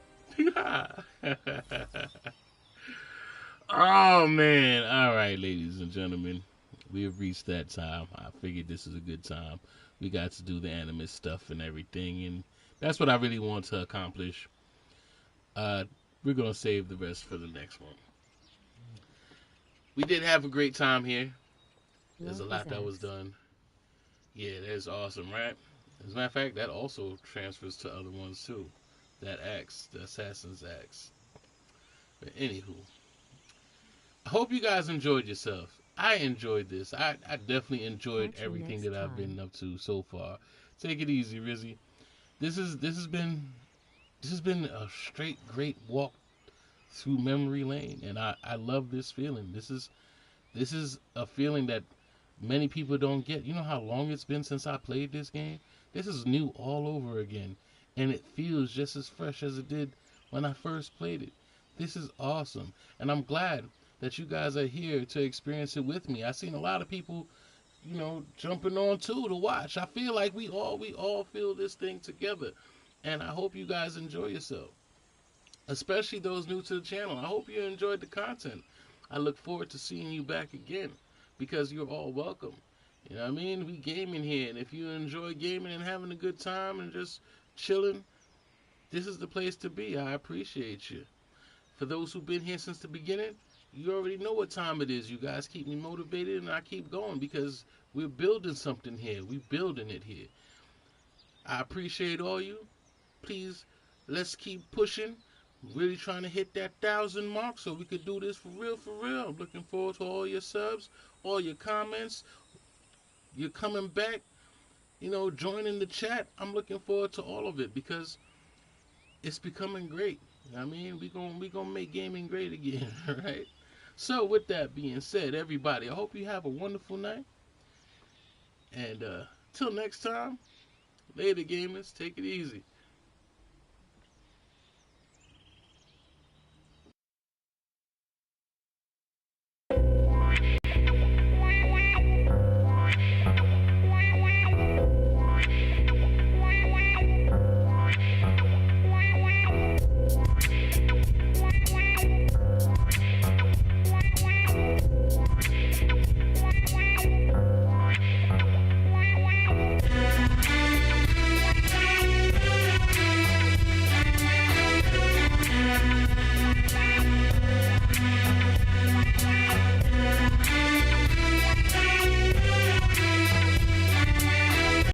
Oh, man. All right, ladies and gentlemen. We have reached that time. I figured this is a good time. We got to do the Animus stuff and everything, and that's what I really want to accomplish. We're going to save the rest for the next one. We did have a great time here. There's a lot that was done. Yeah, that's awesome, right? As a matter of fact, that also transfers to other ones too. That axe, the Assassin's axe. But anywho, I hope you guys enjoyed yourself. I enjoyed this. I definitely enjoyed everything that I've been up to so far. Take it easy, Rizzy. This has been a straight great walk through memory lane, and I love this feeling. This is a feeling that many people don't get. You know how long it's been since I played this game? This is new all over again, and it feels just as fresh as it did when I first played it. This is awesome, and I'm glad that you guys are here to experience it with me. I've seen a lot of people, jumping on too to watch. I feel like we all feel this thing together, and I hope you guys enjoy yourself, especially those new to the channel. I hope you enjoyed the content. I look forward to seeing you back again, because you're all welcome. You know what I mean? We gaming here, and if you enjoy gaming and having a good time and just chilling, this is the place to be. I appreciate you. For those who've been here since the beginning, you already know what time it is. You guys keep me motivated, and I keep going, because we're building something here. We're building it here. I appreciate all you. Please, let's keep pushing. really trying to hit that 1,000 mark so we could do this for real, for real. I'm looking forward to all your subs, all your comments. You're coming back, joining the chat. I'm looking forward to all of it because it's becoming great. I mean, we gonna make gaming great again, right? So with that being said, everybody, I hope you have a wonderful night. And till next time, later gamers, take it easy.